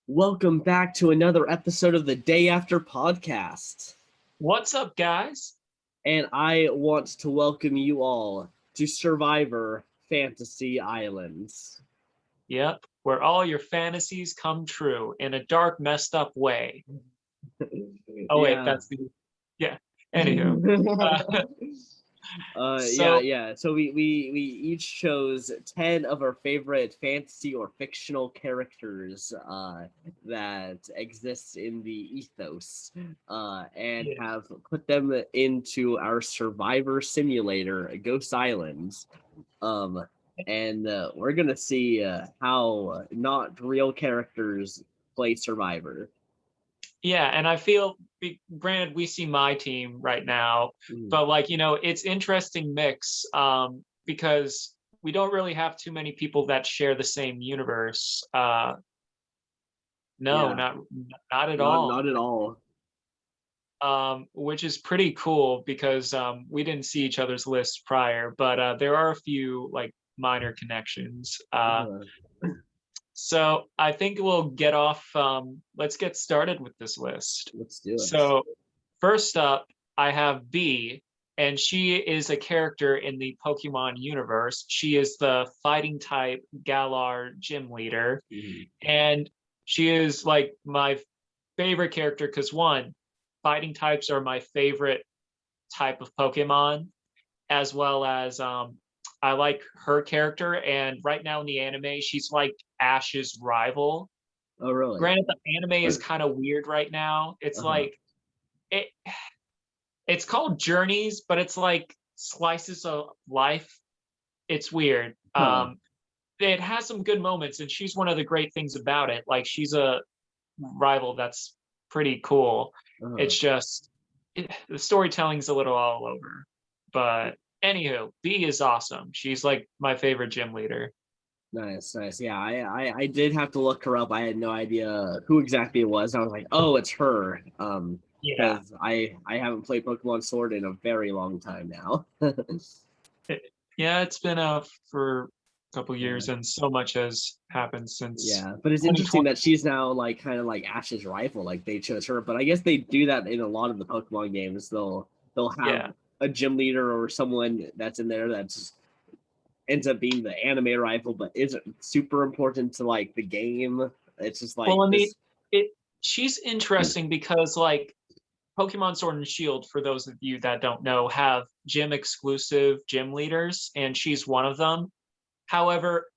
Welcome back to another episode of the Day After Podcast. What's up, guys? And I want to welcome you all to Survivor Fantasy Islands. Yep, where all your fantasies come true in a dark, messed up way. Oh, wait, Yeah. that's the. Yeah, anywho. So, So we each chose 10 of our favorite fantasy or fictional characters that exist in the ethos and yeah, have put them into our Survivor simulator, Ghost Islands. Um, and we're gonna see how not real characters play Survivor. yeah, and I feel, granted, we see my team right now, Mm. but it's interesting mix because we don't really have too many people that share the same universe. No, Yeah, not at not all. at all. Which is pretty cool because we didn't see each other's lists prior, but there are a few like minor connections. Uh, So I think we'll get off. Let's get started with this list. let's do it. So first up, I have B, and she is a character in the Pokemon universe. She is the fighting type Galar gym leader, Mhm. and she is like my favorite character because one, fighting types are my favorite type of Pokemon, as well as I like her character. And right now in the anime, she's like Ash's rival. Oh, really? Granted, the anime is kind of weird right now. It's Uh-huh. like it. It's called Journeys, but it's like slices of life. It's weird. Huh. It has some good moments, and she's one of the great things about it. Like she's a rival that's pretty cool. Uh-huh. It's just the storytelling's a little all over. But anywho, B is awesome. She's like my favorite gym leader. Nice, nice. Yeah, I did have to look her up. I had no idea who exactly it was. I was like, oh, it's her. Yeah. Because I haven't played Pokemon Sword in a very long time now. Yeah, it's been out for a couple Yeah. years and so much has happened since Yeah, but it's interesting 2020. that she's now like kind of like Ash's rival. Like they chose her, but I guess they do that in a lot of the Pokemon games. They'll have Yeah. a gym leader or someone that's in there that's ends up being the anime rival, but isn't super important to like the game. It's just like Well, I mean, this. it she's interesting because like Pokemon Sword and Shield, for those of you that don't know, have gym exclusive gym leaders, and she's one of them. However,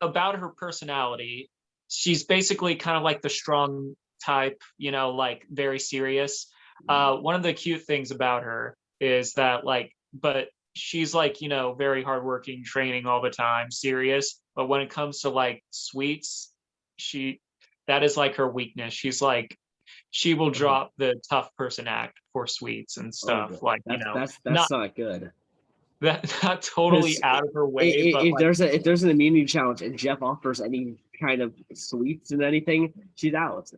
about her personality, she's basically kind of like the strong type, like very serious. One of the cute things about her is that, like, but she's like, very hardworking, training all the time, serious. But when it comes to like sweets, she that is like her weakness. She's like, she will Uh-huh. drop the tough person act for sweets and Oh, stuff, good. like, That's not not good. that not Because totally out of her way, but if like, there's a if there's an immunity challenge and Jeff offers any kind of sweets and anything, she's out.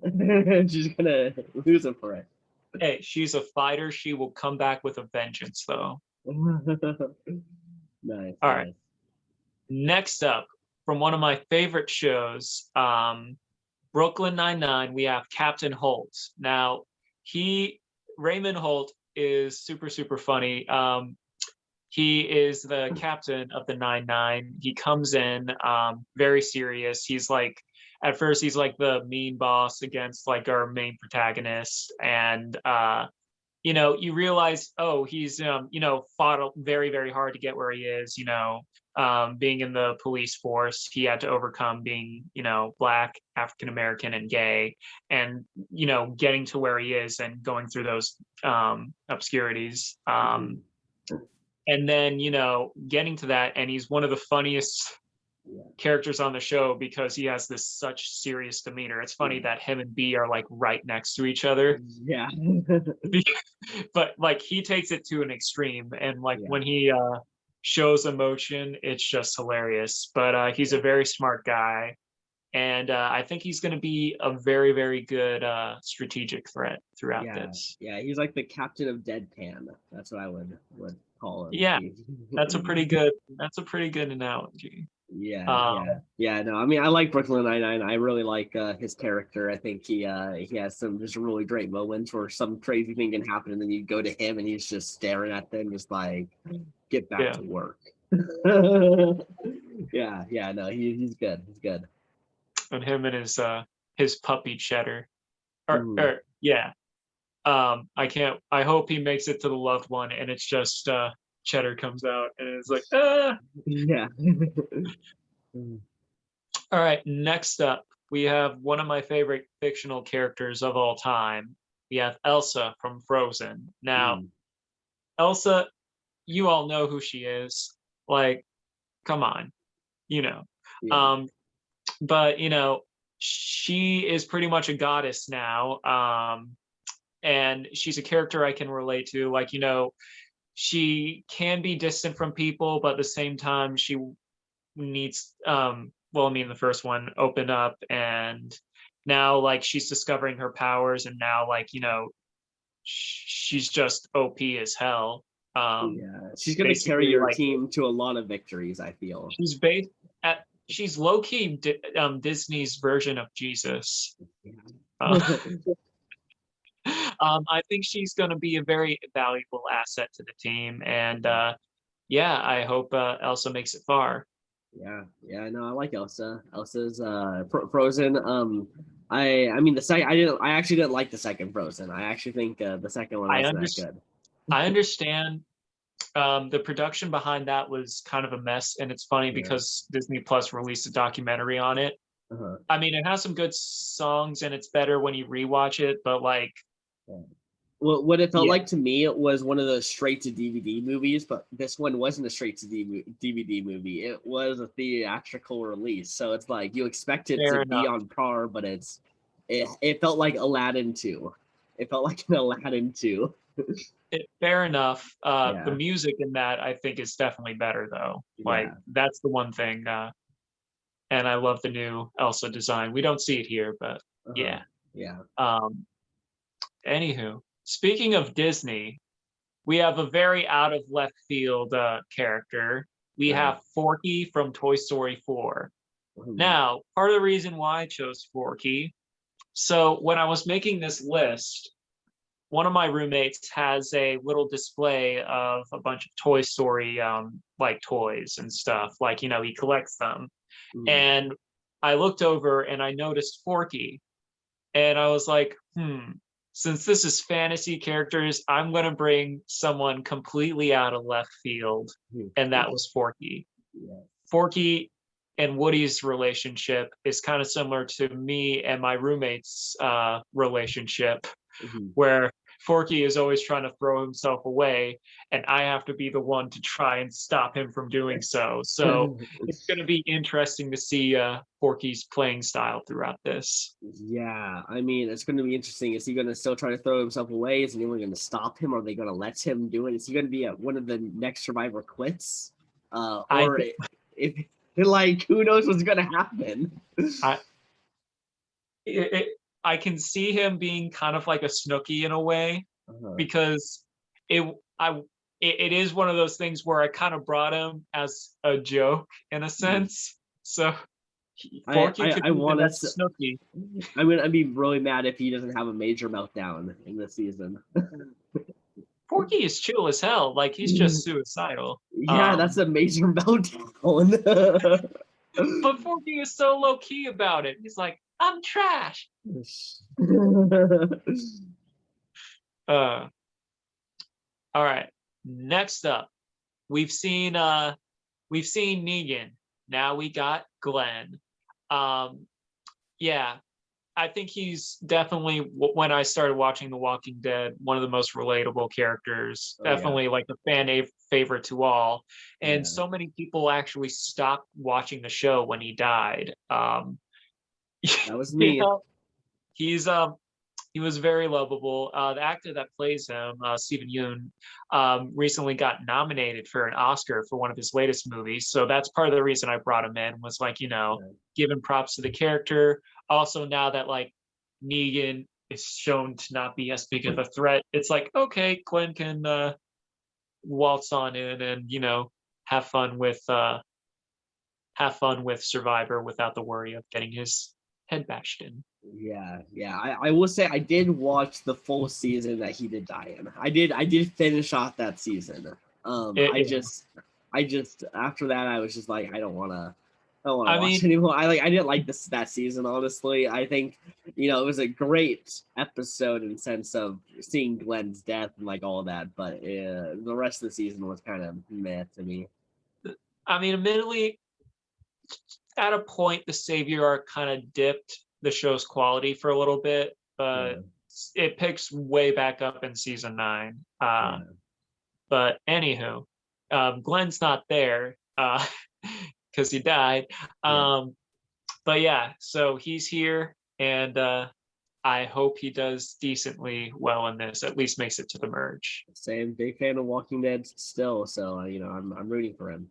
She's gonna lose him for it. hey, she's a fighter. She will come back with a vengeance, though. Nice, All right. nice. Next up, from one of my favorite shows, Brooklyn Nine-Nine, we have Captain Holt. Now, he, Raymond Holt, is super, super funny. He is the captain of the Nine-Nine. He comes in very serious. He's like, at first, he's like the mean boss against like our main protagonist. And you realize, oh, he's fought very, very hard to get where he is. Being in the police force, he had to overcome being black, African American, and gay, and getting to where he is and going through those obscurities. Mhm. And then getting to that, and he's one of the funniest Yeah, characters on the show because he has this such serious demeanor. It's funny yeah, that him and B are like right next to each other. yeah, But like he takes it to an extreme, and like yeah, when he shows emotion, it's just hilarious. But he's a yeah. very smart guy, and I think he's going to be a very, very good strategic threat throughout Yeah, this. yeah, he's like the captain of deadpan. That's what I would call him. Yeah, that's a pretty good analogy. Yeah. No, I mean, I like Brooklyn Nine-Nine. I really like his character. I think he has some just really great moments where some crazy thing can happen, and then you go to him, and he's just staring at them, just like, get back to work. Yeah. No, he's good. He's good. And him and his puppy Cheddar, or yeah. I hope he makes it to the loved one, and it's just Cheddar comes out, and it's like, Yeah. All right, next up, we have one of my favorite fictional characters of all time. We have Elsa from Frozen. Now, Elsa, you all know who she is. Like, come on, you know. Yeah. But she is pretty much a goddess now. And she's a character I can relate to. Like, she can be distant from people, but at the same time, she needs well, I mean, the first one opened up, and now like she's discovering her powers, and now like she's just OP as hell. She's gonna carry your team to a lot of victories, I feel. She's low-key Disney's version of Jesus. I think she's going to be a very valuable asset to the team, and I hope Elsa makes it far. Yeah, no, I like Elsa. Elsa's Frozen. I mean I actually didn't like the second Frozen. I actually think the second one wasn't that good. I understand. The production behind that was kind of a mess, and it's funny because Disney Plus released a documentary on it. I mean, it has some good songs, and it's better when you rewatch it, but like. Well, what it felt like to me, it was one of those straight to DVD movies, but this one wasn't a straight to DVD movie. It was a theatrical release, so it's like you expect it to be on par, but it felt like Aladdin 2. It felt like an Aladdin 2. Fair enough. The music in that I think is definitely better though. Like that's the one thing. And I love the new Elsa design. We don't see it here, but yeah. Anywho, speaking of Disney, we have a very out of left field character. We have Forkey from Toy Story 4. Now, part of the reason why I chose Forkey, so when I was making this list, one of my roommates has a little display of a bunch of Toy Story like toys and stuff. Like, he collects them. And I looked over and I noticed Forkey. And I was like, since this is fantasy characters, I'm going to bring someone completely out of left field. And that was Forkey. Forkey and Woody's relationship is kind of similar to me and my roommate's relationship, where Forkey is always trying to throw himself away, and I have to be the one to try and stop him from doing so. So it's going to be interesting to see Forkey's playing style throughout this. Yeah, I mean, it's going to be interesting. Is he going to still try to throw himself away? Is anyone going to stop him? Are they going to let him do it? Is he going to be one of the next survivor quits? Or if like, who knows what's going to happen? I can see him being kind of like a Snooki in a way, because it is one of those things where I kind of brought him as a joke in a sense. So Forkey could be the next Snooki. I mean, I'd be really mad if he doesn't have a major meltdown in this season. Forkey is chill as hell. Like, he's just suicidal. Yeah, that's a major meltdown. But Forkey is so low key about it. He's like, I'm trash. All right. Next up, we've seen Negan. Now we got Glenn. I think he's definitely, when I started watching The Walking Dead, one of the most relatable characters. Definitely like a fan favorite to all. And so many people actually stopped watching the show when he died. That was me. He was very lovable. The actor that plays him, Steven Yeun, recently got nominated for an Oscar for one of his latest movies. So that's part of the reason I brought him in, was like, giving props to the character. Also, now that like Negan is shown to not be as big of a threat, it's like, okay, Glenn can waltz on in and have fun with Survivor without the worry of getting his head bashed in. Yeah. I will say I did watch the full season that he did die in. I did finish off that season. I just after that I was just like I don't want to watch anymore. I didn't like that season, honestly. I think it was a great episode in the sense of seeing Glenn's death and like all that, but the rest of the season was kind of meh to me. Admittedly, at a point the savior arc kind of dipped the show's quality for a little bit, but it picks way back up in season 9. But anywho, Glenn's not there because he died. But yeah, so he's here, and I hope he does decently well in this. At least makes it to the merge. Same, big fan of Walking Dead still, so I'm rooting for him.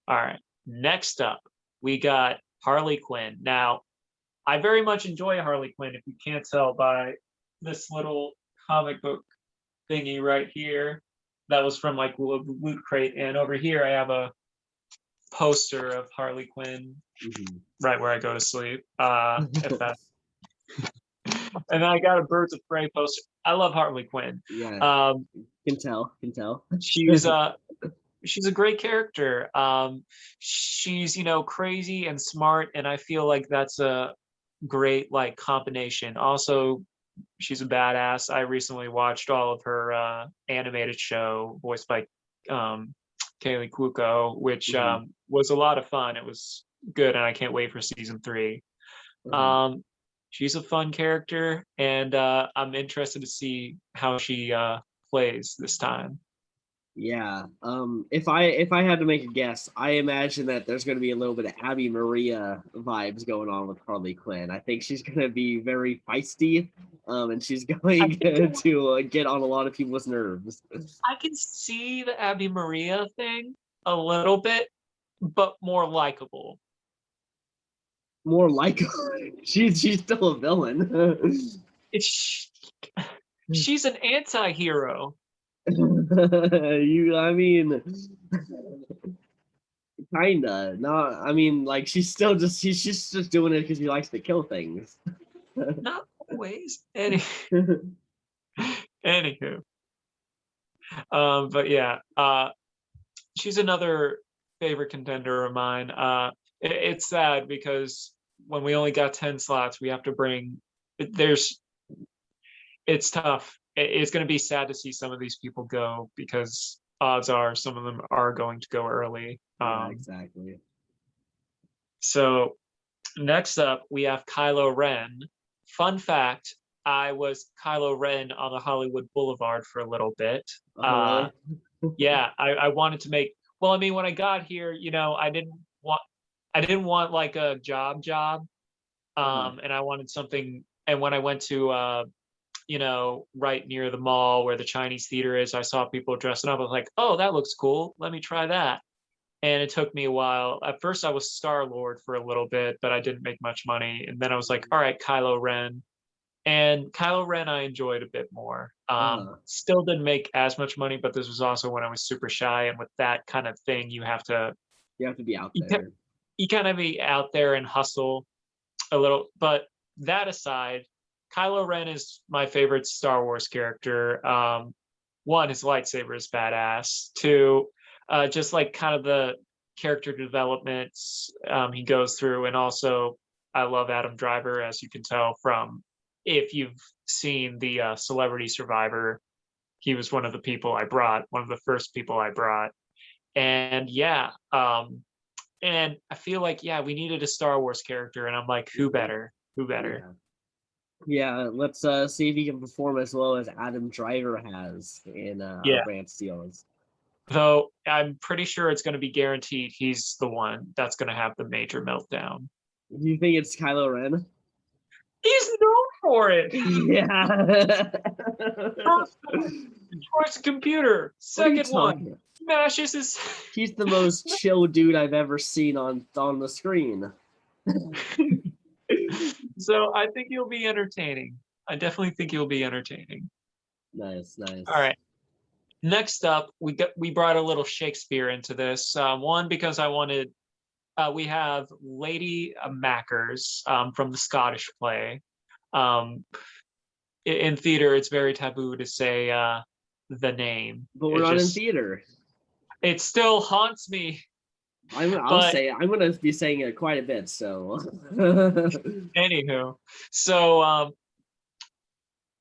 All right, next up we got Harley Quinn. Now, I very much enjoy Harley Quinn, if you can't tell by this little comic book thingy right here. That was from like Loot Crate, and over here I have a poster of Harley Quinn right where I go to sleep. If that. And then I got a Birds of Prey poster. I love Harley Quinn. Yeah. Can tell. She's a great character. She's crazy and smart, and I feel like that's a great like combination. Also, she's a badass. I recently watched all of her animated show voiced by Kaylee Cuoco, which was a lot of fun. It was good, and I can't wait for season 3. She's a fun character, and I'm interested to see how she plays this time. Yeah. If I had to make a guess, I imagine that there's going to be a little bit of Abby Maria vibes going on with Harley Quinn. I think she's going to be very feisty, and she's going to get on a lot of people's nerves. I can see the Abby Maria thing a little bit, but more likable. More likable? She's still a villain. She's an anti-hero. I mean, kinda. No, I mean, like she's just doing it because she likes to kill things. Not always. Anywho. But yeah, she's another favorite contender of mine. It's sad because when we only got 10 slots, we have to bring. It's tough. It's going to be sad to see some of these people go because odds are some of them are going to go early. Yeah, exactly. So next up, we have Kylo Ren. Fun fact, I was Kylo Ren on the Hollywood Boulevard for a little bit. Really? Yeah, I wanted to make. Well, I mean, when I got here, I didn't want like a job, and I wanted something. And when I went to right near the mall where the Chinese theater is, I saw people dressing up. I was like, oh, that looks cool. Let me try that. And it took me a while. At first, I was Star-Lord for a little bit, but I didn't make much money. And then I was like, all right, Kylo Ren. And Kylo Ren, I enjoyed a bit more. Still didn't make as much money, but this was also when I was super shy. And with that kind of thing, you have to be out there. You kind of be out there and hustle a little. But that aside, Kylo Ren is my favorite Star Wars character. 1, his lightsaber is badass. 2, just like kind of the character developments he goes through. And also, I love Adam Driver, as you can tell from if you've seen the Celebrity Survivor. He was one of the first people I brought. And yeah, and I feel like, we needed a Star Wars character. And I'm like, who better? Yeah, let's see if he can perform as well as Adam Driver has in Rant Steelers. Though I'm pretty sure it's going to be guaranteed he's the one that's going to have the major meltdown. You think it's Kylo Ren? He's known for it. Yeah. First one, destroys the computer. Second one, smashes his. He's the most chill dude I've ever seen on the screen. So I think you'll be entertaining. I definitely think you'll be entertaining. Nice. All right. Next up, we brought a little Shakespeare into this. One, because I wanted we have Lady Mackers from the Scottish play. Um, in theater, it's very taboo to say the name. But we're not in theater. It still haunts me. I'll say I'm gonna be saying it quite a bit. So, anywho, so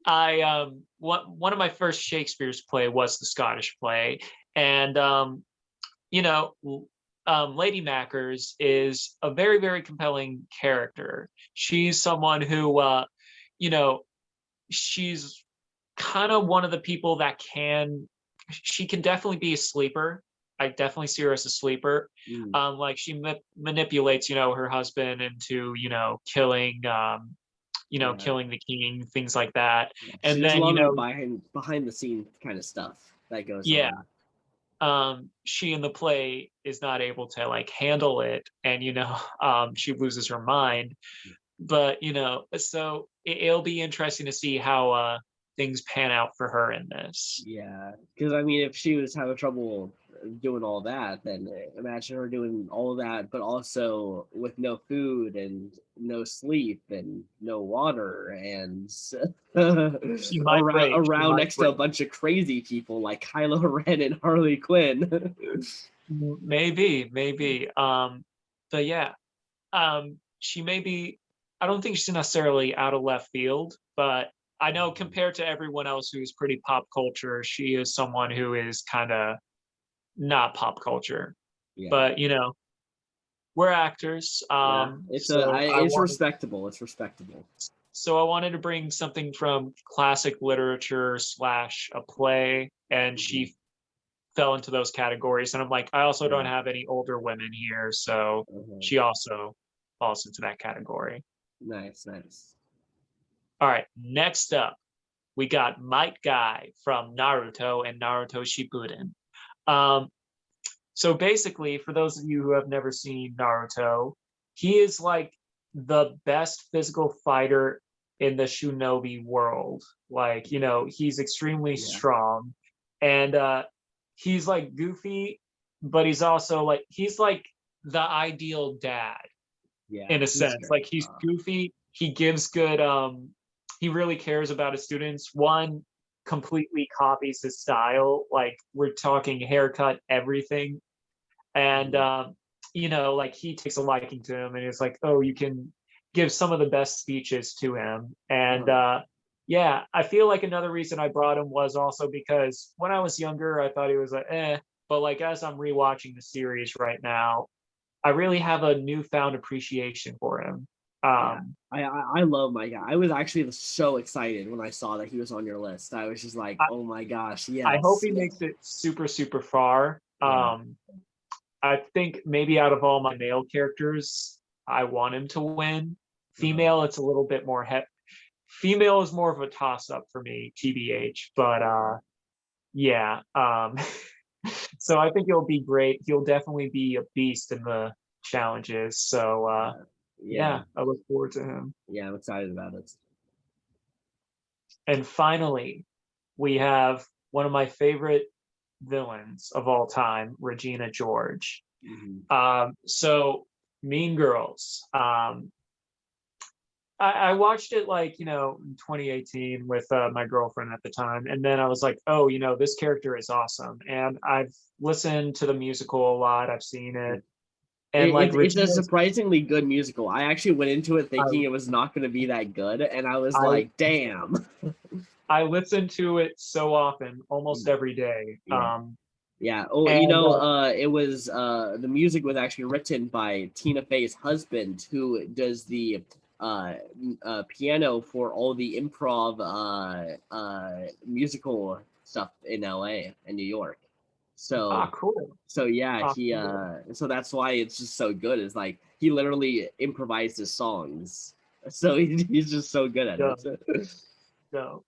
I one of my first Shakespeare's play was the Scottish play, and you know, Lady Mackers is a very, very compelling character. She's someone who, you know, she's kind of one of the people that she can definitely be a sleeper. I definitely see her as a sleeper. Like she manipulates, her husband into, killing, killing the king, things like that. Yeah. And there's then, a lot of behind the scene kind of stuff that goes on. She in the play is not able to like handle it, and she loses her mind. But so it'll be interesting to see how things pan out for her in this. Yeah, because I mean, if she was having trouble doing all that, then imagine her doing all of that, but also with no food and no sleep and no water and around next to a bunch of crazy people like Kylo Ren and Harley Quinn. Maybe. But yeah, she may be. I don't think she's necessarily out of left field, but I know compared to everyone else who's pretty pop culture, she is someone who is kind of not pop culture. Yeah. But we're actors. It's respectable. It's respectable. So I wanted to bring something from classic literature / a play, and she fell into those categories. And I'm like, I also don't have any older women here, so she also falls into that category. Nice. All right, next up, we got Might Guy from Naruto and Naruto Shippuden. So basically, for those of you who have never seen Naruto, he is like the best physical fighter in the shinobi world. Like, he's extremely strong, and he's like goofy, but he's also like, he's like the ideal dad in a sense. Like he's goofy, he gives good, he really cares about his students. One, completely copies his style. Like we're talking haircut, everything. And, like he takes a liking to him and it's like, oh, you can give some of the best speeches to him. And yeah, I feel like another reason I brought him was also because when I was younger, I thought he was like, but like as I'm rewatching the series right now, I really have a newfound appreciation for him. I love my guy. I was actually so excited when I saw that he was on your list. I was just like, oh my gosh, yes. I hope he makes it super, super far. Yeah. I think maybe out of all my male characters, I want him to win. Female, it's a little bit more female is more of a toss-up for me, TBH. But yeah. So I think he'll be great. He'll definitely be a beast in the challenges. So yeah, I look forward to him. Yeah, I'm excited about it. And finally, we have one of my favorite villains of all time, Regina George. So Mean Girls. I watched it like, in 2018 with my girlfriend at the time. And then I was like, oh, this character is awesome. And I've listened to the musical a lot. I've seen it. And it's a surprisingly good musical. I actually went into it thinking it was not going to be that good. And I was like, damn. I listen to it so often, almost every day. Yeah. Oh, and, it was the music was actually written by Tina Fey's husband, who does the piano for all the improv musical stuff in LA and New York. So cool. So yeah, so that's why it's just so good. Is like he literally improvised his songs. So he's just so good at it. So,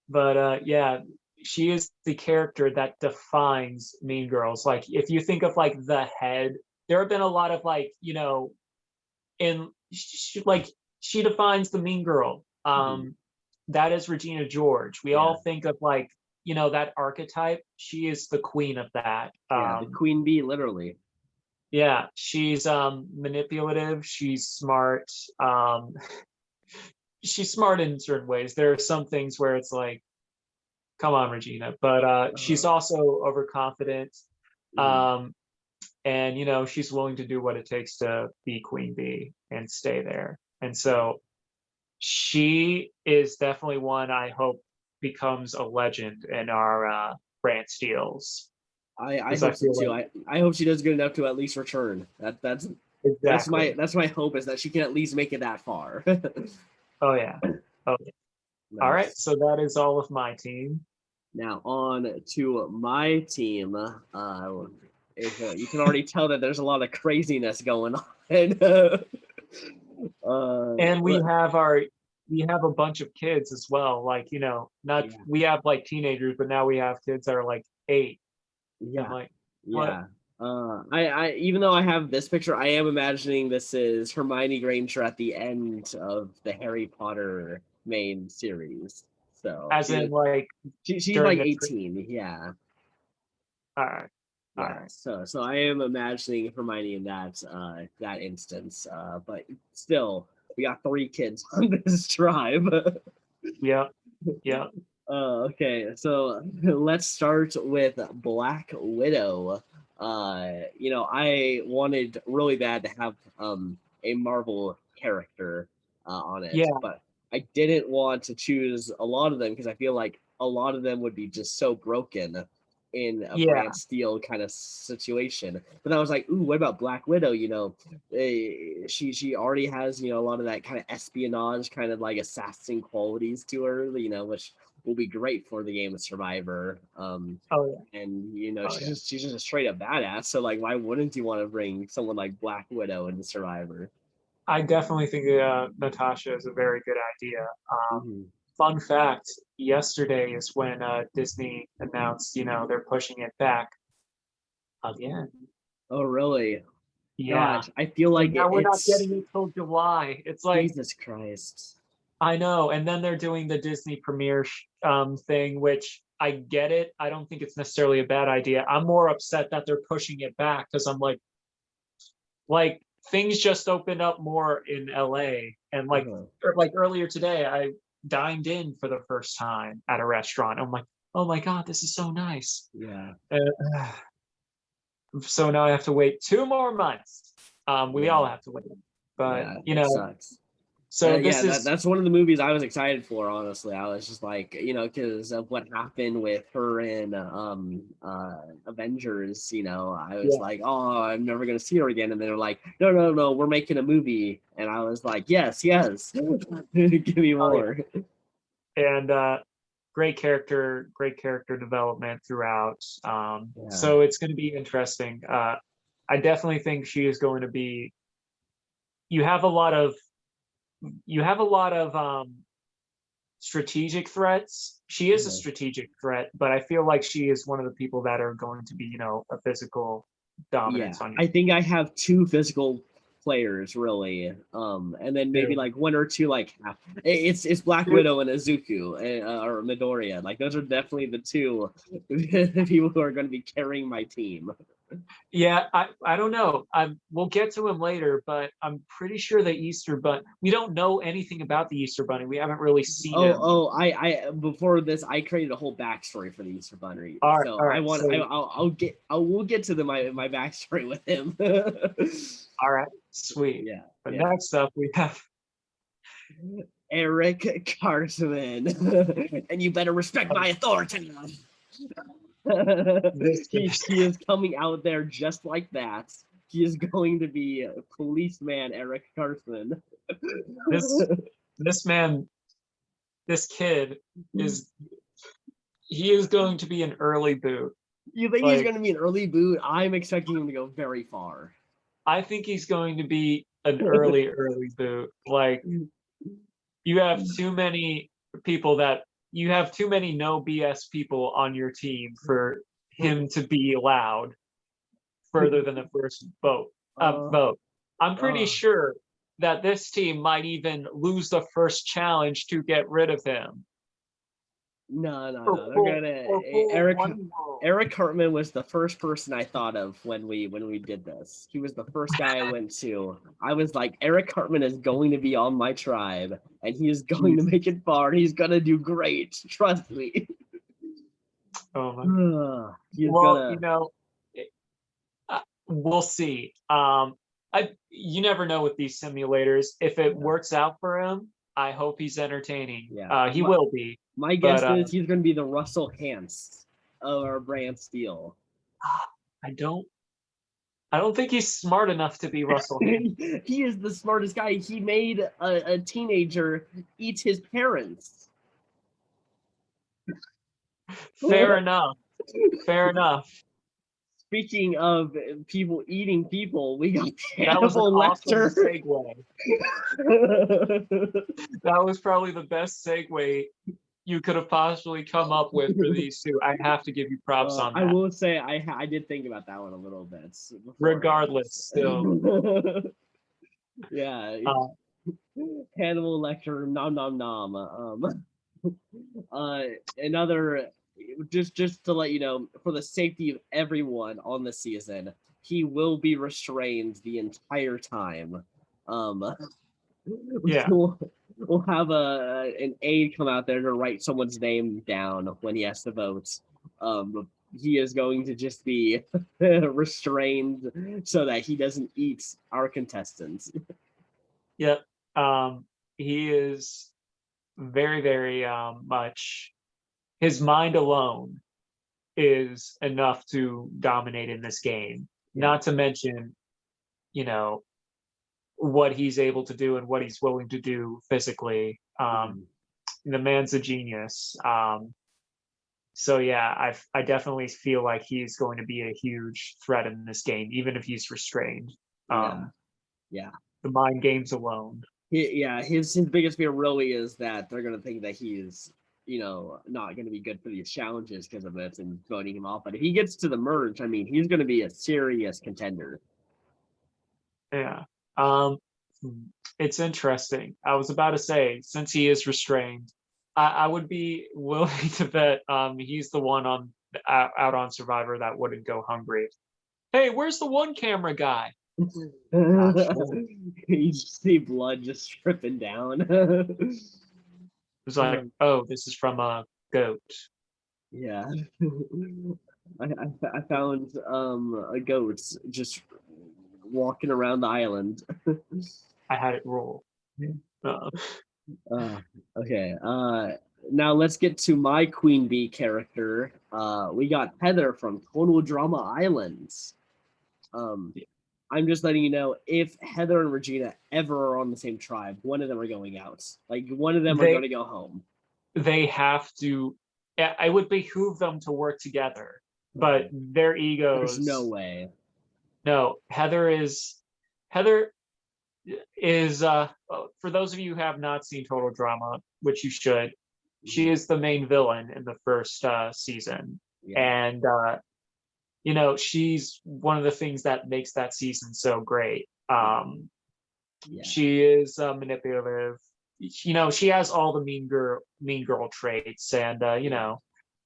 but yeah, she is the character that defines Mean Girls. Like if you think of like the head, there have been a lot of like, she defines the Mean Girl. That is Regina George. We all think of like that archetype. She is the queen of that. Yeah, the queen bee, literally. Yeah, she's manipulative. She's smart. She's smart in certain ways. There are some things where it's like, come on, Regina, but she's also overconfident. Um, and she's willing to do what it takes to be queen bee and stay there. And so she is definitely one I hope becomes a legend in our Brand Steals. I hope so too. I hope she does good enough to at least return. That's Exactly. that's my hope, is that she can at least make it that far. Oh yeah. Oh yeah. Nice. All right, so that is all of my team. Now on to my team. You can already tell that there's a lot of craziness going on. And we have a bunch of kids as well. Like, we have like teenagers, but now we have kids that are like 8. Yeah. Like, yeah. I even though I have this picture, I am imagining this is Hermione Granger at the end of the Harry Potter main series. So as in like she's like 18, yeah. All right. Yeah, all right. So I am imagining Hermione in that instance. But still, we got 3 kids on this tribe. Yeah. Okay, so let's start with Black Widow. I wanted really bad to have a Marvel character on it, but I didn't want to choose a lot of them because I feel like a lot of them would be just so broken in a Brand Steel kind of situation. But I was like, ooh, what about Black Widow? She already has a lot of that kind of espionage, kind of like assassin qualities to her, which will be great for the game of Survivor. And she's just a straight up badass. So like, why wouldn't you want to bring someone like Black Widow into Survivor? I definitely think Natasha is a very good idea. Fun fact: yesterday is when Disney announced, they're pushing it back again. Oh, really? Yeah. Gosh, I feel like now we're not getting it till July. It's like, Jesus Christ. I know. And then they're doing the Disney premiere thing, which I get it. I don't think it's necessarily a bad idea. I'm more upset that they're pushing it back because I'm like things just opened up more in LA. And like earlier today, I dined in for the first time at a restaurant. I'm like, oh my God, this is so nice. Yeah. So now I have to wait 2 more months. We all have to wait. But sucks. So that's one of the movies I was excited for, honestly. I was just like, because of what happened with her in Avengers, I was like, oh, I'm never gonna see her again. And they're like, no, we're making a movie. And I was like, yes, give me more. And great character development throughout. So it's going to be interesting. I definitely think she is going to be. You have a lot of strategic threats. She is a strategic threat, but I feel like she is one of the people that are going to be, a physical dominance on you. I think I have 2 physical players really, and then maybe like 1 or 2 like it's Black Widow and Izuku or Midoriya. Like those are definitely the 2 people who are going to be carrying my team. Yeah, I don't know. We'll get to him later, but I'm pretty sure the Easter Bunny. We don't know anything about the Easter Bunny. We haven't really seen him. I before this, I created a whole backstory for the Easter Bunny. All right, we'll get to my backstory with him. All right, sweet. Yeah. But next up, we have Eric Carson, and you better respect my authority. He is coming out there just like that. He is going to be policeman Eric Carson. This kid is going to be an early boot. You think he's going to be an early boot? I'm expecting him to go very far. I think he's going to be an early boot. Like, you have too many people you have too many no BS people on your team for him to be allowed further than the first vote. I'm pretty sure that this team might even lose the first challenge to get rid of him. No. They're full, gonna or full Eric one world. Eric Hartman was the first person I thought of when we did this. He was the first guy I went to. I was like, Eric Hartman is going to be on my tribe, and he is going to make it far. And he's gonna do great. Trust me. Oh my. He's Well, gonna. we'll see. You never know with these simulators. If it works out for him, I hope he's entertaining. Yeah. He will be. My guess is he's going to be the Russell Hantz of our brand steel. I don't think he's smart enough to be Russell Hantz. He is the smartest guy. He made a teenager eat his parents. Fair enough. Fair enough. Speaking of people eating people, we got That was an Hannibal awesome Lecter. segue. That was probably the best segue you could have possibly come up with for these two. I have to give you props on that. I will say I did think about that one a little bit. Regardless, still. Yeah. Hannibal Lecter, nom nom nom. Another, just to let you know, for the safety of everyone on the season, he will be restrained the entire time. Yeah. We'll have an aide come out there to write someone's name down when he has to vote. He is going to just be restrained so that he doesn't eat our contestants. Yep. He is very, very much, his mind alone is enough to dominate in this game. Yeah. Not to mention, what he's able to do and what he's willing to do physically. The man's a genius. So yeah, I definitely feel like he's going to be a huge threat in this game, even if he's restrained. Yeah. The mind games alone. His biggest fear really is that they're gonna think that he's not gonna be good for these challenges because of this and voting him off. But if he gets to the merge, I mean, he's gonna be a serious contender. Yeah. It's interesting. I was about to say, since he is restrained, I would be willing to bet he's the one out on Survivor that wouldn't go hungry. Hey, where's the one camera guy? You see blood just dripping down. It's like, oh, this is from a goat. Yeah. I found a goat just walking around the island. I had it roll. Okay. Now let's get to my Queen Bee character. We got Heather from Total Drama Islands. I'm just letting you know, if Heather and Regina ever are on the same tribe, one of them are going out. Like, one of them are going to go home. They have to. I would behoove them to work together, but their egos. There's no way. No, Heather is. For those of you who have not seen Total Drama, which you should, she is the main villain in the first season, and she's one of the things that makes that season so great. She is manipulative. She has all the mean girl traits, and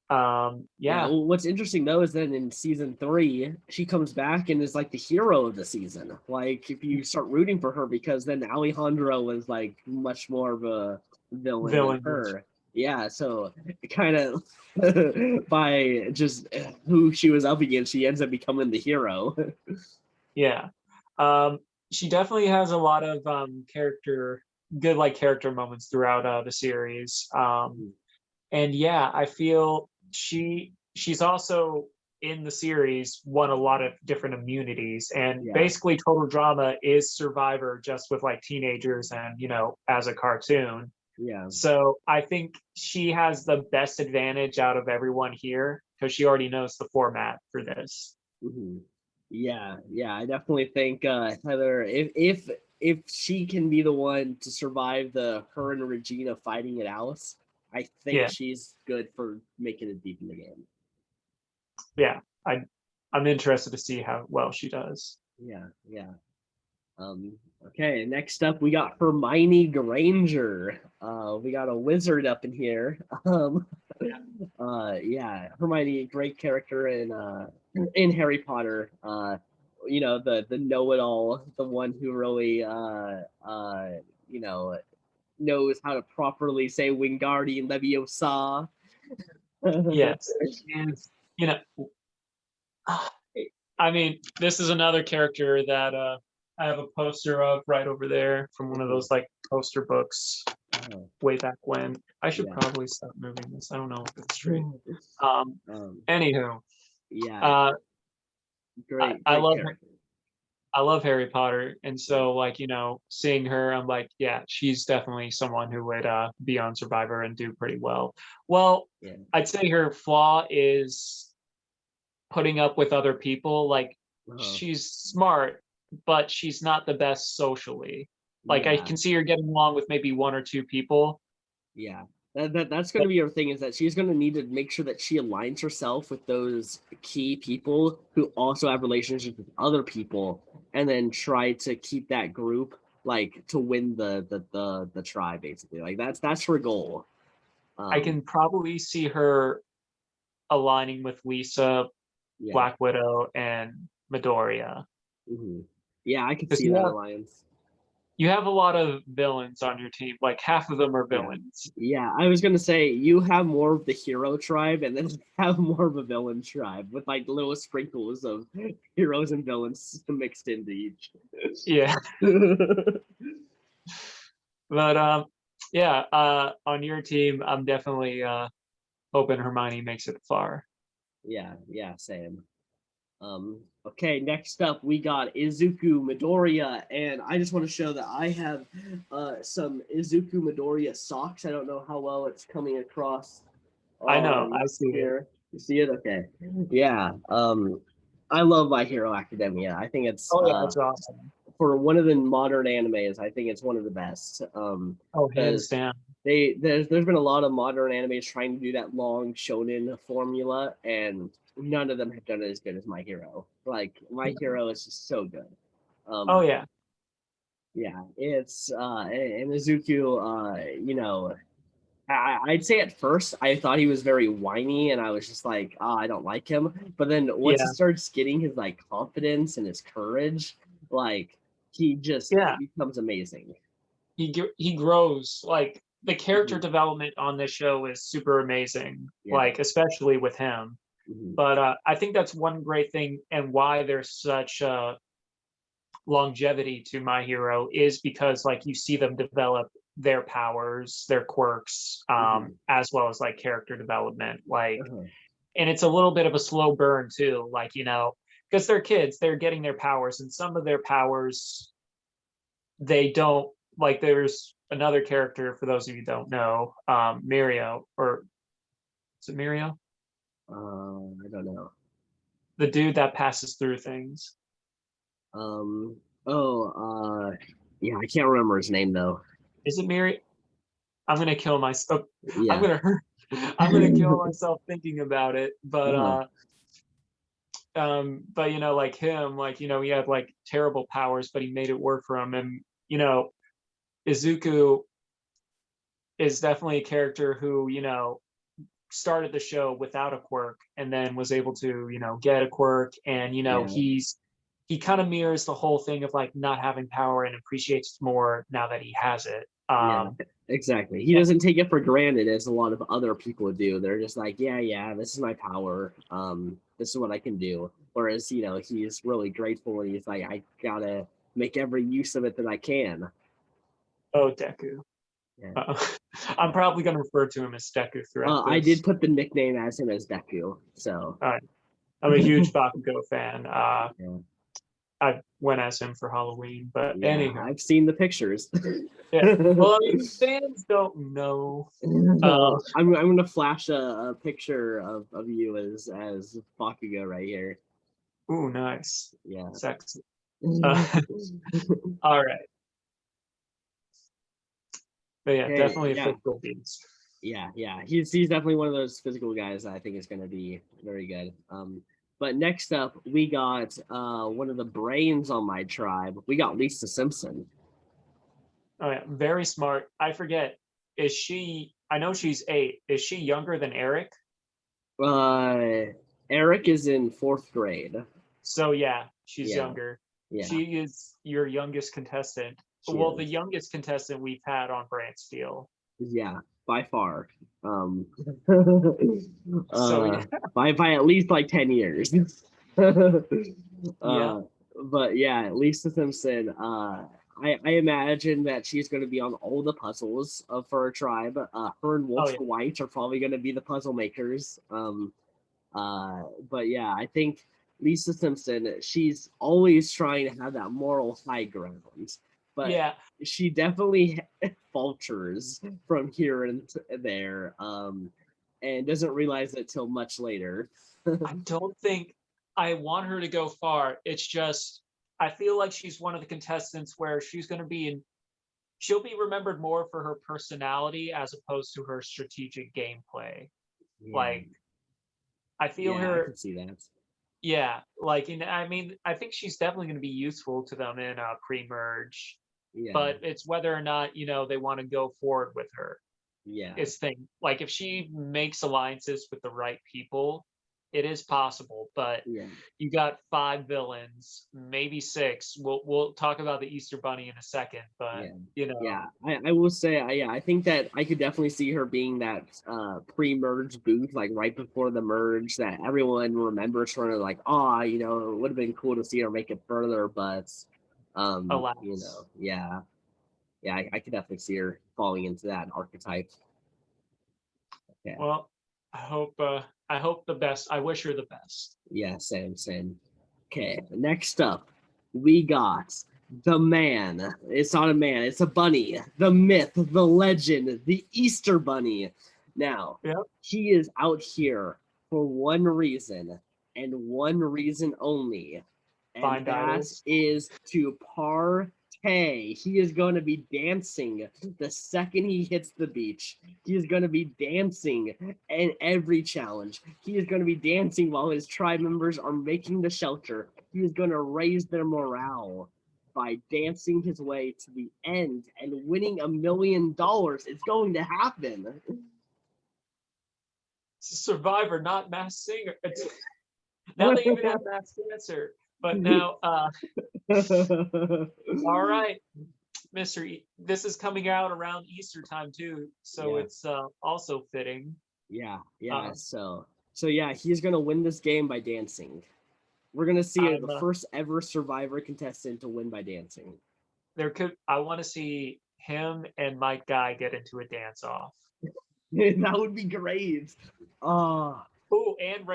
Well, what's interesting though is that in season 3 she comes back and is like the hero of the season. Like, if you start rooting for her, because then Alejandro was like much more of a villain than her. Yeah, so kind of by just who she was up against, she ends up becoming the hero. Yeah. She definitely has a lot of character moments throughout the series. And yeah, I feel she's also in the series won a lot of different immunities, and basically Total Drama is Survivor just with like teenagers and as a cartoon. Yeah. So I think she has the best advantage out of everyone here because she already knows the format for this. Mm-hmm. Yeah, I definitely think Heather, if she can be the one to survive her and Regina fighting it out, I think she's good for making it deep in the game. Yeah, I'm interested to see how well she does. Yeah. Okay, next up we got Hermione Granger. We got a wizard up in here. Yeah, Hermione, great character in Harry Potter. The know-it-all, the one who really you know knows how to properly say Wingardium Leviosa. Yes, and you know, I mean, this is another character that I have a poster of right over there from one of those like poster books way back when. I should probably stop moving this. I don't know if it's straight. Anywho, Yeah, I, great, I great love character. I love Harry Potter, and so like seeing her, I'm like, yeah, she's definitely someone who would be on Survivor and do pretty well. Well, Yeah. I'd say her flaw is putting up with other people. Like she's smart, but she's not the best socially. Like I Yeah, can see her getting along with maybe one or two people. yeah. That's going to be her thing, is that she's going to need to make sure that she aligns herself with those key people who also have relationships with other people, and then try to keep that group like to win the tribe, basically. Like that's her goal. I can probably see her aligning with Lisa, Yeah. Black Widow, and Midoriya. Mm-hmm. Yeah, I could Because see that alliance. you have a lot of villains on your team. Like half of them are Yeah. villains. Yeah, I was gonna say you have more of the hero tribe, and then have more of a villain tribe with like little sprinkles of heroes and villains mixed into each. Yeah. But yeah, on your team, I'm definitely hoping Hermione makes it far. Yeah, same. Okay, next up we got Izuku Midoriya, and I just want to show that I have some Izuku Midoriya socks. I don't know how well it's coming across I know, I see here. You see it? Okay. Yeah. I love My Hero Academia. I think it's Oh yeah, that's awesome. for one of the modern animes, I think it's one of the best. Oh, hands down. There's been a lot of modern animes trying to do that long shonen formula, and none of them have done it as good as My Hero. Like My Hero is just so good. Oh yeah. Yeah, it's and Izuku, I'd say at first I thought he was very whiny, and I was just like, I don't like him. But then once he starts getting his like confidence and his courage, like he becomes amazing. He grows. Like the character development on this show is super amazing. Like especially with him. But I think that's one great thing, and why there's such longevity to My Hero is because like you see them develop their powers, their quirks, as well as like character development. Like, and it's a little bit of a slow burn too. Like because they're kids, they're getting their powers, and some of their powers they don't like. There's another character, for those of you who don't know, Mirio, or is it Mirio? I don't know. The dude that passes through things. Yeah, I can't remember his name though. Is it Mirio? I'm gonna kill myself. Yeah. I'm gonna kill myself thinking about it. But like him, like he had like terrible powers, but he made it work for him. And Izuku is definitely a character who started the show without a quirk and then was able to get a quirk, and he kind of mirrors the whole thing of like not having power and appreciates more now that he has it. Yeah, exactly. He doesn't take it for granted as a lot of other people do. They're just like, yeah, this is my power. This is what I can do. Whereas, he's really grateful, and he's like, I gotta make every use of it that I can. Oh, Deku. Yeah. I'm probably going to refer to him as Deku throughout this. I did put the nickname as him as Deku, so. I'm a huge Bakugo fan. I went as him for Halloween, but anyhow. I've seen the pictures. Yeah. Well, I mean, fans don't know. I'm gonna flash a picture of you as Bakugo right here. Ooh, nice. Yeah. Sexy. All right. But yeah, definitely a physical beast. Yeah. He's definitely one of those physical guys that I think is gonna be very good. But next up, we got one of the brains on my tribe. We got Lisa Simpson. Oh yeah, very smart. I forget. Is she I know she's 8. Is she younger than Eric? Eric is in 4th grade. So yeah, she's Yeah. younger. Yeah, She is your youngest contestant. she Well, the is. youngest contestant we've had on Brand Steel. Yeah, by far. So Uh, yeah, by at least like 10 years. yeah. uh, but yeah, Lisa Simpson. I imagine that she's going to be on all the puzzles for her tribe. Her and Oh Walter yeah. White are probably going to be the puzzle makers. But yeah, I think Lisa Simpson, she's always trying to have that moral high ground, but Yeah. she definitely falters from here and there, and doesn't realize it till much later. I don't think I want her to go far. It's just I feel like she's one of the contestants where she'll be remembered more for her personality as opposed to her strategic gameplay. Yeah, Like I feel yeah, I her, can see that. yeah. Like, I mean, I think she's definitely going to be useful to them in pre-merge, Yeah, but it's whether or not they want to go forward with her. yeah, Is thing like if she makes alliances with the right people, it is possible. But yeah. you got 5 villains, maybe 6. We'll talk about the Easter Bunny in a second, but Yeah. Yeah, I will say, yeah, I think that I could definitely see her being that pre-merge booth, like right before the merge, that everyone remembers her, like, oh, it would have been cool to see her make it further, but, alas. yeah, yeah, I could definitely see her falling into that archetype. Yeah, Well, I hope the best. I wish her the best. yeah, same. Okay, next up, we got the man. It's not a man, it's a bunny. The myth, the legend, the Easter Bunny. Now, Yep. he is out here for one reason and one reason only, and Find that idols. is to partay. He is going to be dancing the second he hits the beach. He is going to be dancing in every challenge. He is going to be dancing while his tribe members are making the shelter. He is going to raise their morale by dancing his way to the end and winning $1 million. It's going to happen. Survivor, not Masked Singer. Now they even have Masked Dancer. But now, all right, Mr. This is coming out around Easter time too, so Yeah. it's also fitting. Yeah. Uh, So yeah, he's gonna win this game by dancing. We're gonna see I'm the first ever Survivor contestant to win by dancing. I want to see him and Mike Guy get into a dance off. That would be great. Oh, Oh, and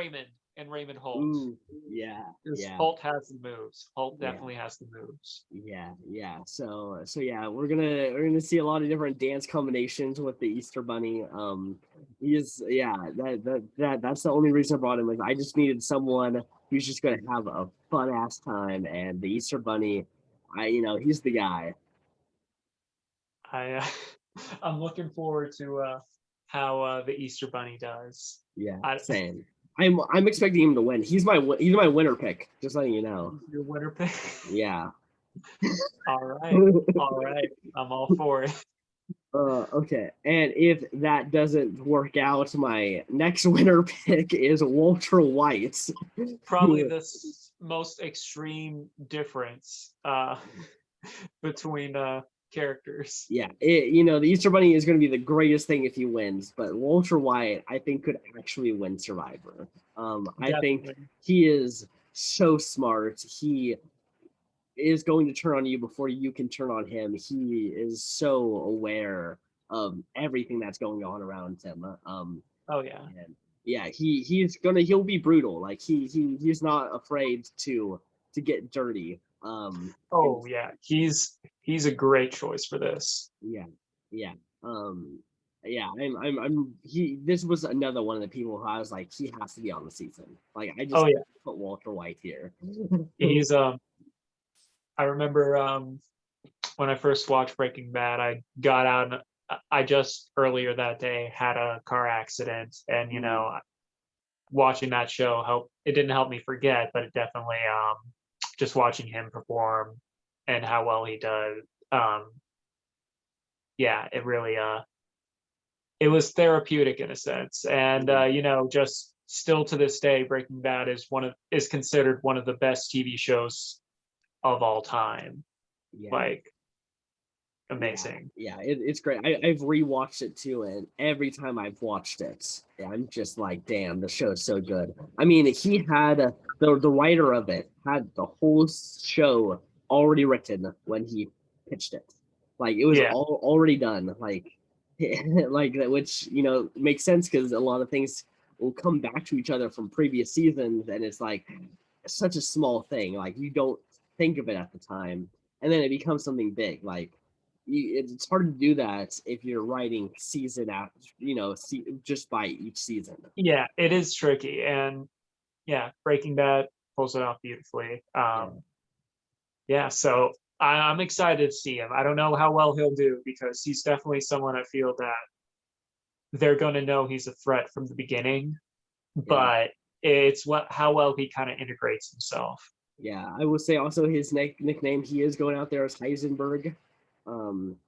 Raymond Holt. ooh, yeah, Because yeah, Holt has the moves. Holt yeah, definitely has the moves. yeah. So yeah, we're gonna see a lot of different dance combinations with the Easter Bunny. He's yeah, that's the only reason I brought him. Is I just needed someone who's just gonna have a fun ass time, and the Easter Bunny, he's the guy. I I'm looking forward to how the Easter Bunny does. Yeah, I same. I'm expecting him to win. He's my winner pick. Just letting you know. your winner pick. Yeah. All right. I'm all for it. Okay. And if that doesn't work out, my next winner pick is Walter White. Probably the most extreme difference between characters. Yeah, the Easter Bunny is going to be the greatest thing if he wins, but Walter White, I think, could actually win Survivor. I think Definitely. he is so smart. He is going to turn on you before you can turn on him. He is so aware of everything that's going on around him. Oh yeah. And yeah, he'll be brutal. Like he's not afraid to get dirty. And Oh yeah. He's a great choice for this. yeah, yeah. Um, yeah, I'm he this was another one of the people who I was like, he has to be on the season. Like I just Oh yeah. put Walter White here. He's I remember when I first watched Breaking Bad, I got out and I just earlier that day had a car accident, and watching that show it didn't help me forget, but it definitely just watching him perform and how well he does, yeah, it really it was therapeutic in a sense. And just still to this day, Breaking Bad is considered one of the best TV shows of all time. Yeah. Like, amazing. Yeah, it's great. I've rewatched it too, and every time I've watched it, I'm just like, damn, the show is so good. I mean, he had the writer of it had the whole show already written when he pitched it. Like it was all already done. Like like which makes sense because a lot of things will come back to each other from previous seasons, and it's like such a small thing. Like you don't think of it at the time, and then it becomes something big. Like it's hard to do that if you're writing season out, just by each season. Yeah, it is tricky, and Breaking Bad pulls it off beautifully. So I'm excited to see him. I don't know how well he'll do because he's definitely someone I feel that they're going to know he's a threat from the beginning, but it's how well he kind of integrates himself. Yeah, I will say also his nickname, he is going out there as Heisenberg.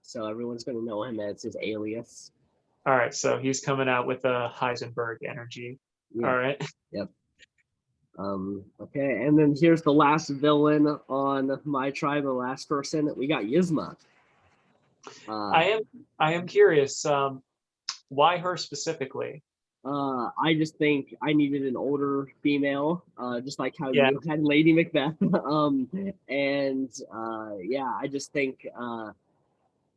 So everyone's going to know him as his alias. All right, so he's coming out with a Heisenberg energy. Yeah. All right. Yep. Okay, and then here's the last villain on my tribe, the last person. We got Yzma. I am curious, why her specifically? I just think I needed an older female, just like how you had Lady Macbeth. I just think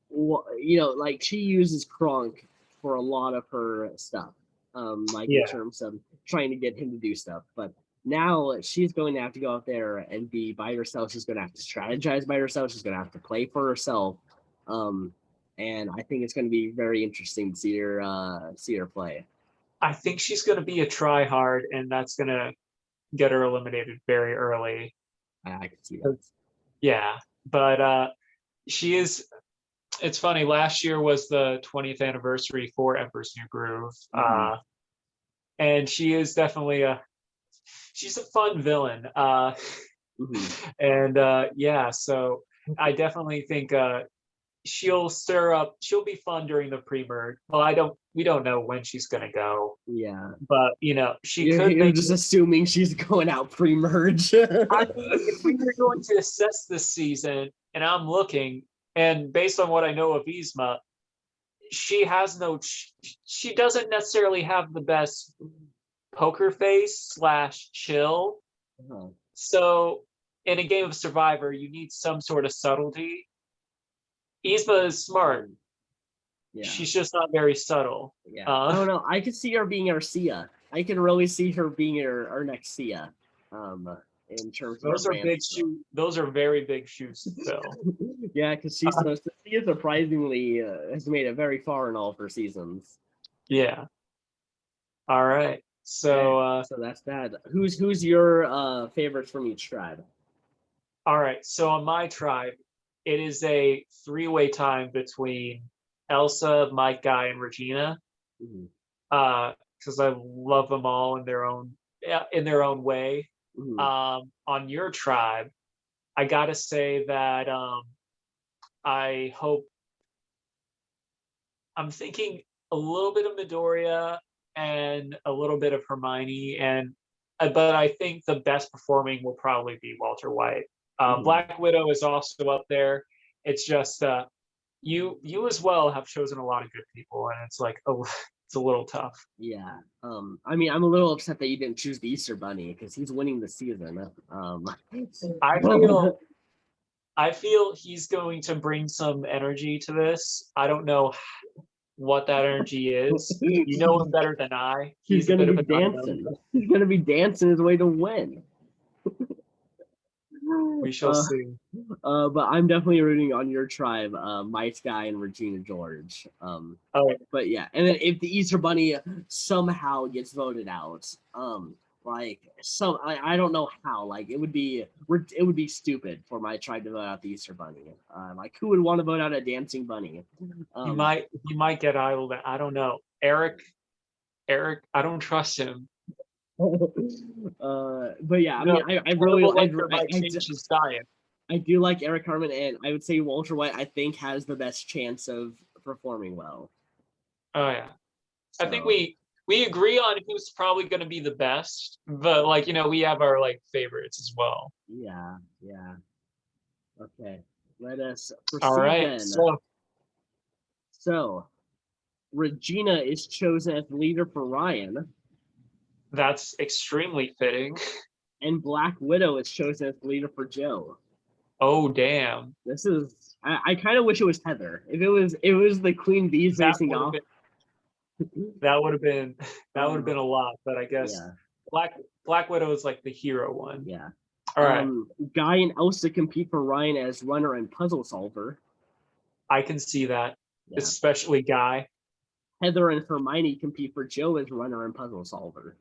like she uses Kronk for a lot of her stuff, in terms of trying to get him to do stuff. But now she's going to have to go out there and be by herself. She's going to have to strategize by herself. She's going to have to play for herself. And I think it's going to be very interesting to see her play. I think she's going to be a try-hard, and that's going to get her eliminated very early. I can see that. Yeah, but she is. It's funny. Last year was the 20th anniversary for Emperor's New Groove, and she is definitely she's a fun villain. And so I definitely think she'll be fun during the pre-merge. Well, we don't know when she's gonna go. Yeah. But you're just assuming she's going out pre-merge. If we were going to assess this season, and I'm looking, and based on what I know of Yzma, she doesn't necessarily have the best poker face / chill. So in a game of Survivor, you need some sort of subtlety. Yzma is smart. Yeah. She's just not very subtle. Yeah. I don't know. I could see her being our Sia. I can really see her being our next Sia. In terms of those are very big shoes to fill. Yeah, because Sia surprisingly has made it very far in all of her seasons. Yeah. All right. So so that's that. Who's your favorites from each tribe? All right. So on my tribe, it is a 3-way tie between Elsa, Mike Guy, and Regina. Because I love them all in their own way. On your tribe, I gotta say that I'm thinking a little bit of Midoriya and a little bit of Hermione, but I think the best performing will probably be Walter White. Black Widow is also up there. It's just you as well have chosen a lot of good people, and it's like it's a little tough. Yeah. I mean, I'm a little upset that you didn't choose the Easter Bunny because he's winning the season. I feel he's going to bring some energy to this. I don't know what that energy is. You know him better than I. He's going to be dancing. He's going to be dancing his way to win. We shall see. But I'm definitely rooting on your tribe, Mike Guy and Regina George. But yeah, and then if the Easter Bunny somehow gets voted out, I don't know how. Like it would be stupid for my tribe to vote out the Easter Bunny. Like who would want to vote out a dancing bunny? He might get idled. I don't know. Eric, I don't trust him. But yeah, I mean, I really change his diet. I do like Eric Carmen, and I would say Walter White, I think, has the best chance of performing well. Oh yeah, I think So, we agree on who's probably going to be the best, but like we have our like favorites as well. yeah, yeah. Okay, let us All proceed right, then. So, Regina is chosen as leader for Ryan, that's extremely fitting. and Black Widow is chosen as leader for Joe. Oh damn! This is I kind of wish it was Heather. If it was the Queen Bees That facing would have off. that would have been a lot, but I guess Yeah, Black Widow is like the hero one. yeah. All right, Guy and Elsa compete for Ryan as runner and puzzle solver. I can see that, Yeah. especially Guy. Heather and Hermione compete for Joe as runner and puzzle solver.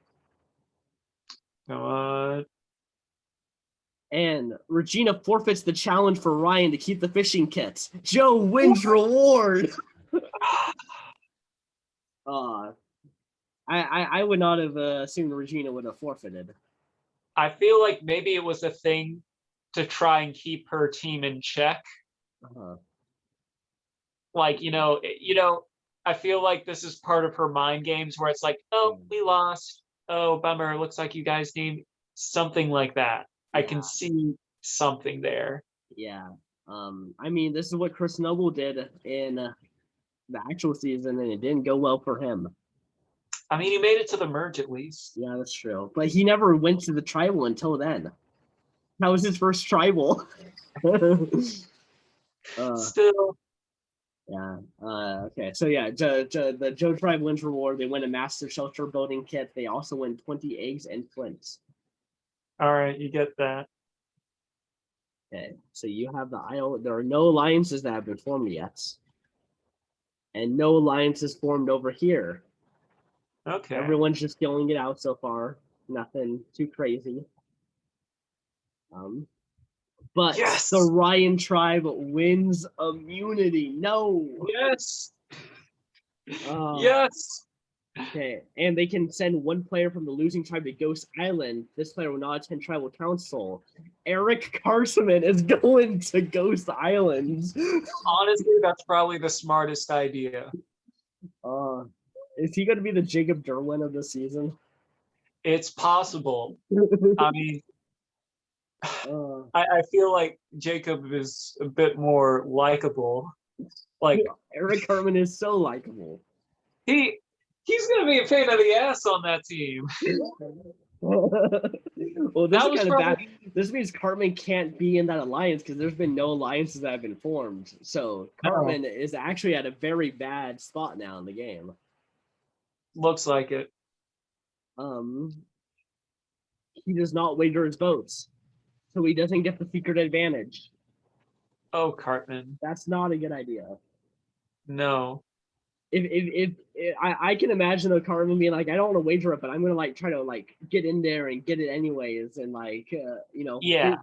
And Regina forfeits the challenge for Ryan to keep the fishing kits. Joe wins reward. I would not have assumed Regina would have forfeited. I feel like maybe it was a thing to try and keep her team in check. Like, I feel like this is part of her mind games where it's like, oh, we lost. Oh, bummer. Looks like you guys need something like that. Yeah. I can see something there. Yeah. I mean, this is what Chris Noble did in the actual season, and it didn't go well for him. I mean, he made it to the merge at least. Yeah, that's true. But he never went to the tribal until then. That was his first tribal. Still. Yeah. Okay. So yeah, the Joe tribe wins reward. They win a massive shelter building kit. They also win 20 eggs and flints. All right, you get that. Okay. So you have the Isle. There are no alliances that have been formed yet, and no alliances formed over here. Okay. Everyone's just filling it out so far. Nothing too crazy. But yes! The Ryan tribe wins immunity. No. Yes. Yes. Okay, and they can send one player from the losing tribe to Ghost Island. This player will not attend tribal council. Eric Carson is going to Ghost Island. Honestly, that's probably the smartest idea. Is he going to be the Jacob Derwin of the season? It's possible. I mean, I feel like Jacob is a bit more likable. Like Eric Cartman is so likable. He's gonna be a pain in the ass on that team. Well, this is kind of bad. This means Cartman can't be in that alliance because there's been no alliances that have been formed. So Cartman is actually at a very bad spot now in the game. Looks like it. He does not wager his votes, so he doesn't get the secret advantage. Oh, Cartman. That's not a good idea. No. If I can imagine a Cartman being like, I don't want to wager it, but I'm gonna try to get in there and get it anyways, and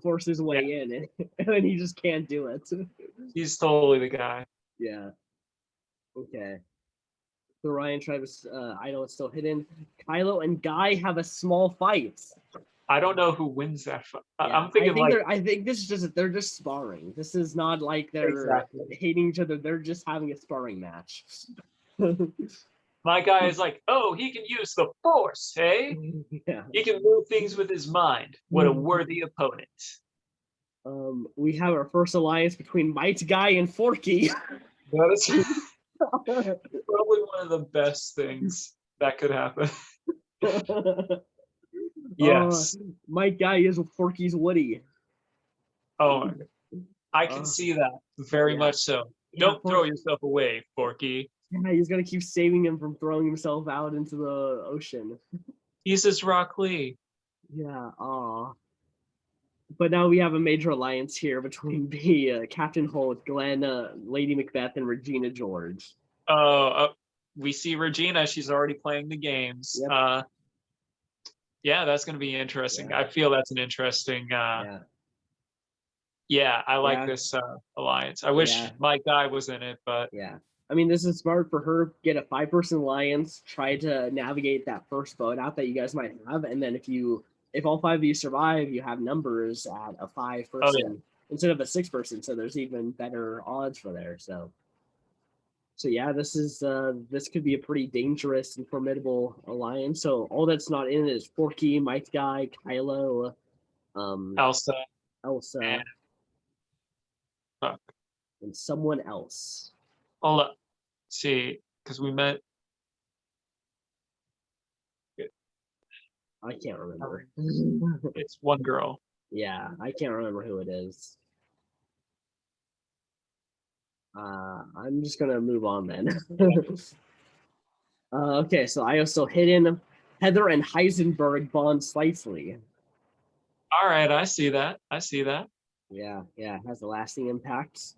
force his way in, and then he just can't do it. He's totally the guy. Yeah. Okay. The Ryan tribe idol is still hidden. Kylo and Guy have a small fight. I don't know who wins that fight. Yeah, I'm thinking I think this is just they're just sparring. This is not like they're hating each other. They're just having a sparring match. My guy is like, oh, he can use the force, hey? Yeah. He can move things with his mind. What a worthy opponent. We have our first alliance between Might Guy and Forkey. That is probably one of the best things that could happen. Yes. Might Guy is Forkey's Woody. Oh, I can see that very much so. Don't throw yourself away, Forkey. Yeah, he's gonna keep saving him from throwing himself out into the ocean. He's his Rock Lee. Yeah, But now we have a major alliance here between Captain Holt, Glenn, Lady Macbeth, and Regina George. We see Regina. She's already playing the games. Yep. Yeah, that's going to be interesting. Yeah. I feel that's an interesting. Yeah, I like this alliance. I wish my guy was in it, but yeah. I mean, this is smart for her. Get a 5-person alliance. Try to navigate that first vote out that you guys might have, and then if all 5 of you survive, you have numbers at a 5-person instead of a 6-person. So there's even better odds for there. So So yeah, this could be a pretty dangerous and formidable alliance. So all that's not in it is Forkey, Mike Guy, Kylo, Elsa Elsa, and fuck. and someone else. Hold up. See, because we met. I can't remember. It's one girl. Yeah, I can't remember who it is. I'm just gonna move on then. Okay, so I also hidden Heather and Heisenberg bond slightly. All right, I see that. I see that. Yeah, it has a lasting impact.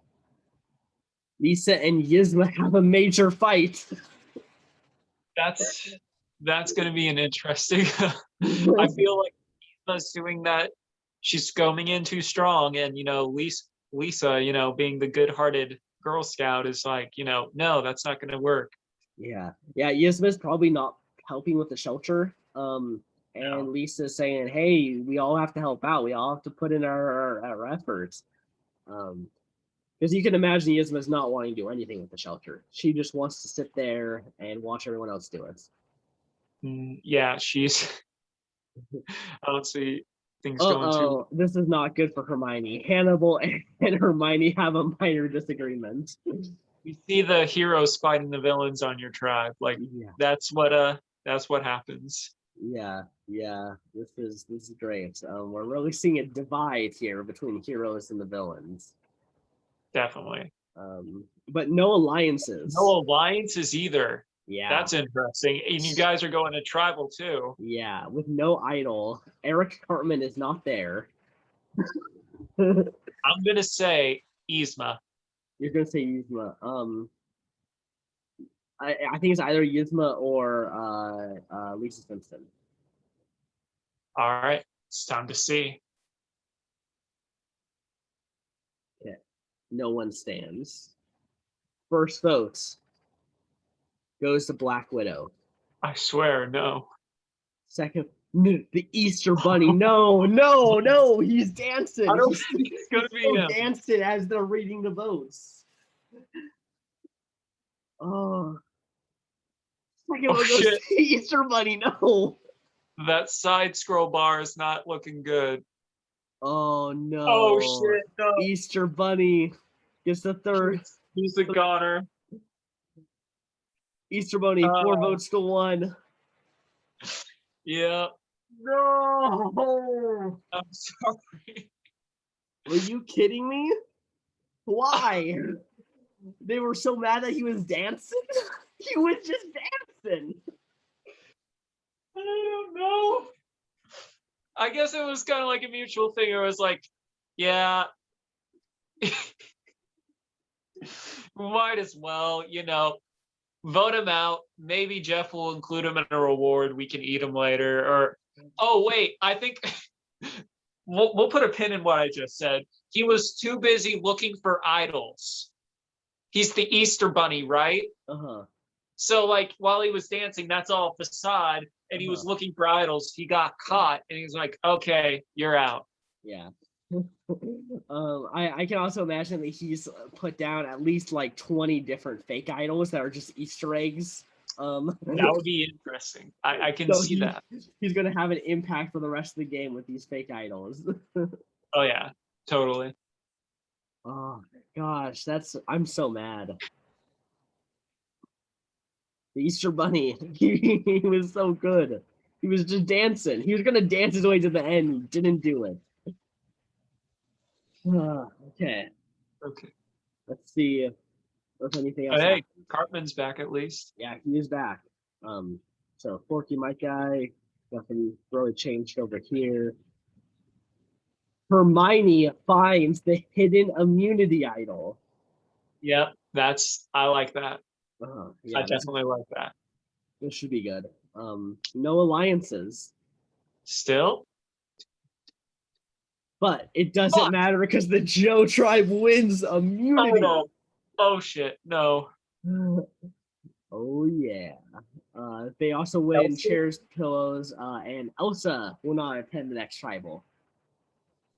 Lisa and Yzma have a major fight. That's going to be an interesting. I feel like Yzma's doing that. She's coming in too strong, and Lisa, being the good-hearted Girl Scout is like, no, that's not going to work. Yeah, Yzma's probably not helping with the shelter. And No. Lisa's saying, "Hey, we all have to help out. We all have to put in our efforts." Because you can imagine Yzma's not wanting to do anything with the shelter. She just wants to sit there and watch everyone else do it. Yeah, she's. I don't see things going too. This is not good for Hermione. Hannibal and Hermione have a minor disagreement. You see the heroes fighting the villains on your tribe. Like Yeah. that's what happens. Yeah. This is great. We're really seeing a divide here between heroes and the villains. Definitely. But no alliances. No alliances either. Yeah. That's interesting. And you guys are going to tribal too. Yeah, with no idol. Eric Cartman is not there. I'm gonna say Yzma. You're gonna say Yzma. I think it's either Yzma or Lisa Simpson. All right, it's time to see. Okay, no one stands. First vote goes to Black Widow. I swear, no. Second, the Easter Bunny. No, he's dancing. I don't think it's gonna be him. Dancing as they're reading the votes. Oh. Second one goes to Easter Bunny. No. That side scroll bar is not looking good. Oh no. Oh shit, no. Easter Bunny gets the third. He's the goner. Easter Bunny, 4 votes to 1. Yeah. No. I'm sorry. Are you kidding me? Why? They were so mad that he was dancing? He was just dancing. I don't know. I guess it was kind of like a mutual thing. It was like, yeah, might as well, vote him out. Maybe Jeff will include him in a reward. We can eat him later. Or, oh, wait, I think we'll put a pin in what I just said. He was too busy looking for idols. He's the Easter Bunny, right? Uh-huh. So, like, while he was dancing, that's all facade, and he was looking for idols. He got caught, and he was like, okay, you're out. Yeah. I can also imagine that he's put down at least like 20 different fake idols that are just Easter eggs. That would be interesting. I can see that. He's going to have an impact for the rest of the game with these fake idols. Oh, yeah, totally. Oh, gosh, I'm so mad. The Easter Bunny, he was so good. He was just dancing. He was going to dance his way to the end. He didn't do it. Okay. Let's see if anything else. Hey, Cartman's back at least. Yeah, he is back. So Forky, my guy, nothing really changed over here. Hermione finds the hidden immunity idol. Yep, I like that. Yeah, I definitely like that. This should be good. No alliances. Still? But it doesn't matter because the Joe tribe wins immunity. Oh, no. Oh shit, no. Oh yeah. They also win Elsa? chairs, pillows, and Elsa will not attend the next tribal.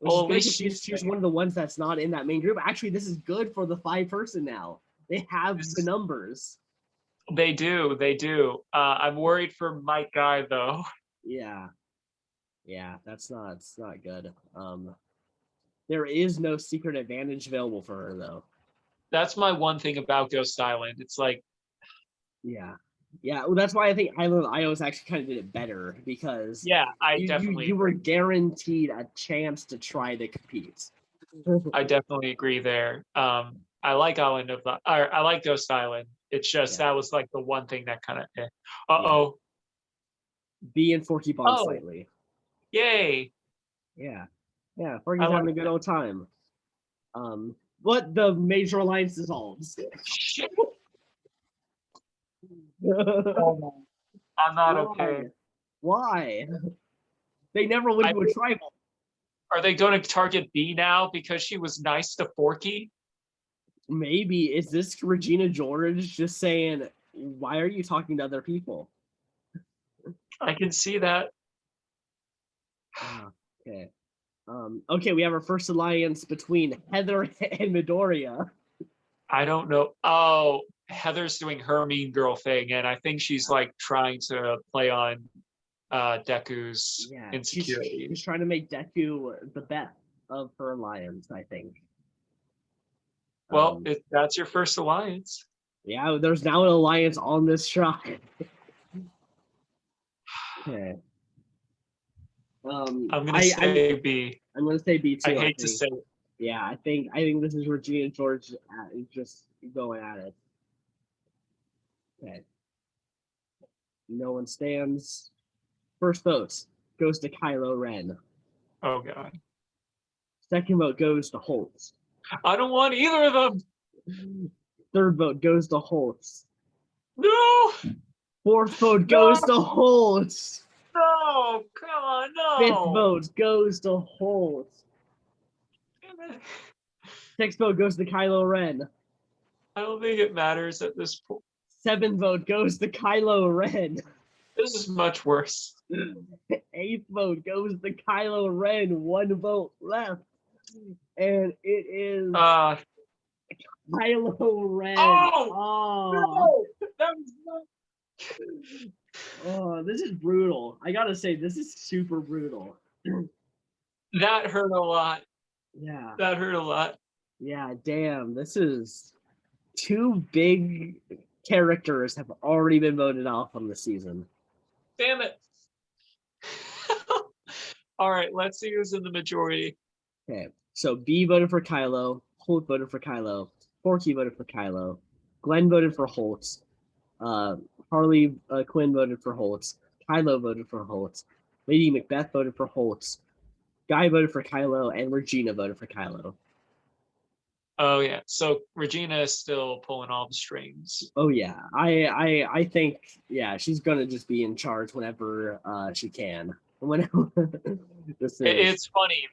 Well, at least she's one of the ones that's not in that main group. Actually, this is good for the 5-person now. They have the numbers. They do. I'm worried for Mike Guy though. Yeah, it's not good. There is no secret advantage available for her though. That's my one thing about Ghost Island. It's like, yeah. Well, that's why I think Island of Ios actually kind of did it better because you were guaranteed a chance to try to compete. I definitely agree there. I like I like Ghost Island. It's just that was like the one thing that kind of. B and Forkey bond slightly. Yay! Yeah. Forkey's having a good old time. But the major alliance dissolves. Shit. I'm not okay. Why? They never went to a tribal. Are they going to target B now because she was nice to Forkey? Maybe. Is this Regina George just saying, why are you talking to other people? I can see that. Okay. Okay, we have our first alliance between Heather and Midoriya. I don't know. Oh, Heather's doing her mean girl thing, and I think she's like trying to play on Deku's insecurity. She's trying to make Deku the best of her alliance, I think. Well, that's your first alliance. Yeah, there's now an alliance on this shrine. Okay. I'm gonna say B. I'm gonna say B too. I hate to say it. Yeah, I think this is Regina George just going at it. Okay. No one stands. First vote goes to Kylo Ren. Oh god. Second vote goes to Holtz. I don't want either of them. Third vote goes to Holtz. No. Fourth vote goes to Holtz. No, come on, no. Fifth vote goes to Holtz. Sixth vote goes to Kylo Ren. I don't think it matters at this point. Seventh vote goes to Kylo Ren. This is much worse. Eighth vote goes to Kylo Ren. One vote left. And it is Kylo Ren. No! That was not... Oh, this is brutal. I gotta say, this is super brutal. That hurt a lot. Yeah. That hurt a lot. Yeah, damn. This is two big characters have already been voted off on the season. Damn it. All right, let's see who's in the majority. Okay, so B voted for Kylo, Holt voted for Kylo, Forkey voted for Kylo, Glenn voted for Holtz, Harley Quinn voted for Holtz, Kylo voted for Holtz, Lady Macbeth voted for Holtz, Guy voted for Kylo, and Regina voted for Kylo. Oh yeah, so Regina is still pulling all the strings. Oh yeah, I think she's gonna just be in charge whenever she can. Whenever it's funny.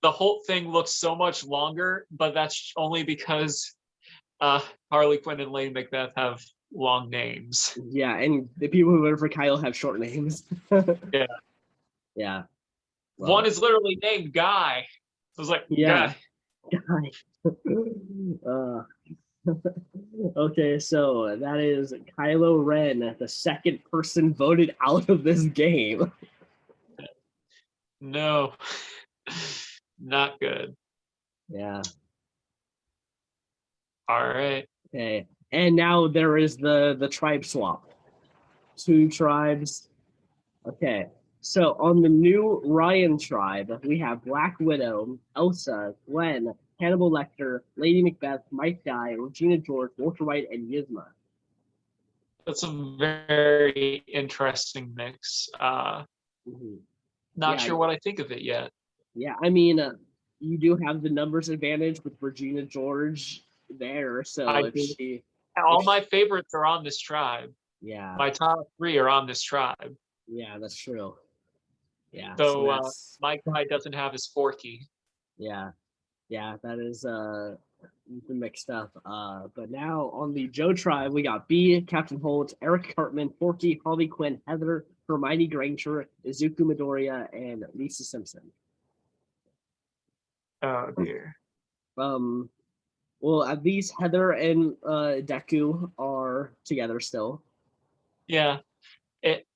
The whole thing looks so much longer, but that's only because Harley Quinn and Lady Macbeth have long names. Yeah, and the people who voted for Kylo have short names. Yeah. Yeah. Well, one is literally named Guy. So it's like, Guy. Okay, so that is Kylo Ren, the second person voted out of this game. No. Not good. Yeah. All right. Okay. And now there is the tribe swap. Two tribes. Okay. So on the new Ryan tribe, we have Black Widow, Elsa, Glenn, Hannibal Lecter, Lady Macbeth, Mike Guy, Regina George, Walter White, and Yzma. That's a very interesting mix. Not sure what I think of it yet. Yeah, I mean, you do have the numbers advantage with Regina George there, so all my favorites are on this tribe. Yeah. My top 3 are on this tribe. Yeah, that's true. Yeah. So my guy doesn't have his Forkey. Yeah. Yeah, that is mixed up. But now on the Joe tribe, we got B, Captain Holt, Eric Cartman, Forkey, Harley Quinn, Heather, Hermione Granger, Izuku Midoriya, and Lisa Simpson. Oh dear. Well, at least Heather and Deku are together still. Yeah.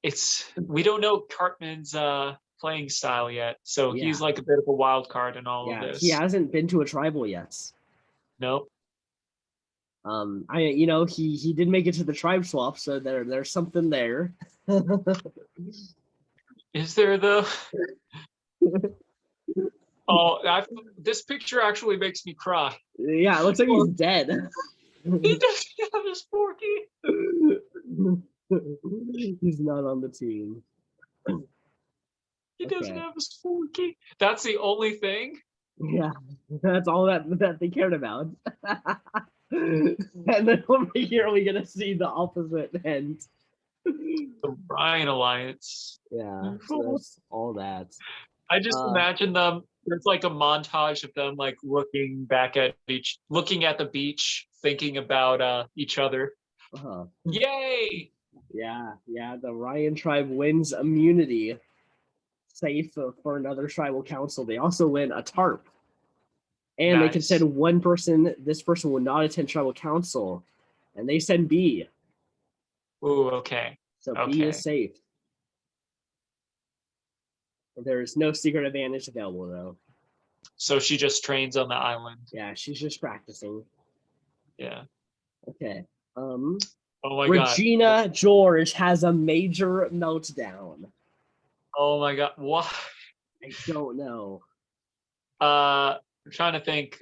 It's we don't know Cartman's playing style yet, so Yeah. he's like a bit of a wild card in all of Yeah, he this. hasn't been to a tribal yet. Nope. He did make it to the tribe swap, so there's something there. Is there though? Oh, this picture actually makes me cry. Yeah, it looks like he's dead. He doesn't have his Forky. He's not on the team. He doesn't Okay. have his Forky. That's the only thing. Yeah, that's all that they cared about. And then over here we're gonna see the opposite end. The Ryan Alliance. Yeah, so that's all that. I just imagine them. There's like a montage of them like looking at the beach, thinking about each other. Uh-huh. Yay! Yeah, the Ryan tribe wins immunity, safe for another tribal council. They also win a tarp. And they can send one person, this person will not attend tribal council. And they send B. Ooh, okay. So B is safe. There is no secret advantage available, though. So she just trains on the island. Yeah, she's just practicing. Yeah. Okay. Oh my Regina God. George has a major meltdown. Oh my God. What? I don't know. I'm trying to think.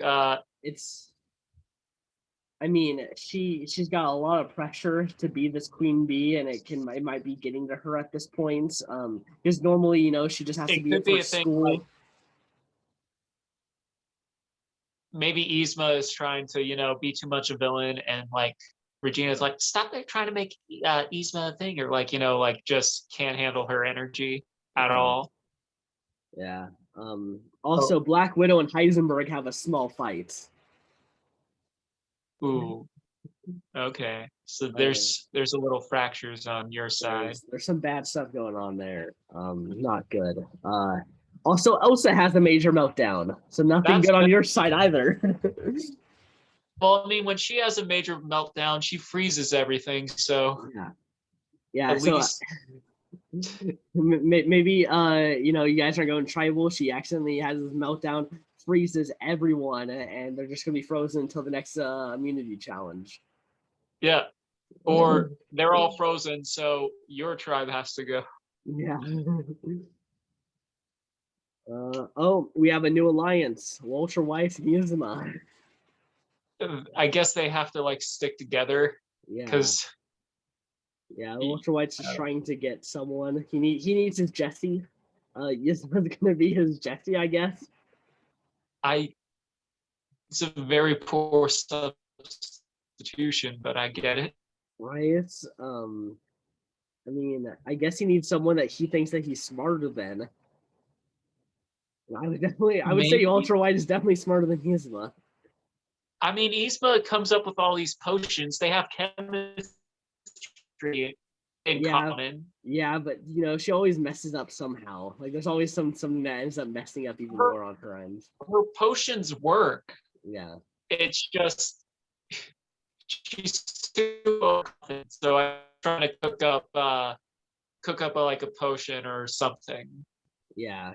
She's got a lot of pressure to be this queen bee, and it might be getting to her at this point. Because normally, she just has to be for school. Like, maybe Yzma is trying to, be too much a villain, and like Regina's like, stop trying to make Yzma a thing, or like just can't handle her energy at all. Yeah. Also, Black Widow and Heisenberg have a small fight. Ooh. Okay. So there's a little fractures on your side. There's some bad stuff going on there. Not good. Also, Elsa has a major meltdown, so nothing good on your side either. Well, I mean, when she has a major meltdown, she freezes everything. So yeah. At least maybe you guys are going tribal. She accidentally has this meltdown, freezes everyone, and they're just gonna be frozen until the next immunity challenge. Yeah, or they're all frozen, so your tribe has to go. Yeah. We have a new alliance. Walter White and Yzma. I guess they have to like stick together. Because Walter White's just trying to get someone. He needs his Jesse. Yzma's gonna be his Jesse, I guess. It's a very poor substitution, but I get it. Right. I guess he needs someone that he thinks that he's smarter than. I would say Ultra White is definitely smarter than Yzma. I mean, Yzma comes up with all these potions. They have chemistry in common. Yeah, but she always messes up somehow. Like there's always something that ends up messing up even more on her end. Her potions work. Yeah. It's just she's too confident. So I'm trying to cook up like a potion or something. Yeah,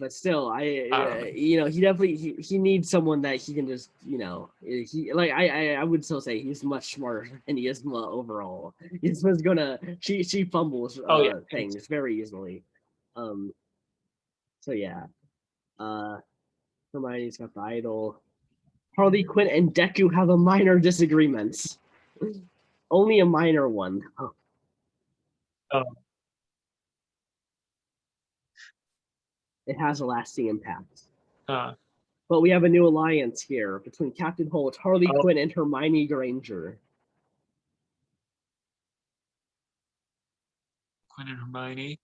but still, he definitely he needs someone that he can just I would still say he's much smarter than Yzma overall. Yzma's she fumbles things very easily. So yeah, Hermione's got the idol. Harley Quinn and Deku have a minor disagreement. Only a minor one. It has a lasting impact. But we have a new alliance here between Captain Holt, Harley Quinn, and Hermione Granger. Quinn and Hermione.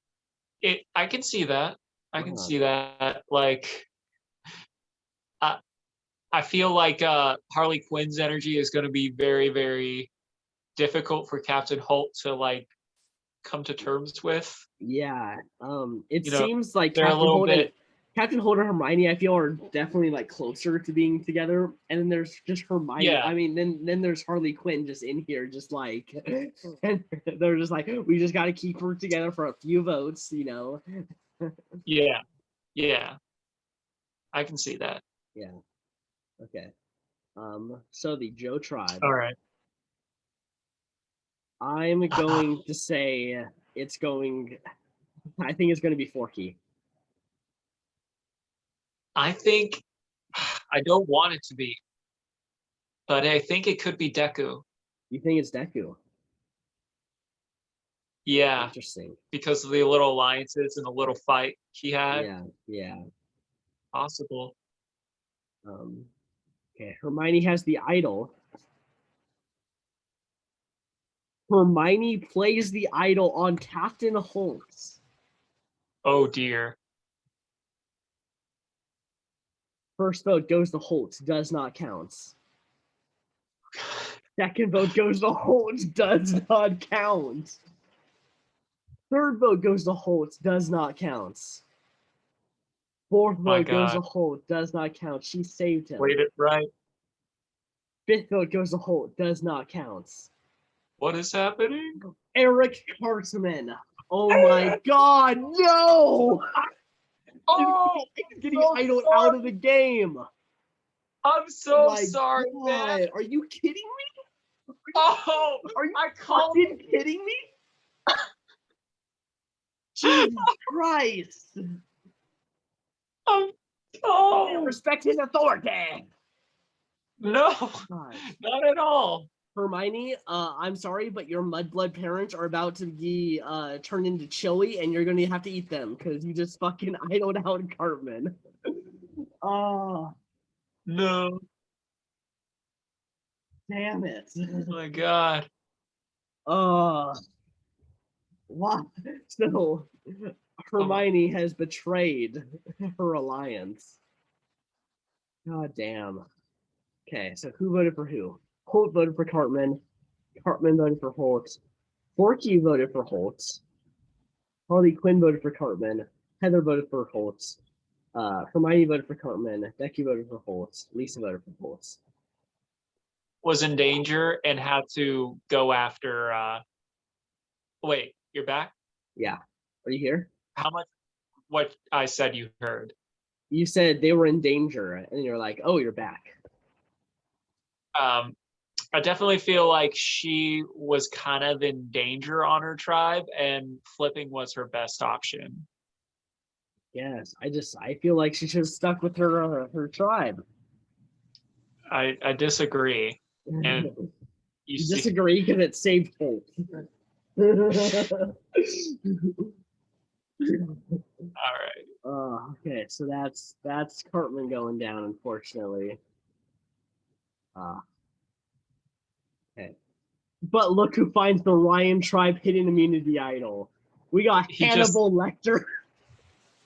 I can see that. I can see that. Like, I feel like Harley Quinn's energy is going to be very, very difficult for Captain Holt to like come to terms with. Yeah. It seems like they're a little bit Captain Holt and Hermione, I feel, are definitely like closer to being together. And then there's just Hermione. Yeah. I mean, then there's Harley Quinn just in here, just like, and they're just like, we just got to keep her together for a few votes, you know. Yeah. Yeah. I can see that. Yeah. Okay. So the Joe tribe. All right. I'm going to say it's going. I think it's going to be Forkey. I think I don't want it to be, but I think it could be Deku. You think it's Deku? Yeah, Interesting. because of the little alliances and the little fight he had. Yeah, yeah. Possible. Okay, Hermione has the idol. Hermione plays the idol on Captain Holt. Oh dear. First vote goes to Holt, does not count. Second vote goes to Holt, does not count. Third vote goes to Holt, does not count. Fourth vote goes to Holt, does not count. She saved him. Played it right. Fifth vote goes to Holt, does not count. What is happening? Eric Carson. Oh my God, no! Oh, He's getting idled out of the game. I'm so My sorry, God. man. Are you kidding me? Oh, Are you fucking kidding me? Jesus Christ. Oh, Respect his authority. no, God. not at all. Hermione, I'm sorry, but your mudblood parents are about to be turned into chili, and you're gonna have to eat them because you just fucking idled out Cartman. Oh, No. damn it. Oh my God. Wow. So Hermione has betrayed her alliance. God damn. Okay, so who voted for who? Holt voted for Cartman. Cartman voted for Holt. Forkey voted for Holt. Harley Quinn voted for Cartman. Heather voted for Holt. Hermione voted for Cartman. Deku voted for Holt. Lisa voted for Holt. Was in danger and had to go after. Wait, you're back? Yeah. Are you here? How much? What I said you heard? You said they were in danger, and you're like, oh, you're back. I definitely feel like she was kind of in danger on her tribe, and flipping was her best option. Yes, I feel like she should have stuck with her tribe. I disagree, and you disagree because it saved Holt. All right. Okay, so that's Cartman going down, unfortunately. Okay. But look who finds the Ryan tribe hidden immunity idol. We got Hannibal Lecter.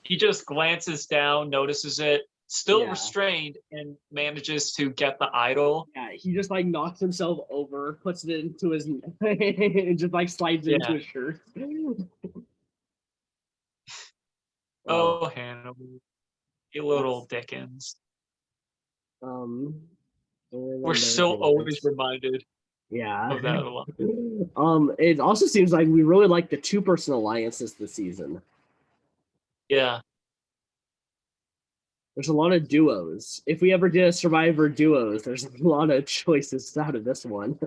He just glances down, notices it, still restrained, and manages to get the idol. Yeah, he just like knocks himself over, puts it into his and just like slides it into his shirt. Oh, Hannibal. You little Dickens. We're so always reminded of that a lot. It also seems like we really like the two-person alliances this season. Yeah. There's a lot of duos. If we ever did a Survivor duos, there's a lot of choices out of this one.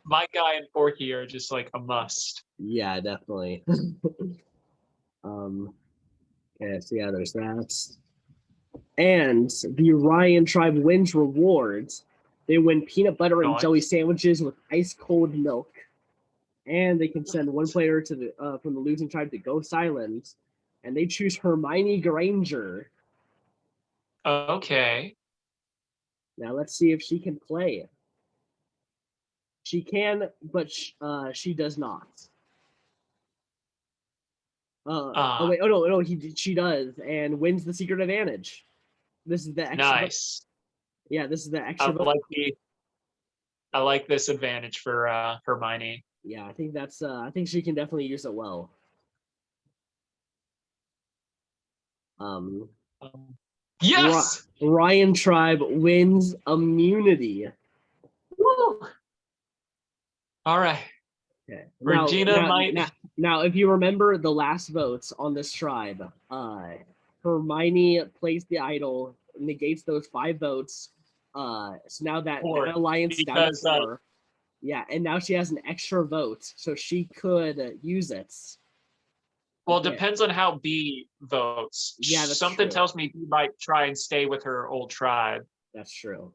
My guy and Forkey are just like a must. Yeah, definitely. Okay, so yeah, there's that. And the Ryan tribe wins rewards. They win peanut butter and jelly sandwiches with ice cold milk. And they can send one player to the from the losing tribe to Ghost Island. And they choose Hermione Granger. Okay. Now let's see if she can play. She can, but she does not. Oh wait, no, she does, and wins the secret advantage. This is the extra. Nice. Yeah, this is the extra. I like this advantage for Hermione. Yeah, I think that's. I think she can definitely use it well. Yes. Ryan Tribe wins immunity. Woo! All right. Okay. Regina might. Now, if you remember the last votes on this tribe, Hermione plays the idol, negates those 5 votes. So now that alliance is down to 4. Yeah, and now she has an extra vote, so she could use it. Well, it depends on how B votes. Yeah, that's something true. tells me B might try and stay with her old tribe. That's true.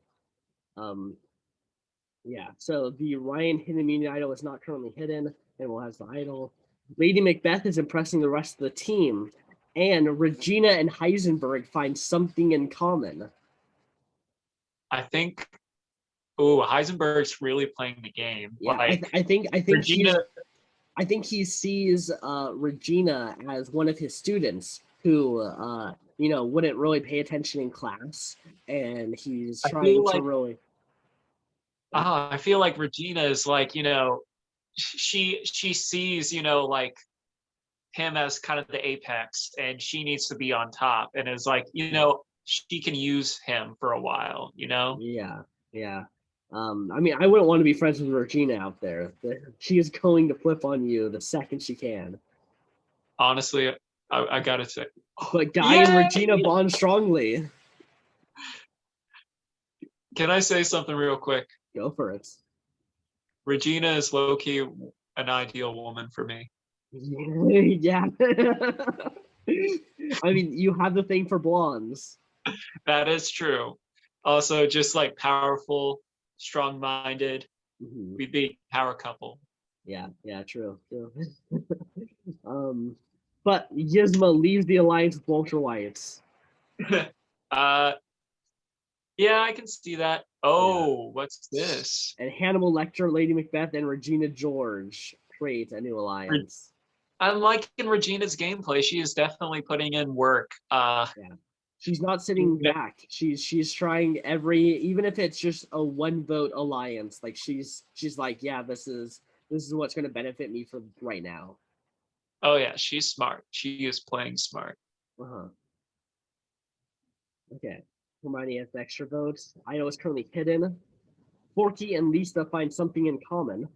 Yeah, so the Ryan hidden immunity idol is not currently hidden, and will have the idol. Lady Macbeth is impressing the rest of the team, and Regina and Heisenberg find something in common. I think. Oh, Heisenberg's really playing the game. Yeah, like, I think Regina. I think he sees Regina as one of his students who wouldn't really pay attention in class, and he's trying to really. I feel like Regina is like, she sees, like him as kind of the apex, and she needs to be on top, and is like, she can use him for a while, Yeah. I mean, I wouldn't want to be friends with Regina out there. She is going to flip on you the second she can. Honestly, I gotta say. But Guy and Regina bond strongly. Can I say something real quick? Go for it. Regina is low-key an ideal woman for me. Yeah. I mean, you have the thing for blondes. That is true. Also, just like powerful, strong-minded. Mm-hmm. We'd be power couple. Yeah, true. But Yzma leaves the alliance with ultrawights. Yeah, I can see that. Oh, what's this? And Hannibal Lecter, Lady Macbeth, and Regina George create a new alliance. I'm liking Regina's gameplay. She is definitely putting in work. She's not sitting back. She's trying even if it's just a 1-vote alliance. Like she's like, yeah, this is what's going to benefit me for right now. Oh yeah, she's smart. She is playing smart. Okay. Hermione has extra votes. I know it's currently hidden. Forkey and Lisa find something in common.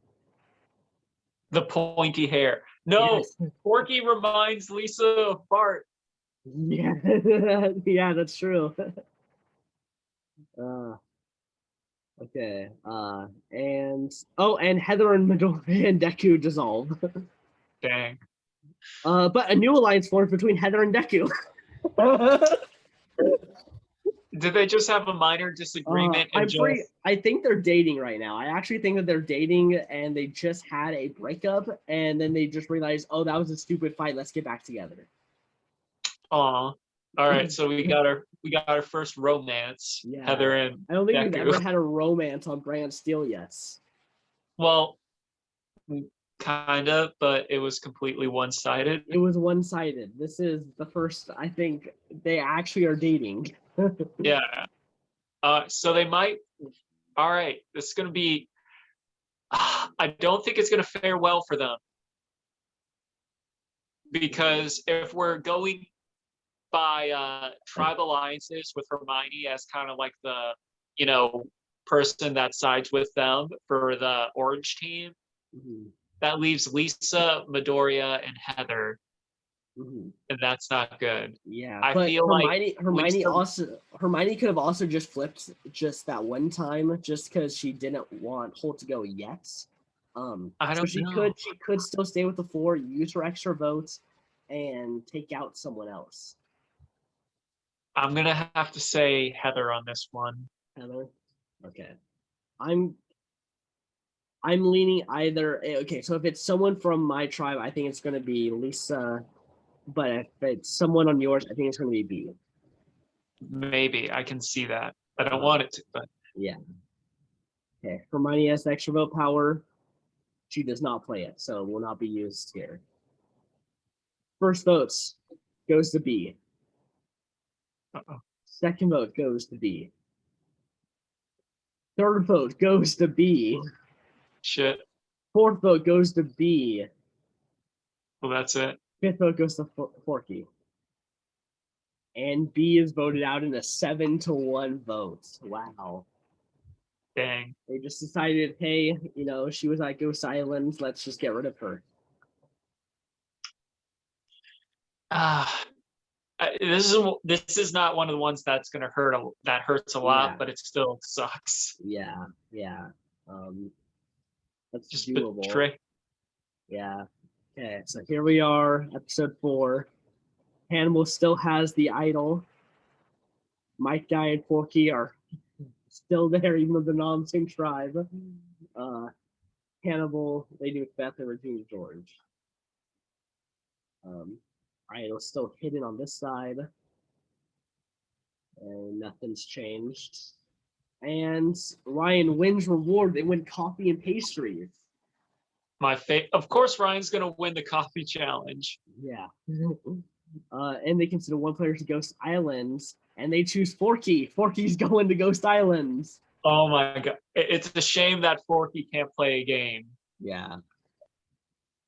The pointy hair. No, yes. Forkey reminds Lisa of Bart. Yeah, yeah, that's true. Okay. And Heather and Midoriya and Deku dissolve. Dang. But a new alliance forms between Heather and Deku. Did they just have a minor disagreement? I think they're dating right now. I actually think that they're dating, and they just had a breakup, and then they just realized, oh, that was a stupid fight. Let's get back together. Aw. All right, so we got our first romance. Yeah. Heather and I don't think Deku. we've ever had a romance on Brand Steel yet. Well, kind of, but it was completely one-sided. It was one-sided. This is the first. I think they actually are dating. Yeah. So they might. All right, this is going to be. I don't think it's going to fare well for them, because if we're going by tribe alliances with Hermione as kind of like the person that sides with them for the orange team, that leaves Lisa, Midoriya, and Heather. And that's not good. Yeah, I feel Hermione could have also just flipped just that one time, just because she didn't want Holt to go yet. I don't know. She could still stay with the 4, use her extra votes, and take out someone else. I'm gonna have to say Heather on this one. Heather, okay. I'm leaning either. Okay, so if it's someone from my tribe, I think it's gonna be Lisa. But if it's someone on yours, I think it's going to be B. Maybe. I can see that. I don't want it to, but. Yeah. Okay. Hermione has extra vote power. She does not play it, so will not be used here. First votes goes to B. Second vote goes to B. Third vote goes to B. Shit. Fourth vote goes to B. Well, that's it. Fifth vote goes to Forkey. And B is voted out in a 7-1 vote. Wow. Dang. They just decided, hey, she was at Ghost Island. Let's just get rid of her. This is not one of the ones that's gonna hurt. That hurts a lot, but it still sucks. Yeah. That's Just doable. betray. Yeah. Okay, so here we are, episode 4. Hannibal still has the idol. Mike, Guy, and Forkey are still there, even though they're not on the same tribe. Hannibal, Lady Macbeth, and Regina George. Idol's still hidden on this side. And nothing's changed. And Ryan wins reward. They win coffee and pastries. Of course, Ryan's gonna win the coffee challenge. Yeah. And they consider one player to Ghost Islands, and they choose Forkey. Forkey's going to Ghost Islands. Oh my god! It's a shame that Forkey can't play a game. Yeah.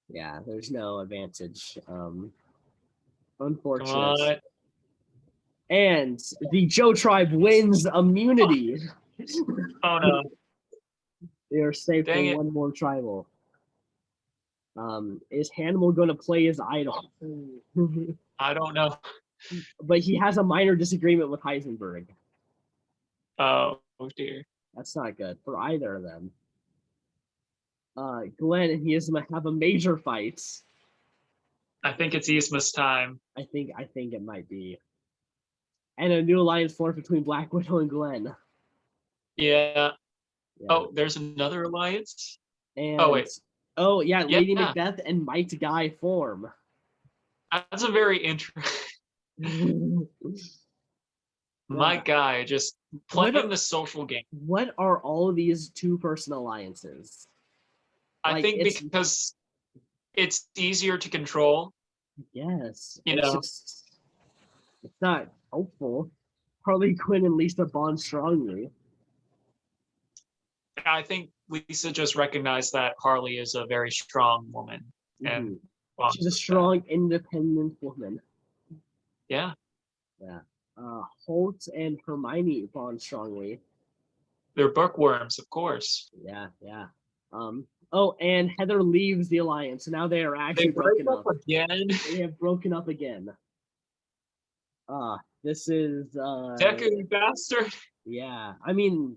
There's no advantage. Unfortunate. And the Joe tribe wins immunity. Oh no! They are safe for one more tribal. Is Hannibal going to play his idol? I don't know. But he has a minor disagreement with Heisenberg. Oh dear. That's not good for either of them. Glenn and Yzma have a major fight. I think it's Yzma's time. I think it might be. And a new alliance formed between Black Widow and Glenn. Yeah. Oh, there's another alliance? And, wait. Oh, yeah, Lady Macbeth and Mike Guy form. That's a very interesting... My guy just playing the social game. What are all of these two-person alliances? I think because it's easier to control. Yes. It's not helpful. Harley Quinn and Lisa bond strongly. I think Lisa just recognized that Harley is a very strong woman. And she's a strong, independent woman. Yeah. Holt and Hermione bond strongly. They're bookworms, of course. Yeah. Oh, and Heather leaves the alliance. So now they are actually broken up again. They have broken up again. This is Deku, bastard. Yeah, I mean,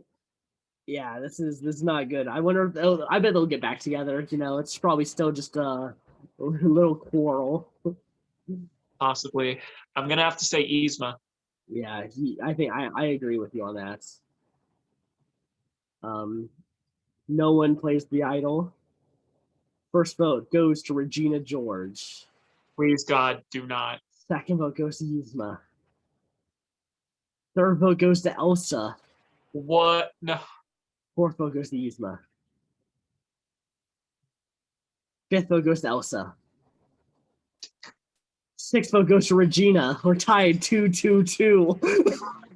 yeah, this is not good. I wonder if I bet they'll get back together. It's probably still just a little quarrel. Possibly. I'm gonna have to say Yzma. Yeah, I think I agree with you on that. No one plays the idol. First vote goes to Regina George. Please, God, do not. Second vote goes to Yzma. Third vote goes to Elsa. What? No. Fourth vote goes to Yzma. Fifth vote goes to Elsa. Sixth vote goes to Regina. We're tied 2-2-2.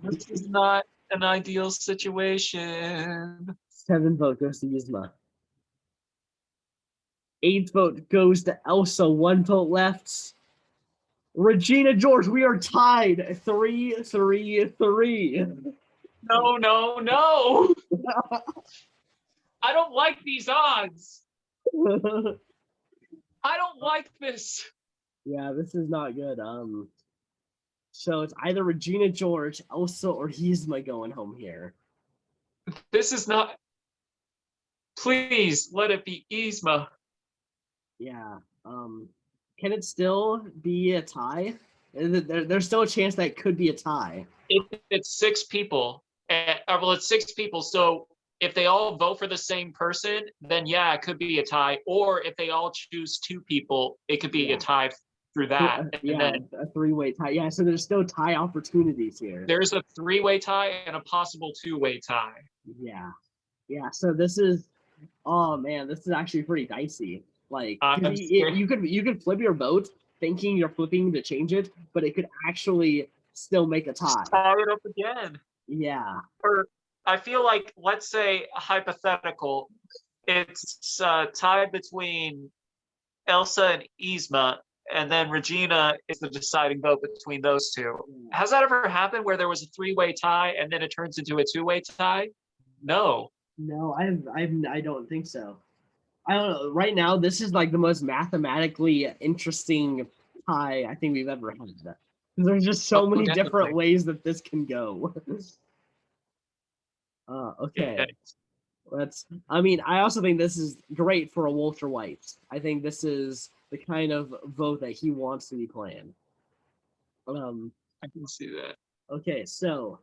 This is not an ideal situation. Seventh vote goes to Yzma. Eighth vote goes to Elsa. 1 vote left. Regina George, we are tied 3-3-3. No. I don't like these odds. I don't like this. Yeah, this is not good. So it's either Regina George, Elsa, or Yzma going home here. This is not. Please let it be Yzma. Yeah. Can it still be a tie? There's still a chance that it could be a tie. It's 6 people. Well, it's 6 people. So if they all vote for the same person, then yeah, it could be a tie. Or if they all choose 2 people, it could be a tie through that. And then a 3-way tie. Yeah, so there's still tie opportunities here. There's a 3-way tie and a possible 2-way tie. Yeah. So this is, oh man, this is actually pretty dicey. Like you could flip your vote thinking you're flipping to change it, but it could actually still make a tie. Tie it up again. Yeah. Or I feel like, let's say a hypothetical, it's tied between Elsa and Yzma, and then Regina is the deciding vote between those two. Has that ever happened where there was a three-way tie and then it turns into a two-way tie? No. No, I don't think so. I don't know. Right now, this is like the most mathematically interesting tie I think we've ever had. There's just so many different ways that this can go. Okay. I also think this is great for a Walter White. I think this is the kind of vote that he wants to be playing. I can see that. Okay, so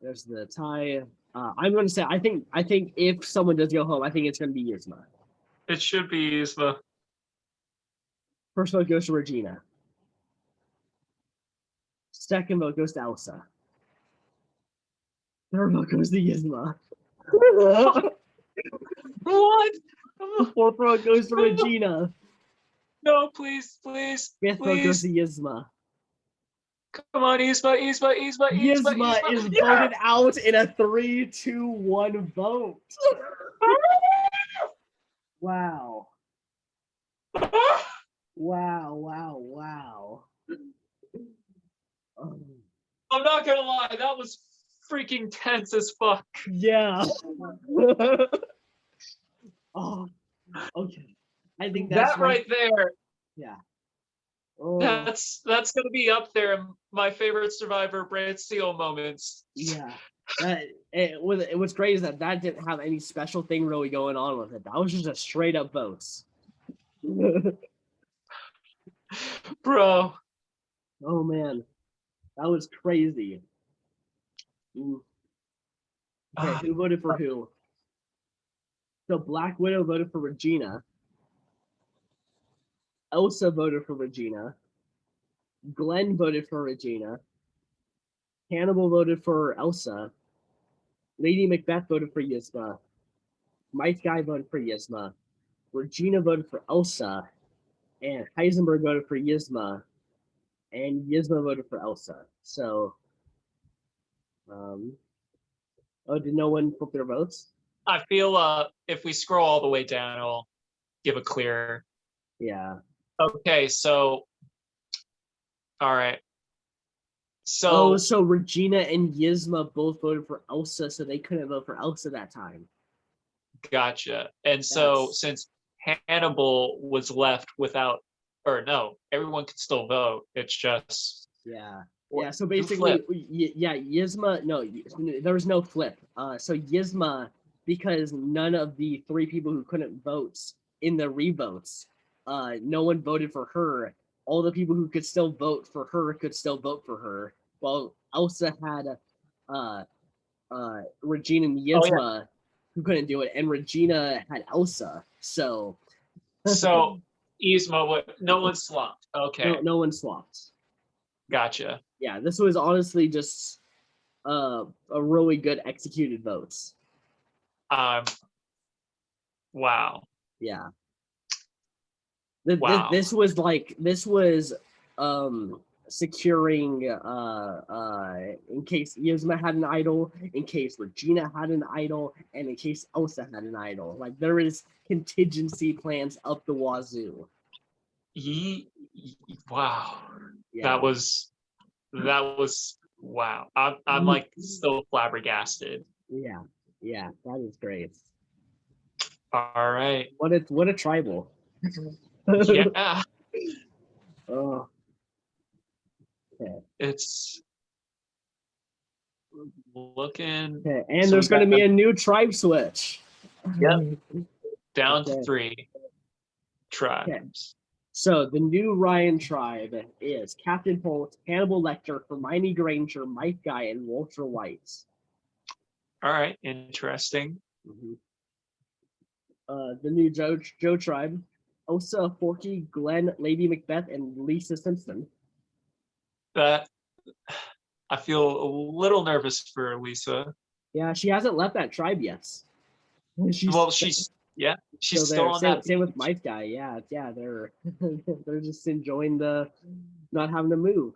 there's the tie. I'm going to say I think if someone does go home, I think it's going to be Yzma. It should be Yzma. First vote goes to Regina. Second vote goes to Elsa. Third vote goes to Yzma. What? Fourth vote goes to Regina. No, please. Fifth vote goes to Yzma. Come on, Yzma. Yzma is voted out in a 3-2-1 vote. Wow. Wow. I'm not gonna lie, that was freaking tense as fuck. Yeah. Oh, okay. I think that's right there. Yeah. Oh. That's gonna be up there in my favorite Survivor Brand Steel moments. Yeah. What's great is that didn't have any special thing really going on with it. That was just a straight up votes. Bro. Oh man. That was crazy. Okay, who voted for who? So Black Widow voted for Regina. Elsa voted for Regina. Glenn voted for Regina. Hannibal voted for Elsa. Lady Macbeth voted for Yzma. Mike Guy voted for Yzma. Regina voted for Elsa. And Heisenberg voted for Yzma. And Yzma voted for Elsa. So, did no one flip their votes? I feel if we scroll all the way down, it'll give a clear. Yeah. Okay, so all right. So so Regina and Yzma both voted for Elsa, so they couldn't vote for Elsa that time. Gotcha. And so since Hannibal was left without, or no, everyone could still vote. It's just yeah. So basically, Yzma. No, there was no flip. So Yzma, because none of the three people who couldn't vote in the revotes, no one voted for her. All the people who could still vote for her could still vote for her. Well, Elsa had Regina and Yzma who couldn't do it, and Regina had Elsa. So Yzma, no one swapped. Okay. No one swapped. Gotcha. Yeah, this was honestly just a really good executed votes. Wow. Yeah. Wow. This was securing in case Yzma had an idol, in case Regina had an idol, and in case Elsa had an idol. Like there is contingency plans up the wazoo. Wow. Yeah. That was wow. I'm like still flabbergasted. Yeah, that is great. All right. What a tribal. Yeah. Oh. Okay. It's looking. Okay. And so there's going to be a new tribe switch. Yep. Down to 3 tribes. Okay. So the new Ryan tribe is Captain Holt, Hannibal Lecter, Hermione Granger, Mike Guy, and Walter White. All right. Interesting. Mm-hmm. The new Joe tribe, Elsa, Forkey, Glenn, Lady Macbeth, and Lisa Simpson. I feel a little nervous for Lisa. Yeah, she hasn't left that tribe yet. She's still on that. Same with Mike Guy. Yeah, they're just enjoying the not having to move.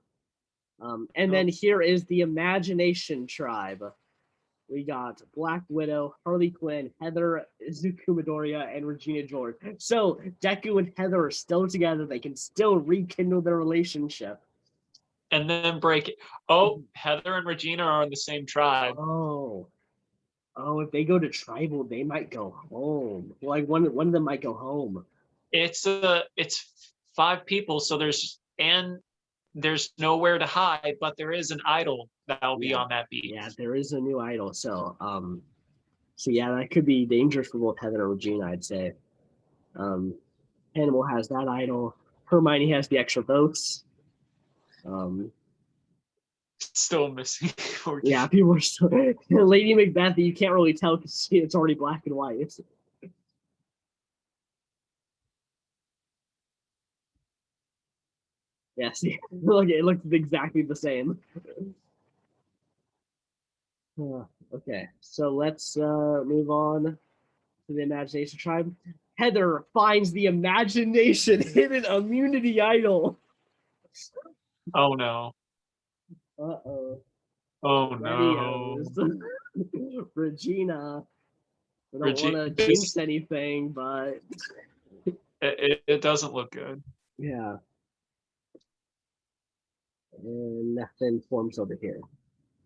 And then here is the Imagination tribe. We got Black Widow, Harley Quinn, Heather Izuku Midoriya and Regina George. So Deku and Heather are still together. They can still rekindle their relationship. And then break it. Oh, Heather and Regina are on the same tribe. Oh, if they go to tribal, they might go home. Like one of them might go home. It's 5 people, so there's nowhere to hide, but there is an idol that'll be on that beach. Yeah, there is a new idol. So yeah, that could be dangerous for both Heather and Regina, I'd say. Hannibal has that idol. Hermione has the extra votes. Still missing. Yeah, people are still Lady Macbeth. You can't really tell because it's already black and white. Yeah, see, look, it looks exactly the same. Okay, so let's move on to the Imagination Tribe. Heather finds the Imagination hidden immunity idol. Oh no. Uh-oh. Oh no. Regina. I don't want to jinx anything, but it doesn't look good. Yeah. And nothing forms over here.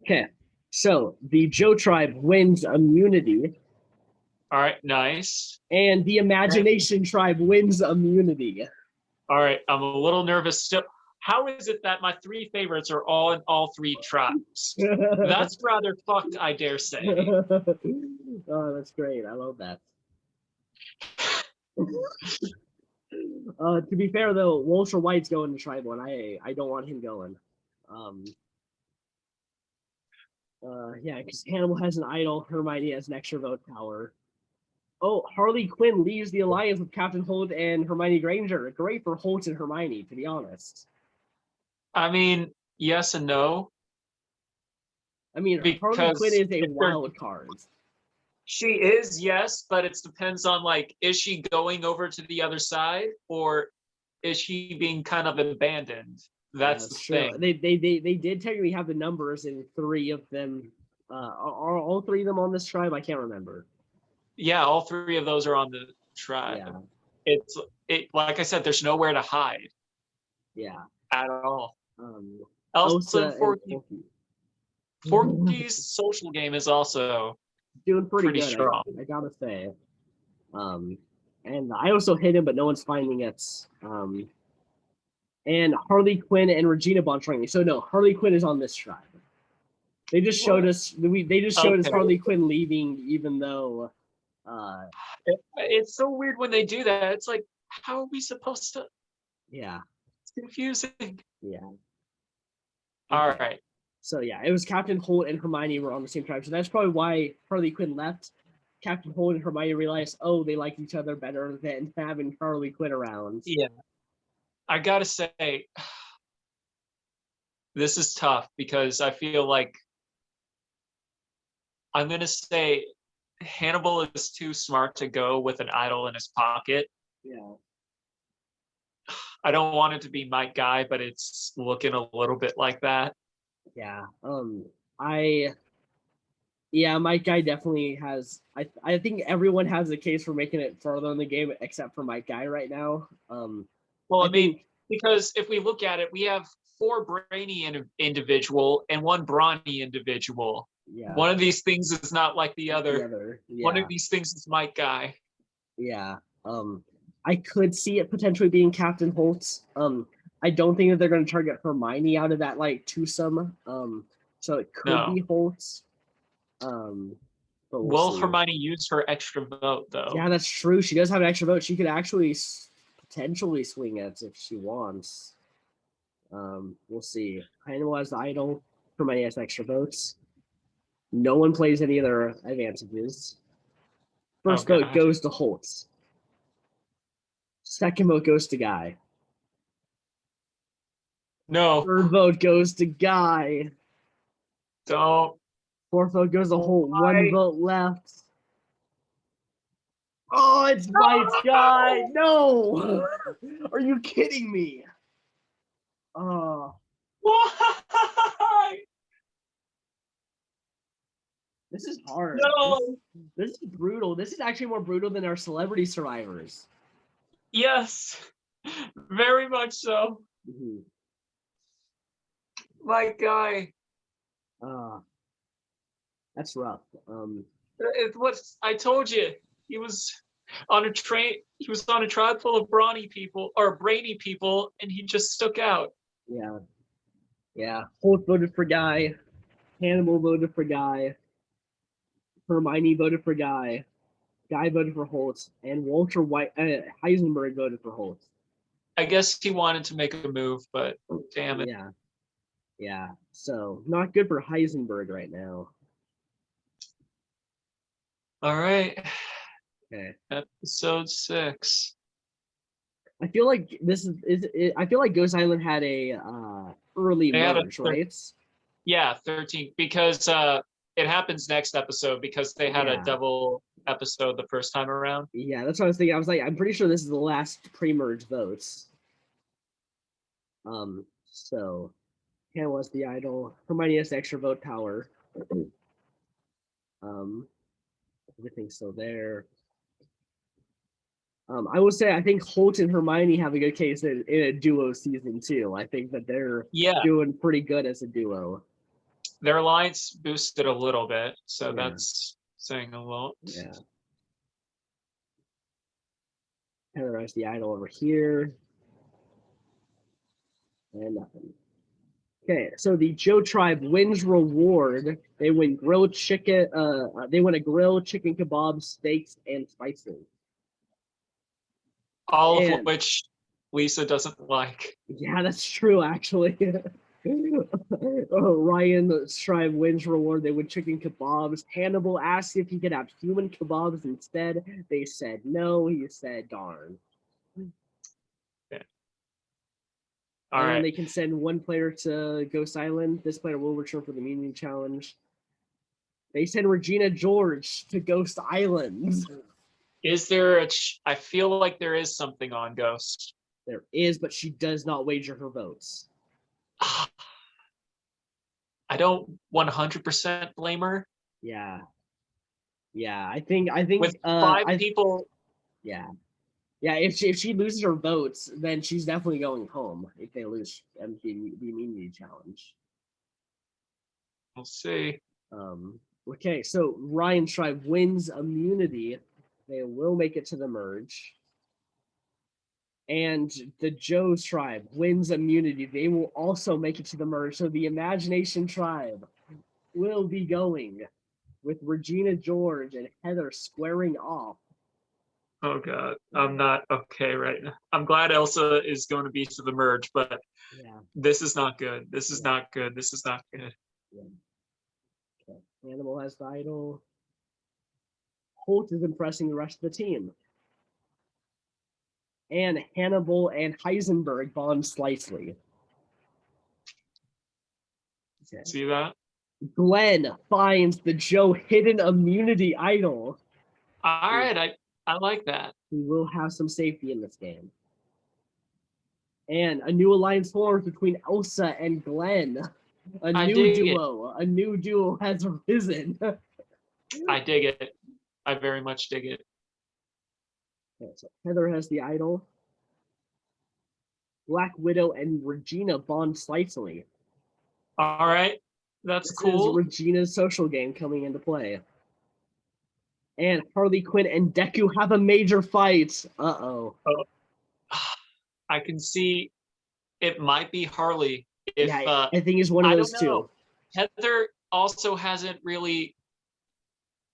Okay, so the Joe tribe wins immunity. All right, nice. And the Imagination tribe wins immunity. All right, I'm a little nervous still. How is it that my 3 favorites are all in all 3 tribes? That's rather fucked, I dare say. Oh, that's great. I love that. To be fair, though, Walter White's going to tribal, and I don't want him going. Yeah, because Hannibal has an idol, Hermione has an extra vote power. Oh, Harley Quinn leaves the alliance with Captain Holt and Hermione Granger. Great for Holt and Hermione, to be honest. I mean, yes and no. I mean, Harley Quinn is a wild card. She is, yes, but it depends on, like, is she going over to the other side, or is she being kind of abandoned? That's the thing. They did technically have the numbers in 3 of them. Are all 3 of them on this tribe? I can't remember. Yeah, all 3 of those are on the tribe. Yeah. It like I said, there's nowhere to hide. Yeah. At all. Elsa and Forkey. Forkey's social game is also doing pretty good, strong. I gotta say. And I also hit him, but no one's finding it. And Harley Quinn and Regina bond training. So no, Harley Quinn is on this tribe. They just showed us. They just showed us Harley Quinn leaving, even though. It's so weird when they do that. It's like, how are we supposed to? Yeah. It's confusing. Yeah. Okay. All right. So yeah, it was Captain Holt and Hermione were on the same tribe. So that's probably why Harley Quinn left. Captain Holt and Hermione realized, oh, they like each other better than having Harley Quinn around. Yeah. I gotta say, this is tough because I feel like I'm gonna say Hannibal is too smart to go with an idol in his pocket. Yeah. I don't want it to be my guy, but it's looking a little bit like that. Yeah. Mike Guy definitely has. I think everyone has a case for making it further in the game, except for Mike Guy right now. Well, I mean, because if we look at it, we have 4 brainy individual and 1 brawny individual. Yeah. One of these things is not like the other. Yeah. One of these things is Mike Guy. Yeah. I could see it potentially being Captain Holt. I don't think that they're going to target Hermione out of that like twosome. So it could be Holt. Will Hermione use her extra vote though? Yeah, that's true. She does have an extra vote. She could actually potentially swing it if she wants. We'll see. Hannibal has the idol. Hermione has extra votes. No one plays any other advantages. First vote goes to Holt. Second vote goes to Guy. No. Third vote goes to Guy. Don't. Fourth vote goes to Holt. 1 vote left. Oh, it's Mike's Guy. No. Are you kidding me? Why? This is hard. No. This is brutal. This is actually more brutal than our celebrity survivors. Yes, very much so. Mm-hmm. My guy. That's rough. It was. I told you he was on a train. He was on a tribe full of brainy people, and he just stuck out. Yeah. Holt voted for Guy. Hannibal voted for Guy. Hermione voted for Guy. Guy voted for Holt, and Walter White Heisenberg voted for Holt. I guess he wanted to make a move, but damn it. Yeah. So not good for Heisenberg right now. All right. Okay. Episode 6. I feel like I feel like Ghost Island had a early merge, right? Yeah, 13 because it happens next episode because they had a double episode the first time around. Yeah, that's what I was thinking. I was like, I'm pretty sure this is the last pre-merge votes. So Hannah was the idol. Hermione has extra vote power. Everything's still there. I will say I think Holt and Hermione have a good case in a duo season 2. I think that they're doing pretty good as a duo. Their alliance boosted a little bit, so that's saying a lot. Yeah. Heather has the idol over here. And nothing. Okay, so the Joe tribe wins reward. They win grilled chicken. They win a grilled chicken kebab, steaks, and spices. All of which Lisa doesn't like. Yeah, that's true, actually. Ryan's tribe wins reward. They win chicken kebabs. Hannibal asked if he could have human kebabs instead. They said no. He said darn. Okay. And then they can send one player to Ghost Island. This player will return for the immunity challenge. They send Regina George to Ghost Island. Is there I feel like there is something on Ghost. There is, but she does not wager her votes. I don't 100% blame her. Yeah. I think with 5 people. Yeah. If she loses her votes, then she's definitely going home. If they lose the immunity challenge, We'll see. Okay, so Ryan's tribe wins immunity. They will make it to the merge. And the Joe's tribe wins immunity. They will also make it to the merge. So the Imagination tribe will be going with Regina George and Heather squaring off. Oh God, I'm not okay right now. I'm glad Elsa is going to be to the merge, but this is not good. This is not good. This is not good. Okay. Hannibal has the idol. Holt is impressing the rest of the team. And Hannibal and Heisenberg bond slightly. Okay. See that? Glenn finds the Joe hidden immunity idol. All right, I like that. We will have some safety in this game. And a new alliance forms between Elsa and Glenn. A new duo has arisen. I dig it. I very much dig it. Okay, so Heather has the idol. Black Widow and Regina bond slightly. All right, that's cool. This is Regina's social game coming into play. And Harley Quinn and Deku have a major fight. Oh. I can see it might be Harley. I think it's one of those two. Heather also hasn't really,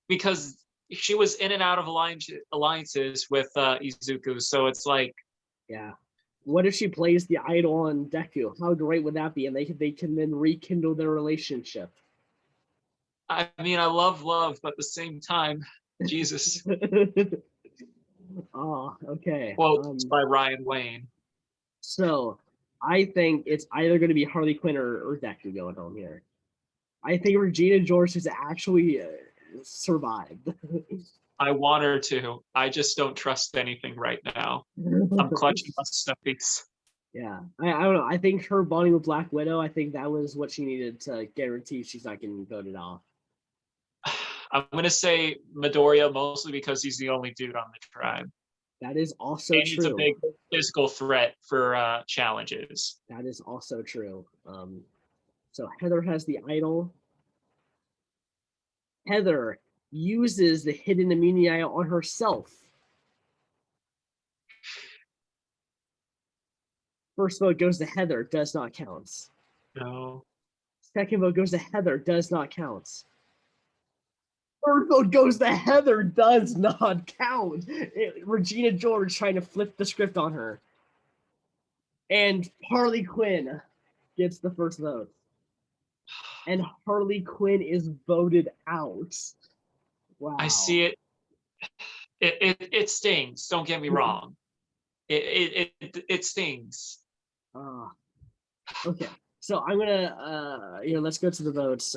because she was in and out of alliances with Izuku, so it's like, what if she plays the idol on Deku? How great would that be? And they can then rekindle their relationship. I mean, I love, but at the same time, Jesus. Oh, okay. Quotes by Ryan Wayne. So I think it's either going to be Harley Quinn or Deku going home here. I think Regina George has actually survived. I want her to. I just don't trust anything right now. I'm clutching my stuffies. Yeah, I don't know. I think her bonding with Black Widow, I think that was what she needed to guarantee she's not getting voted off. I'm gonna say Midoriya mostly because he's the only dude on the tribe. That is also And true. he's a big physical threat for challenges. That is also true. So Heather has the idol. Heather uses the hidden immunity on herself. First vote goes to Heather, does not count. No. Second vote goes to Heather, does not count. Third vote goes to Heather, does not count. Regina George trying to flip the script on her. And Harley Quinn gets the first vote. And Harley Quinn is voted out. Wow. I see it. It stings. Don't get me wrong. It stings. Okay, so I'm gonna let's go to the votes.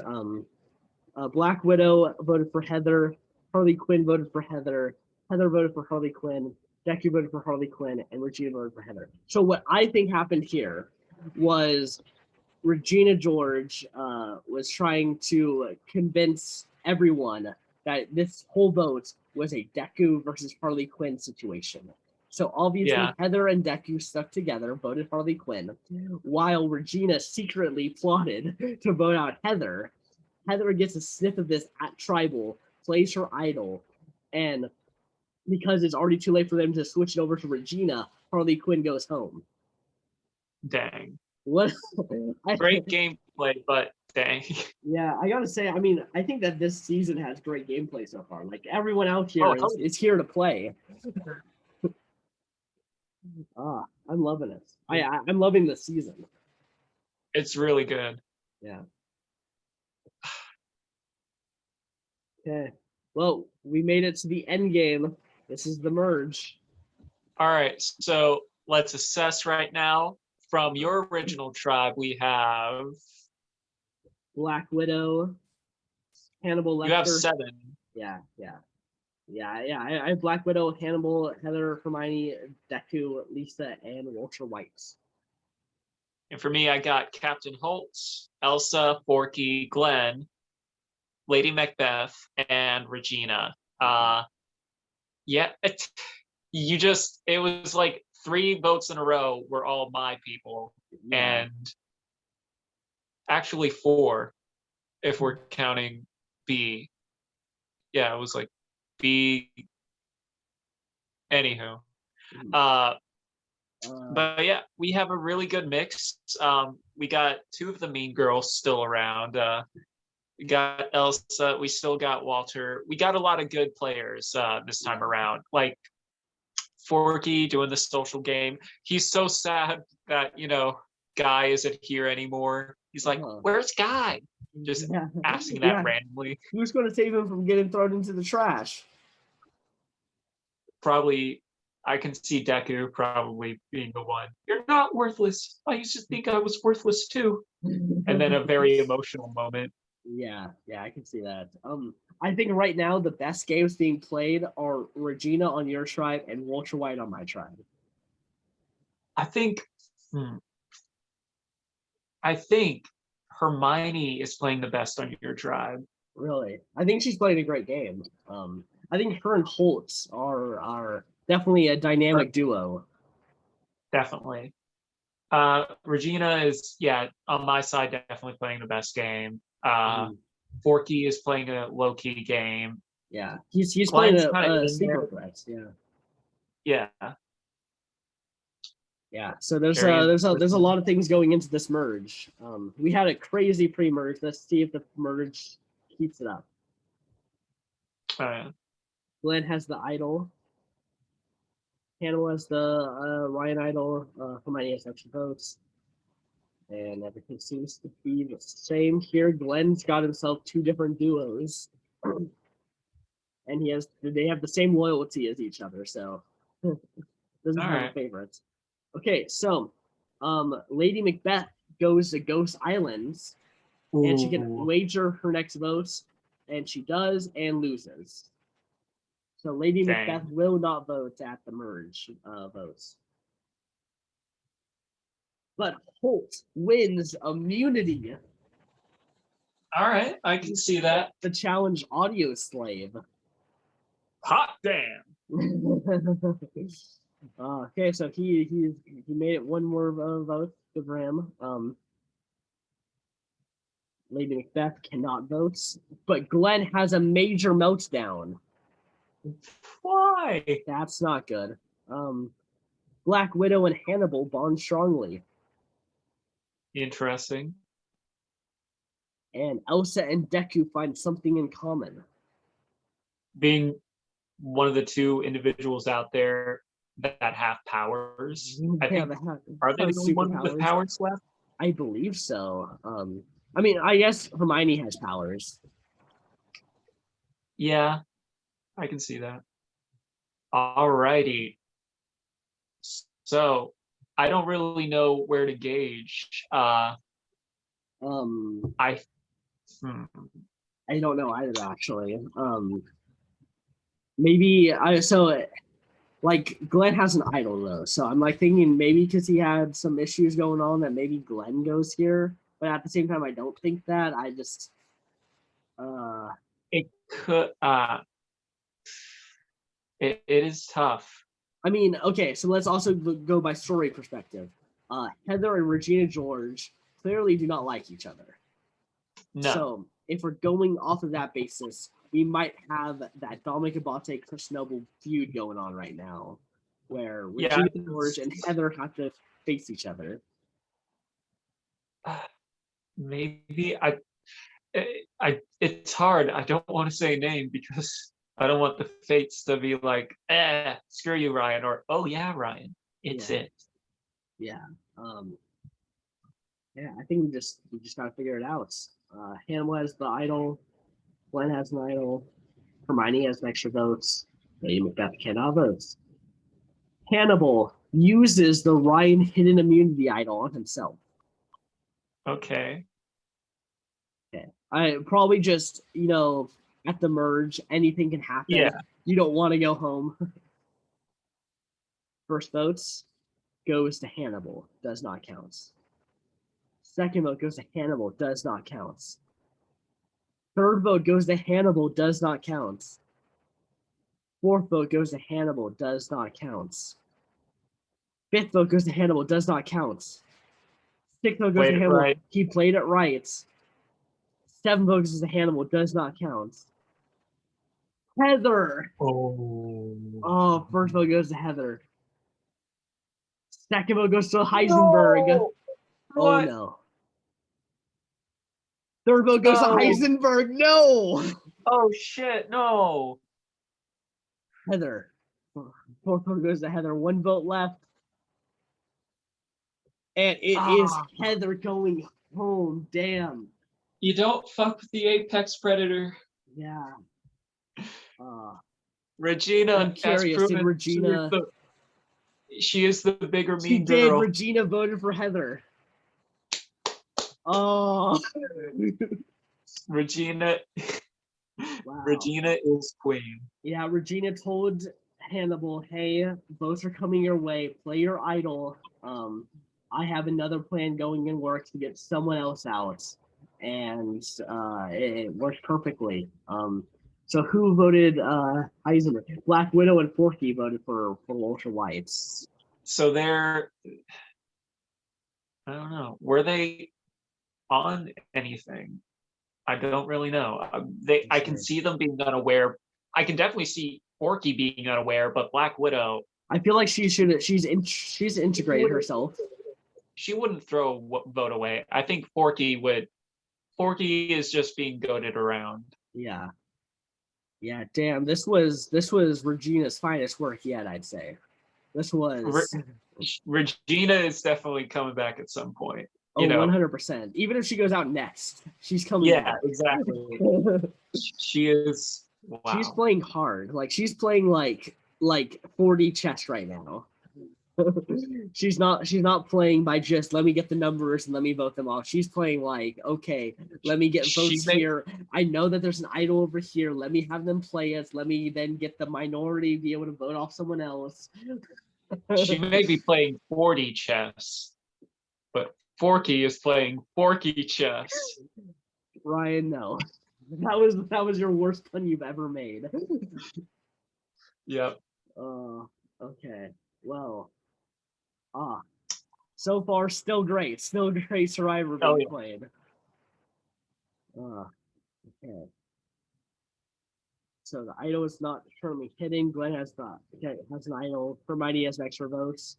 Black Widow voted for Heather. Harley Quinn voted for Heather. Heather voted for Harley Quinn. Deku voted for Harley Quinn, and Regina voted for Heather. So what I think happened here was Regina George was trying to convince everyone that this whole vote was a Deku versus Harley Quinn situation. So obviously Heather and Deku stuck together, voted Harley Quinn, while Regina secretly plotted to vote out Heather. Heather gets a sniff of this at Tribal, plays her idol, and because it's already too late for them to switch it over to Regina, Harley Quinn goes home. Dang. What? Great gameplay, but dang. Yeah, I gotta say, I mean, I think that this season has great gameplay so far. Like everyone out here is here to play. I'm loving it. I'm loving this season. It's really good. Yeah. Okay. Well, we made it to the end game. This is the merge. All right, so let's assess right now. From your original tribe, we have Black Widow, Hannibal Lecter. You have 7. Yeah. I have Black Widow, Hannibal, Heather, Hermione, Deku, Lisa, and Walter White. And for me, I got Captain Holt, Elsa, Forkey, Glenn, Lady Macbeth, and Regina. It was like 3 votes in a row were all my people, and actually 4 if we're counting B. Yeah, it was like B. Anywho, but yeah, we have a really good mix. We got 2 of the mean girls still around. We got Elsa. We still got Walter. We got a lot of good players this time around. Like Forkey doing the social game. He's so sad that Guy isn't here anymore. He's like, "Where's Guy?" Just asking that randomly. Who's going to save him from getting thrown into the trash? Probably, I can see Deku probably being the one. You're not worthless. I used to think I was worthless too. And then a very emotional moment. Yeah, I can see that. I think right now the best games being played are Regina on your tribe and Walter White on my tribe. I think Hermione is playing the best on your tribe. Really? I think she's playing a great game. I think her and Holtz are definitely a dynamic duo. Definitely. Regina is, on my side, definitely playing the best game. Forkey is playing a low-key game. Yeah, he's playing a sleeper threat. Yeah. So there's a lot of things going into this merge. We had a crazy pre-merge. Let's see if the merge keeps it up. Glenn has the idol. Hannibal has the Ryan idol. Hermione has extra votes. And everything seems to be the same here. Glenn's got himself 2 different duos. And they have the same loyalty as each other, so doesn't have a favorite. Okay, so Lady Macbeth goes to Ghost Islands, and she can wager her next votes, and she does and loses. So Lady Macbeth will not vote at the merge votes. But Holt wins immunity. All right, I can see that. The challenge audio slave. Hot damn. Okay, so he made it one more vote for him. Lady Macbeth cannot vote, but Glenn has a major meltdown. Why? That's not good. Black Widow and Hannibal bond strongly, Interesting. and Elsa and Deku find something in common. Being one of the two individuals out there that have powers. I think are they the only one with powers left? I believe so. I mean, I guess Hermione has powers. Yeah, I can see that. Alrighty. So I don't really know where to gauge. I don't know either, actually. Maybe like Glenn has an idol though, so I'm like thinking maybe because he had some issues going on that maybe Glenn goes here, but at the same time I don't think that. I just it could it is tough. I mean, okay, so let's also go by story perspective. Heather and Regina George clearly do not like each other. No. So if we're going off of that basis, we might have that Dominic Abate Chris Noble feud going on right now, where Regina George and Heather have to face each other. Maybe it's hard. I don't want to say a name because I don't want the fates to be like, screw you, Ryan, or oh yeah, Ryan, it's it. Yeah. I think we just gotta figure it out. Hannibal has the idol, Glenn has an idol, Hermione has an extra votes, Lady Macbeth cannot vote. Hannibal uses the Ryan hidden immunity idol on himself. Okay. I probably just, at the merge, anything can happen. Yeah. You don't want to go home. First votes goes to Hannibal, does not count. Second vote goes to Hannibal, does not count. Third vote goes to Hannibal, does not count. Fourth vote goes to Hannibal, does not count. Fifth vote goes to Hannibal, does not count. Sixth vote goes to Hannibal, right. He played it right. Seventh vote goes to Hannibal, does not count. Heather. Oh, first vote goes to Heather. Second vote goes to Heisenberg. No. Oh no. Third vote goes to Heisenberg. No. Oh shit, no. Heather. Fourth vote goes to Heather. One vote left. And it is Heather going home. Damn. You don't fuck with the apex predator. Yeah. Regina I'm curious, did Regina... She is the bigger mean girl. She did. Regina voted for Heather. Oh. Regina. Wow. Regina is queen. Yeah, Regina told Hannibal, hey, votes are coming your way. Play your idol. I have another plan going in works to get someone else out. And it worked perfectly. So who voted Heisenberg? Black Widow and Forkey voted for Ultra Whites. So they're, I don't know, were they on anything? I don't really know. I can see them being unaware. I can definitely see Forkey being unaware, but Black Widow. I feel like she's integrated herself. She wouldn't throw a vote away. I think Forkey would. Forkey is just being goaded around. Yeah. Yeah, damn. This was Regina's finest work yet, I'd say. This was Regina is definitely coming back at some point. 100%. Even if she goes out next, she's coming back. Exactly. She is. Wow. She's playing hard. Like she's playing like 4D chess right now. She's not playing by just let me get the numbers and let me vote them off. She's playing like, okay, let me get votes here. I know that there's an idol over here. Let me have them play it. Let me then get the minority be able to vote off someone else. She may be playing 4D chess, but Forkey is playing Forkey chess. Ryan, no. That was your worst pun you've ever made. Yep. Okay. Well, so far still great. Still great Survivor being played. Okay. So the idol is not currently hitting. Glenn has an idol. Hermione has extra votes.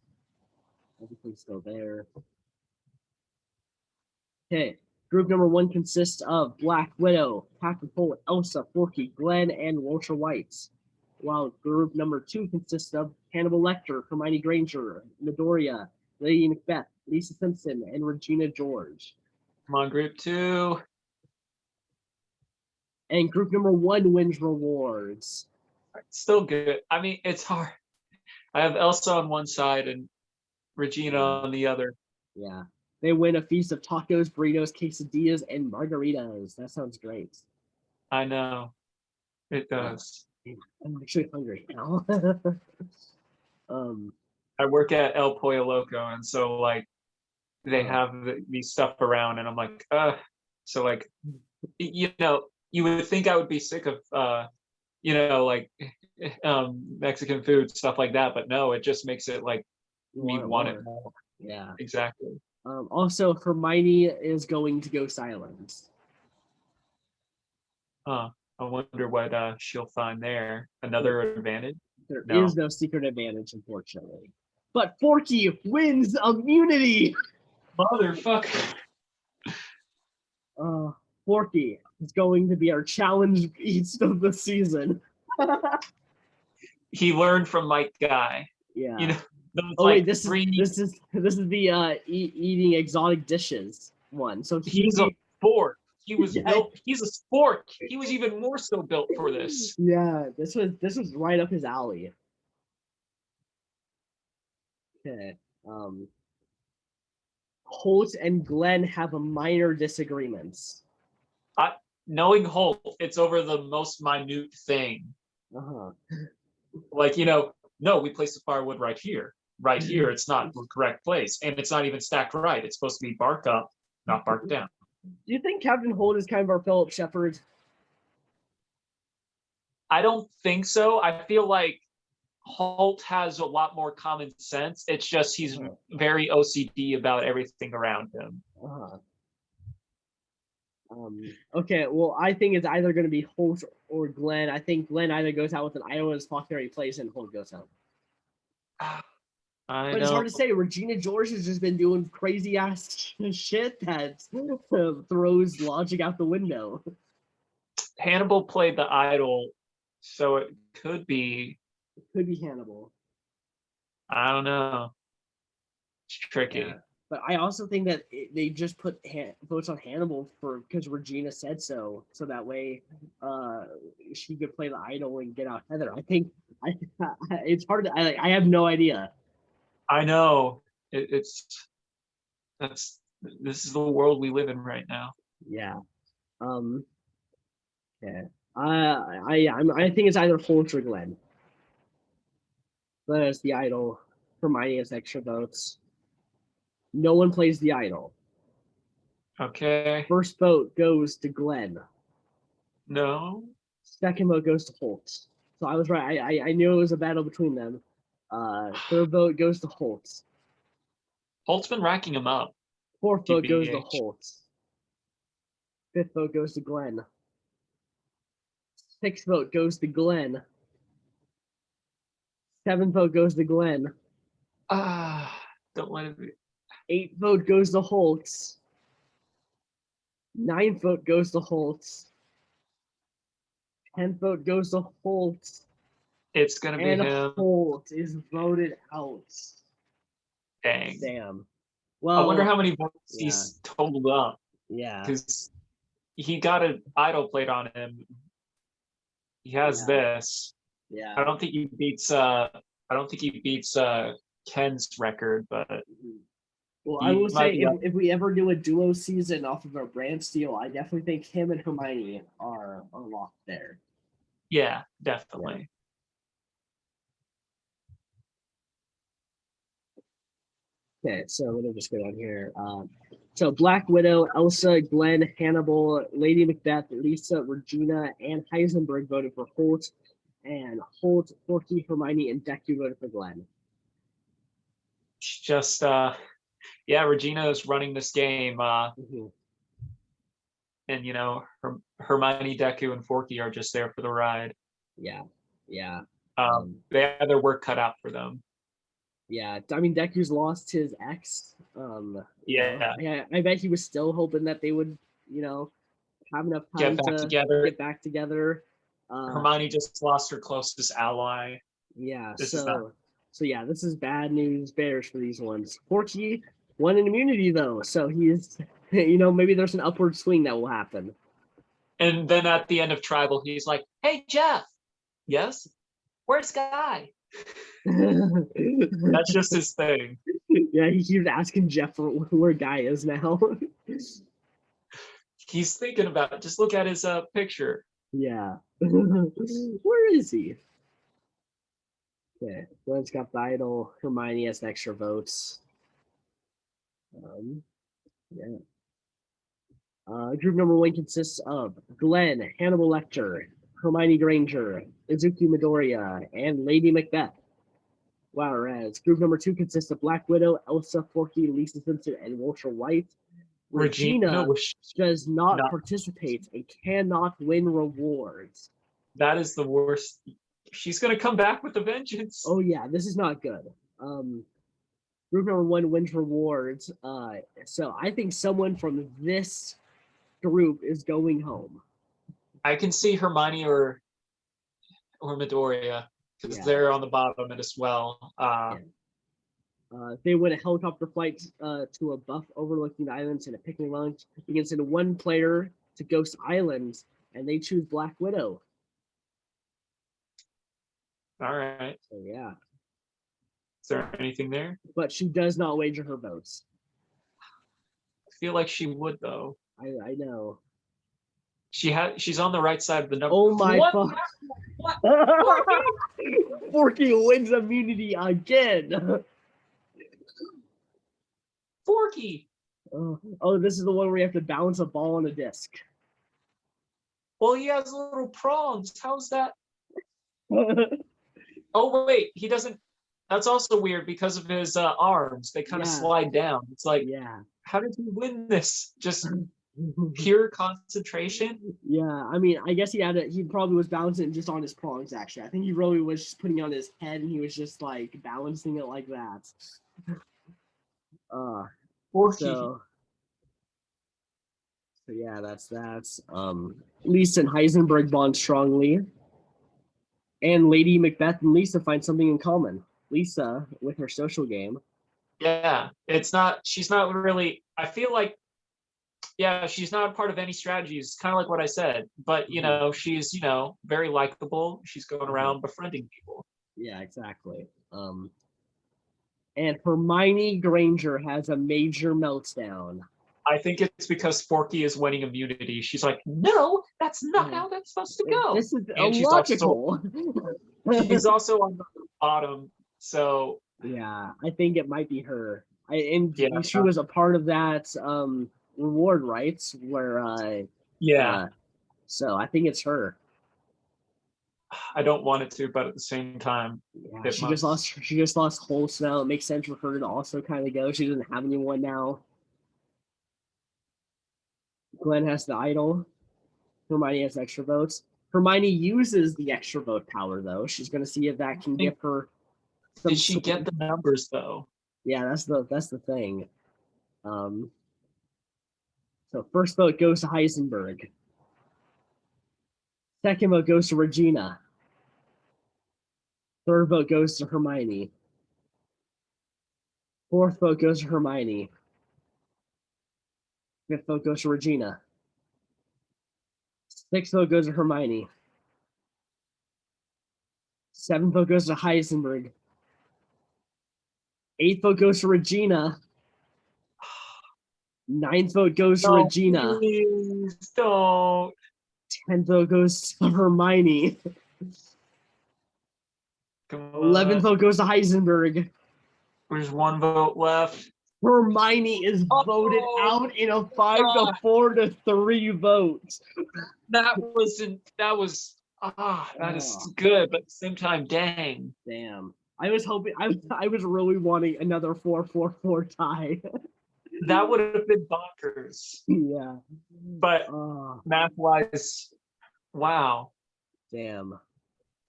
Everything's still there. Okay. Group number 1 consists of Black Widow, Captain Holt, Elsa, Forkey, Glenn, and Walter White. While group number 2 consists of Hannibal Lecter, Hermione Granger, Midoriya, Lady Macbeth, Lisa Simpson, and Regina George. Come on, group 2. And group number 1 wins rewards. Still good. I mean, it's hard. I have Elsa on one side and Regina on the other. Yeah. They win a feast of tacos, burritos, quesadillas, and margaritas. That sounds great. I know. It does. I'm actually hungry now. I work at El Pollo Loco, and so like they have these stuff around, and I'm like, so like, you know, you would think I would be sick of you know, like Mexican food, stuff like that, but no, it just makes it like me want it more. Yeah. Exactly. Also, Hermione is going to go silent. I wonder what she'll find there. Another advantage? There is no secret advantage, unfortunately. But Forkey wins immunity! Motherfucker. Forkey is going to be our challenge beast of the season. He learned from Mike Guy. Yeah. You know, this is the eating exotic dishes one. So he's a spork. He was built. He's a spork. He was even more so built for this. Yeah, this was right up his alley. Okay. Holt and Glenn have a minor disagreements. Knowing Holt, it's over the most minute thing. Like, you know, no, we placed the firewood right here. Right here, it's not the correct place. And it's not even stacked right. It's supposed to be bark up, not bark down. Do you think Captain Holt is kind of our Philip Shepard? I don't think so. I feel like Holt has a lot more common sense. It's just he's very OCD about everything around him. Okay, well, I think it's either going to be Holt or Glenn. I think Glenn either goes out with an idol in his pocket place and Holt goes out. But it's hard to say. Regina George has just been doing crazy ass shit that throws logic out the window. Hannibal played the idol, so it could be. It could be Hannibal. I don't know. It's tricky. Yeah. But I also think that they just put votes on Hannibal because Regina said so that way she could play the idol and get out Heather. I think it's hard to. I have no idea. I know this is the world we live in right now. Yeah. Yeah. I think it's either Holt or Glenn. Glenn is the idol. Hermione has extra votes. No one plays the idol. Okay. First vote goes to Glenn. No. Second vote goes to Holt. So I was right. I knew it was a battle between them. Third vote goes to Holt. Holt's been racking them up. Fourth vote goes to Holt. Fifth vote goes to Glenn. Sixth vote goes to Glenn. Seventh vote goes to Glenn. Don't let it be. Eighth vote goes to Holt. Ninth vote goes to Holt. 10th vote goes to Holt. It's gonna be him. Holt is voted out. Dang. Damn. Well, I wonder how many votes he's totaled up. Yeah. Because he got an idol played on him. He has this. Yeah. I don't think he beats Ken's record, but well, I will say if we ever do a duo season off of a brand steal, I definitely think him and Hermione are locked there. Yeah, definitely. Yeah. Okay, so let me just go down here. So Black Widow, Elsa, Glenn, Hannibal, Lady Macbeth, Lisa, Regina, and Heisenberg voted for Holt, and Holt, Forkey, Hermione, and Deku voted for Glenn. Just Regina is running this game, and Hermione, Deku, and Forkey are just there for the ride. Yeah. They had their work cut out for them. Yeah, I mean Deku's lost his ex. I bet he was still hoping that they would, have enough time to get back together. Hermione just lost her closest ally. Yeah, this is bad news bears for these ones. Forkey won an immunity though, so he's, maybe there's an upward swing that will happen. And then at the end of Tribal, he's like, "Hey Jeff, yes, where's Guy?" That's just his thing. Yeah, he keeps asking Jeff where Guy is now. He's thinking about it. Just look at his picture. Yeah. Where is he? Okay, Glenn's got the idol. Hermione has extra votes. Group number 1 consists of Glenn, Hannibal Lecter, Hermione Granger, Izuku Midoriya, and Lady Macbeth. Whereas group number 2 consists of Black Widow, Elsa, Forkey, Lisa Simpson, and Walter White. Regina does not participate and cannot win rewards. That is the worst. She's going to come back with a vengeance. Oh, yeah, this is not good. Group number 1 wins rewards. So I think someone from this group is going home. I can see Hermione or Midoriya, because they're on the bottom as well. They win a helicopter flight to a buff overlooking the islands and a picnic lunch. You can send 1 player to Ghost Island, and they choose Black Widow. All right. So yeah. Is there anything there? But she does not wager her votes. I feel like she would though. I know. She's on the right side of the number. Oh my god. Forkey wins immunity again. Forkey. Oh, this is the one where you have to balance a ball on a disc. Well, he has little prongs. How's that? Oh wait, he doesn't. That's also weird because of his arms. They kind of slide down. It's like, how did he win this? Just pure concentration? Yeah, I mean, I guess he probably was balancing it just on his prongs, actually. I think he really was just putting it on his head and he was just like balancing it like that. So yeah, that's Lisa and Heisenberg bond strongly. And Lady Macbeth and Lisa find something in common. Lisa with her social game. Yeah, she's not really, I feel like, she's not a part of any strategies, kind of like what I said, but she's, very likable. She's going around befriending people. Yeah, exactly. And Hermione Granger has a major meltdown. I think it's because Forkey is winning immunity. She's like, no, that's not how that's supposed to go. This is illogical. She's also on the bottom, so yeah, I think it might be her. She was a part of that reward, right? Where so I think it's her. I don't want it to, but at the same time, she just lost Holt, so now it makes sense for her to also kind of go. She doesn't have anyone now. Glenn has the idol. Hermione has extra votes. Hermione uses the extra vote power, though. She's going to see if that can give her. Did she get the numbers, though? Yeah, that's the thing. So first vote goes to Heisenberg. Second vote goes to Regina. Third vote goes to Hermione. Fourth vote goes to Hermione. Fifth vote goes to Regina. Sixth vote goes to Hermione. Seventh vote goes to Heisenberg. Eighth vote goes to Regina. Ninth vote goes to Regina. Please don't. 10th vote goes to Hermione. 11th vote goes to Heisenberg. There's 1 vote left. Hermione is voted out in a 5-4 to 3 vote. That is good, but at the same time, dang. Damn. I was hoping I was really wanting another 4-4-4 tie. That would have been bonkers. Yeah. But math-wise, wow. Damn.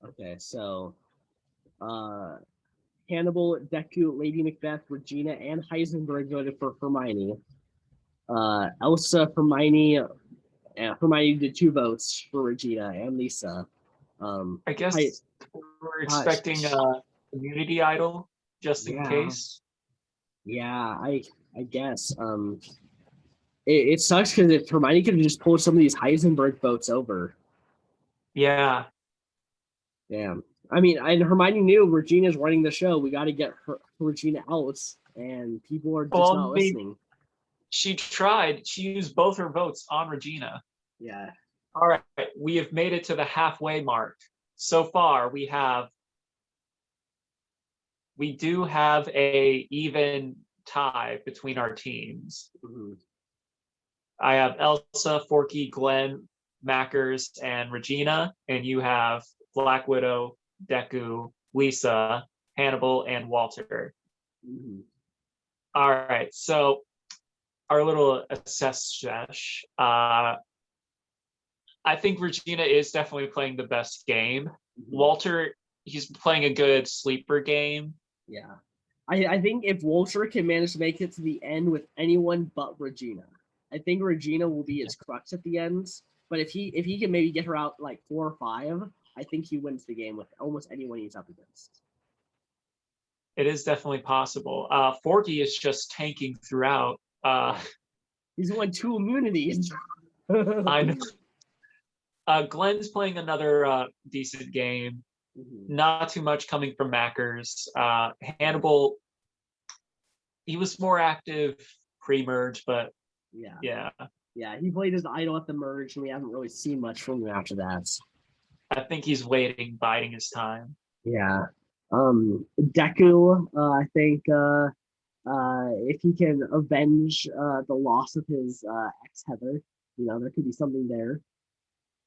Okay, so Hannibal, Deku, Lady Macbeth, Regina, and Heisenberg voted for Hermione. Elsa, Hermione did 2 votes for Regina and Lisa. I guess we're expecting immunity idol just in case. Yeah, I guess. It sucks because Hermione could have just pulled some of these Heisenberg votes over. Yeah. Damn. I mean, and Hermione knew Regina's running the show. We got to get Regina out, and people are just not listening. She tried. She used both her votes on Regina. Yeah. All right. We have made it to the halfway mark. So far, we do have a even tie between our teams. Mm-hmm. I have Elsa, Forkey, Glenn, Mackers, and Regina, and you have Black Widow, Deku, Lisa, Hannibal, and Walter. Mm-hmm. All right, so our little assess sesh. I think Regina is definitely playing the best game. Mm-hmm. Walter, he's playing a good sleeper game. Yeah. I think if Walter can manage to make it to the end with anyone but Regina, I think Regina will be his crux at the end. But if he can maybe get her out like 4 or 5, I think he wins the game with almost anyone he's up against. It is definitely possible. Forkey is just tanking throughout. He's won 2 immunities. I know. Glenn's playing another decent game. Mm-hmm. Not too much coming from Mackers. Hannibal, he was more active pre-merge, but yeah. He played his idol at the merge, and we haven't really seen much from him after that. I think he's waiting, biding his time. Yeah. Deku, I think if he can avenge the loss of his ex Heather, there could be something there.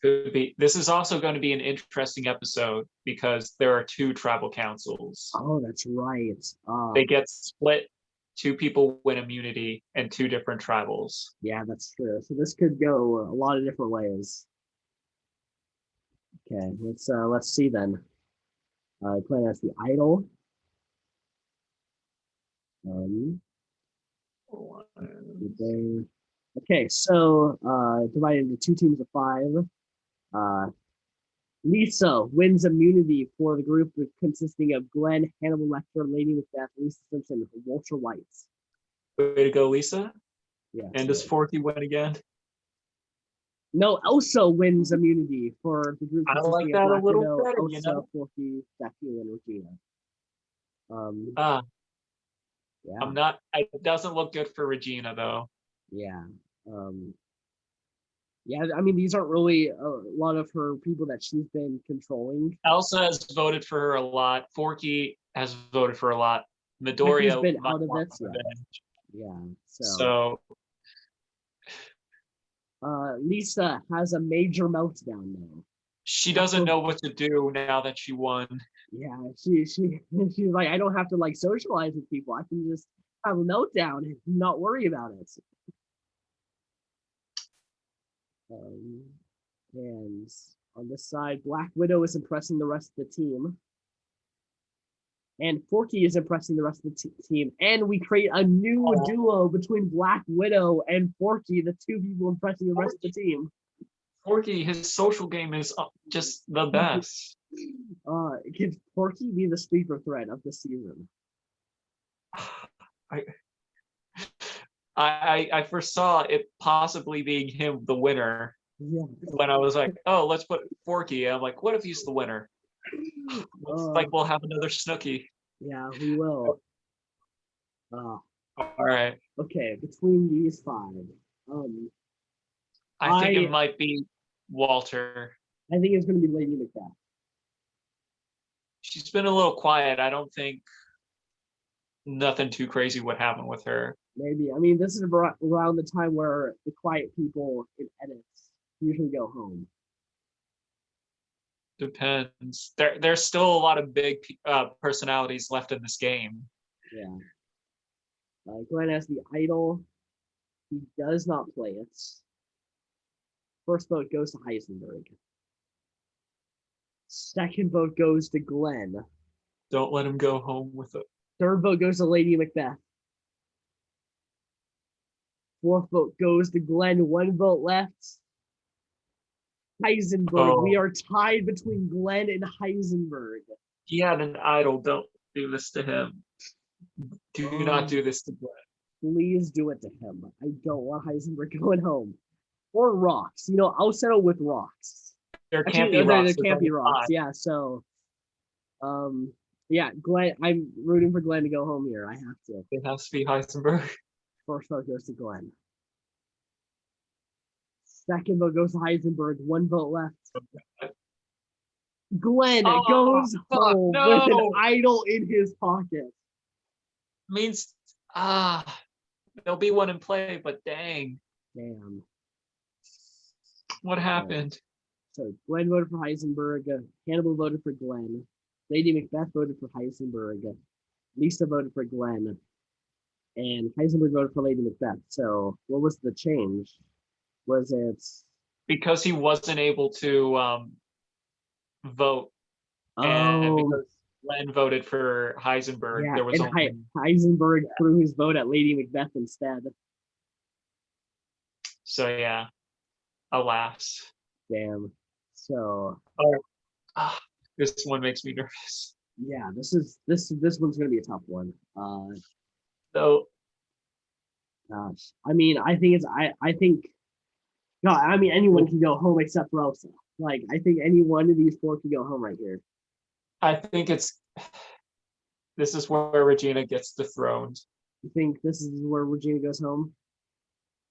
Could be. This is also going to be an interesting episode because there are 2 tribal councils. Oh, that's right. They get split. 2 people win immunity and 2 different tribals. Yeah, that's true. So this could go a lot of different ways. Okay, let's see then. Playing as the idol. Okay, so divided into 2 teams of 5. Lisa wins immunity for the group consisting of Glenn, Hannibal Lecter, Lady Macbeth, Lisa Simpson, and Walter White. Way to go, Lisa. Yeah. And does Forkey win again? No, Elsa wins immunity for the group consisting of Black Widow, Elsa, Forkey, Deku, and Regina. Yeah. It doesn't look good for Regina though. Yeah. Yeah, I mean, these aren't really a lot of her people that she's been controlling. Elsa has voted for her a lot. Forkey has voted for a lot. Midoriya has been out of it. Yeah. So Lisa has a major meltdown now. She doesn't know what to do now that she won. Yeah, she's like, I don't have to like socialize with people. I can just have a meltdown and not worry about it. And on this side, Black Widow is impressing the rest of the team. And Forkey is impressing the rest of the team. And we create a new duo between Black Widow and Forkey, the 2 people impressing the rest of the team. Forkey, his social game is just the best. Can Forkey be the sleeper threat of the season? I foresaw it possibly being him the winner. Yeah. When I was like, oh, let's put Forkey. I'm like, what if he's the winner? Looks like we'll have another Snooki. Yeah, we will. All right. Okay, between these 5. I think it might be Walter. I think it's going to be Lady Macbeth. She's been a little quiet. I don't think nothing too crazy would happen with her. Maybe. I mean, this is around the time where the quiet people in edits usually go home. Depends. There's still a lot of big personalities left in this game. Yeah. Glenn has the idol. He does not play it. First vote goes to Heisenberg. Second vote goes to Glenn. Don't let him go home with it. Third vote goes to Lady Macbeth. Fourth vote goes to Glenn. One vote left. Heisenberg. We are tied between Glenn and Heisenberg. He had an idol. Don't do this to him. Do not do this to Glenn. Please do it to him. I don't want Heisenberg going home. Or rocks. I'll settle with rocks. There can't be rocks. There can't be rocks. Yeah, so yeah, Glenn. I'm rooting for Glenn to go home here. I have to. It has to be Heisenberg. First vote goes to Glenn. Second vote goes to Heisenberg. One vote left. Glenn goes home with an idol in his pocket. Means there'll be one in play, but dang. Damn. What happened? So Glenn voted for Heisenberg. Hannibal voted for Glenn. Lady Macbeth voted for Heisenberg. Lisa voted for Glenn. And Heisenberg voted for Lady Macbeth. So what was the change? Was it because he wasn't able to vote? And because Glenn voted for Heisenberg, yeah, there was only Heisenberg threw his vote at Lady Macbeth instead. So yeah, alas. Damn. So this one makes me nervous. Yeah, this one's gonna be a tough one. So gosh. I mean, I think no, I mean anyone can go home except for Elsa. Like, I think any one of these four can go home right here. I think this is where Regina gets dethroned. You think this is where Regina goes home?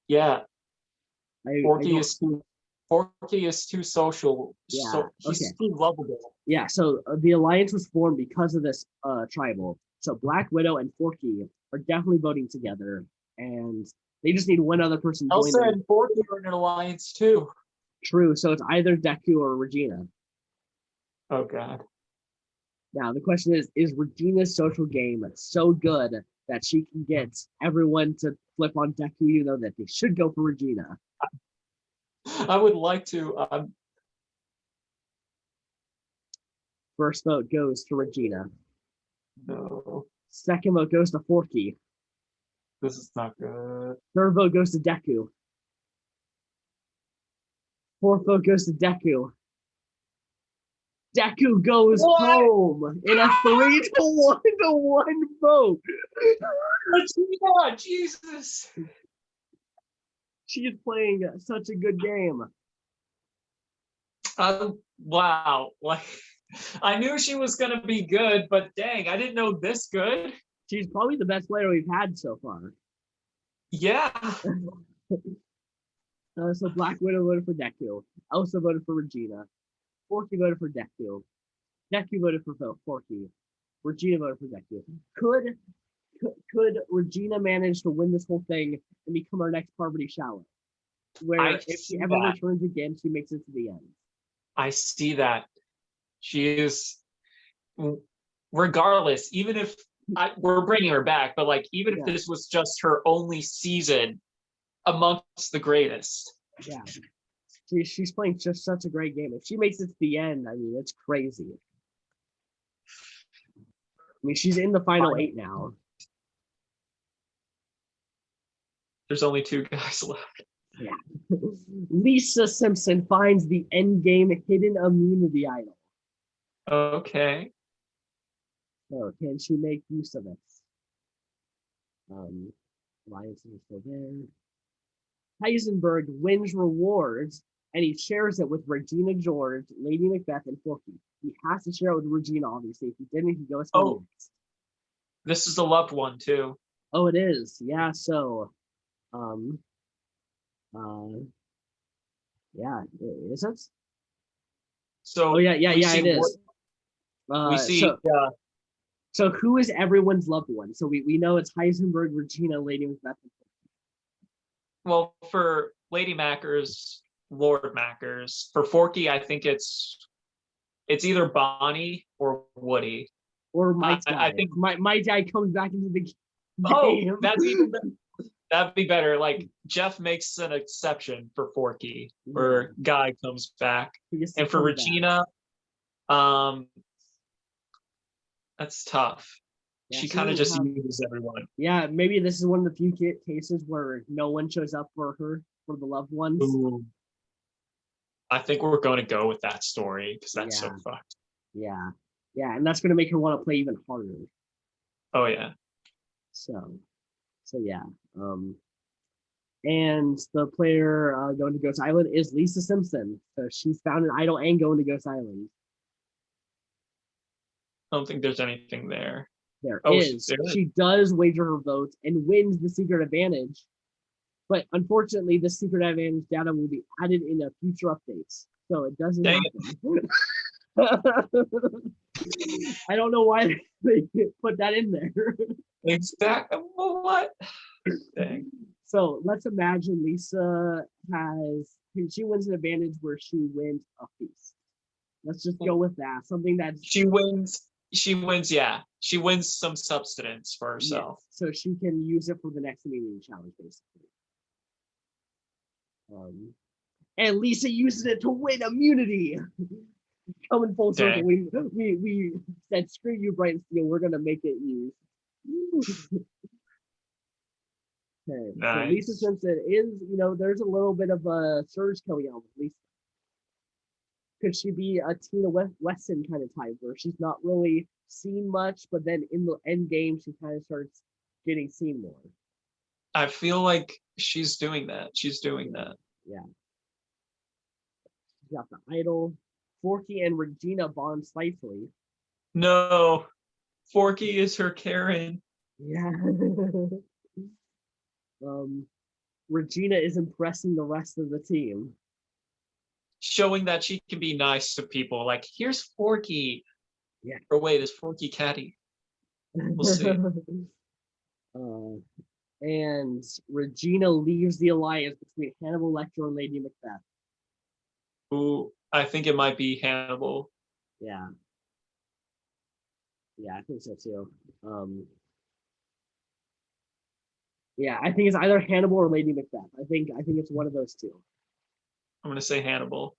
Yeah. Forkey is too social. Yeah, so he's too lovable. Yeah, so the alliance was formed because of this tribal. So Black Widow and Forkey are definitely voting together, and they just need one other person to join Elsa and Forkey are in an alliance too. True, so it's either Deku or Regina. Oh god. Now the question is Regina's social game so good that she can get everyone to flip on Deku, even though that they should go for Regina? I would like to. First vote goes to Regina. No. Second vote goes to Forkey. This is not good. Third vote goes to Deku. Fourth vote goes to Deku. Deku goes home in a 3-1 vote. Regina, Jesus. She is playing such a good game. Wow. Like, I knew she was going to be good, but dang, I didn't know this good. She's probably the best player we've had so far. Yeah. So Black Widow voted for Deku. Elsa voted for Regina. Forkey voted for Deku. Deku voted for Forkey. Regina voted for Deku. Could Regina manage to win this whole thing and become our next Parvati Shallow? Where if she ever returns again, she makes it to the end. I see that. She is, regardless, even if we're bringing her back, but like, even if this was just her only season amongst the greatest. Yeah. She's playing just such a great game. If she makes it to the end, I mean, it's crazy. I mean, she's in the final 8 now. There's only 2 guys left. Yeah. Lisa Simpson finds the endgame hidden immunity idol. Okay. So can she make use of it? Alliances are still there. Heisenberg wins rewards and he shares it with Regina George, Lady Macbeth, and Forkey. He has to share it with Regina, obviously. If he didn't, he goes to next. This is the loved one too. Oh, it is. Yeah, so yeah, is it? So yeah, it is. We see So who is everyone's loved one? So we know it's Heisenberg, Regina, Lady Macbeth. Well, for Lady Mackers, Lord Mackers. For Forky, I think it's either Bonnie or Woody. Or my guy. I think my guy comes back into the game. Oh, that's even better. That'd be better. Like Jeff makes an exception for Forky, or Guy comes back, and for Regina, that's tough. Yeah, she kind of just uses everyone. Yeah, maybe this is one of the few cases where no one shows up for her, for the loved ones. Ooh. I think we're going to go with that story because that's so fucked. Yeah, and that's going to make her want to play even harder. Oh yeah. So yeah. And the player going to Ghost Island is Lisa Simpson. So she's found an idol and going to Ghost Island. I don't think there's anything there. There is. She does wager her votes and wins the secret advantage. But unfortunately, the secret advantage data will be added in a future updates. So it doesn't happen. I don't know why they put that in there. Exactly. What? Dang. So let's imagine Lisa she wins an advantage where she wins a feast. Let's just go with that. Something that she wins. Yeah. She wins some substance for herself. Yes, so she can use it for the next immunity challenge, basically. And Lisa uses it to win immunity. Coming full circle, we said, screw you, Bright and Steel, we're going to make it use. Okay, nice. So Lisa Simpson is, there's a little bit of a surge coming out with Lisa. Could she be a Tina Weston kind of type where she's not really seen much, but then in the end game, she kind of starts getting seen more? I feel like she's doing that. Yeah. She's got the idol. Forky and Regina bond slightly. No. Forky is her Karen. Yeah. Regina is impressing the rest of the team. Showing that she can be nice to people. Like, here's Forky. Yeah. Or wait, is Forky catty? We'll see. And Regina leaves the alliance between Hannibal Lecter and Lady Macbeth. Ooh, I think it might be Hannibal. Yeah. Yeah, I think so too. Yeah, I think it's either Hannibal or Lady Macbeth. I think it's one of those two. I'm gonna say Hannibal.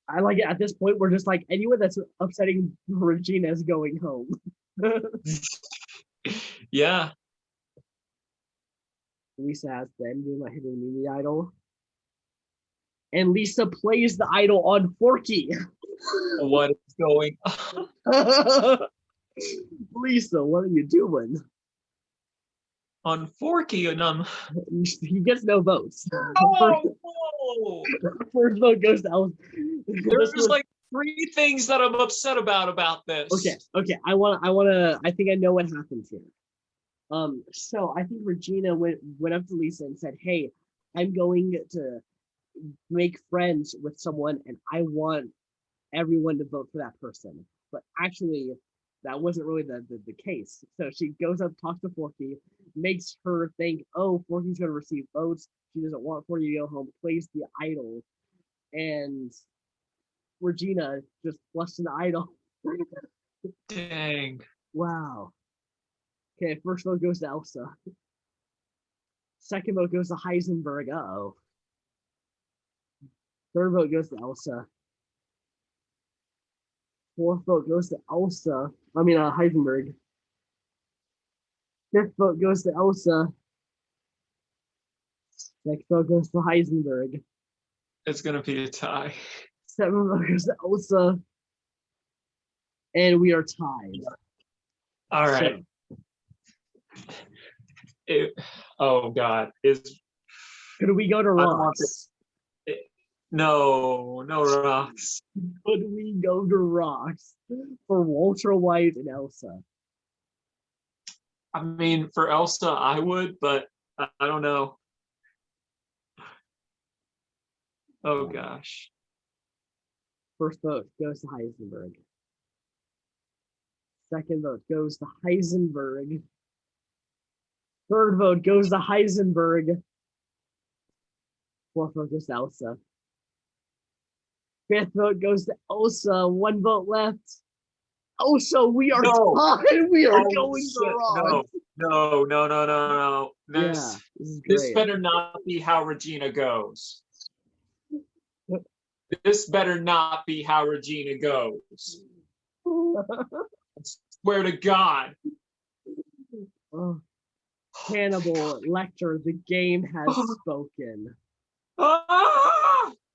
I like it at this point. We're just like, anyone that's upsetting Regina is going home. Yeah. Lisa has them doing my hidden immunity idol. And Lisa plays the idol on Forky. What is going on? Lisa, what are you doing? On Forky, and he gets no votes. Oh, first vote goes to Elsa. There's like 3 things that I'm upset about this. Okay. I think I know what happens here. So I think Regina went up to Lisa and said, "Hey, I'm going to make friends with someone, and I want everyone to vote for that person." But actually, that wasn't really the case. So she goes up, talks to Forky, makes her think, "Oh, Forky's going to receive votes. She doesn't want Forky to go home." Plays the idol, and Regina just flushed an idol. Dang. Wow. Okay, first vote goes to Elsa. Second vote goes to Heisenberg. Uh-oh. Third vote goes to Elsa. Fourth vote goes to Elsa. Heisenberg. Fifth vote goes to Elsa. Sixth vote goes to Heisenberg. It's gonna be a tie. Seventh vote goes to Elsa. And we are tied. All right. Oh God. Could we go to rocks? No rocks. Could we go to rocks for Walter White and Elsa? I mean, for Elsa, I would, but I don't know. Oh gosh. First vote goes to Heisenberg. Second vote goes to Heisenberg. Third vote goes to Heisenberg. Fourth vote goes to Elsa. Fifth vote goes to Elsa. One vote left. Elsa, we are tied. We are going the wrong. No. This This better not be how Regina goes. This better not be how Regina goes. I swear to God. Oh. Hannibal Lecter, the game has spoken.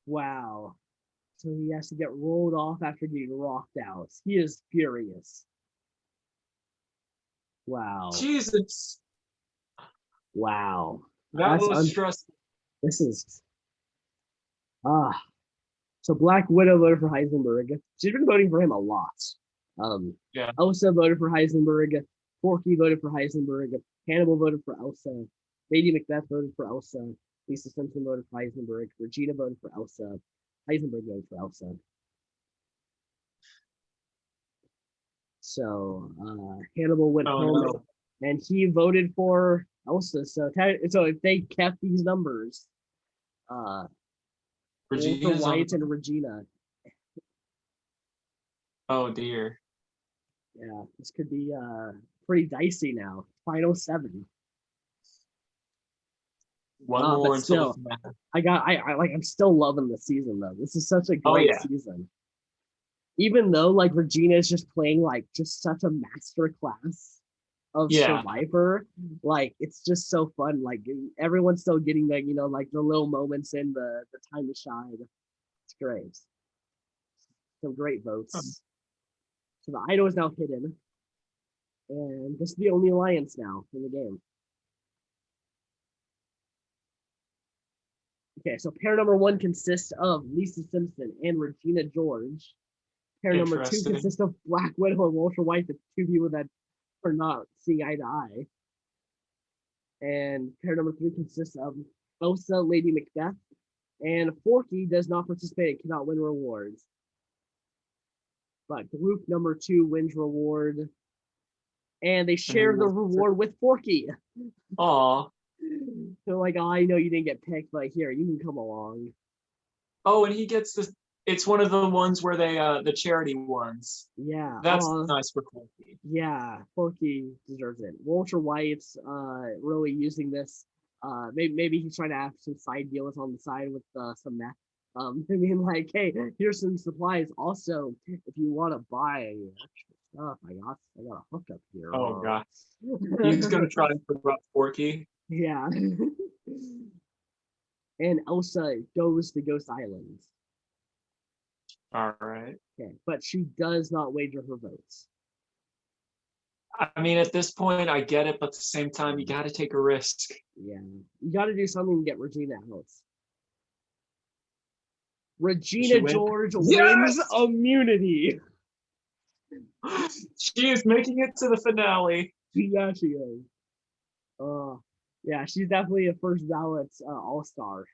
Wow. So he has to get rolled off after getting rocked out. He is furious. Wow. Jesus. Wow. That was stressful. This is so Black Widow voted for Heisenberg. She's been voting for him a lot. Elsa voted for Heisenberg. Forkey voted for Heisenberg. Hannibal voted for Elsa. Lady Macbeth voted for Elsa. Lisa Simpson voted for Heisenberg. Regina voted for Elsa. Heisenberg voted for Elsa. So Hannibal went home and he voted for Elsa. So if they kept these numbers, Walter White and Regina. Oh dear. Yeah, this could be pretty dicey now. Final 7. One more until I'm still loving the season though. This is such a great season. Even though like Regina is just playing like just such a master class of Survivor, like it's just so fun. Like everyone's still getting the like the little moments in the time to shine. It's great. Some great votes. So the idol is now hidden. And this is the only alliance now in the game. Okay, so pair number 1 consists of Lisa Simpson and Regina George. Pair number 2 consists of Black Widow and Walter White, the two people that are not seeing eye to eye. And pair number 3 consists of Elsa, Lady Macbeth, and Forkey does not participate and cannot win rewards. But group number 2 wins reward. And they share the reward with Forkey. Aw. They're like, oh, I know you didn't get picked, but here, you can come along. Oh, and he gets this. It's one of the ones where they, the charity ones. Yeah. That's nice for Forkey. Yeah, Forkey deserves it. Walter White's really using this. Maybe he's trying to have some side deals on the side with some meth. I mean, like, hey, here's some supplies. Also, if you want to buy extra stuff, I got a hookup here. Oh god, he's gonna try and corrupt Forkey. Yeah. And Elsa goes to Ghost Islands. All right. Okay, but she does not wager her votes. I mean, at this point, I get it, but at the same time, you got to take a risk. Yeah, you got to do something to get Regina out. Regina George wins immunity. She is making it to the finale. Yeah, she is. Yeah, she's definitely a first ballot all-star.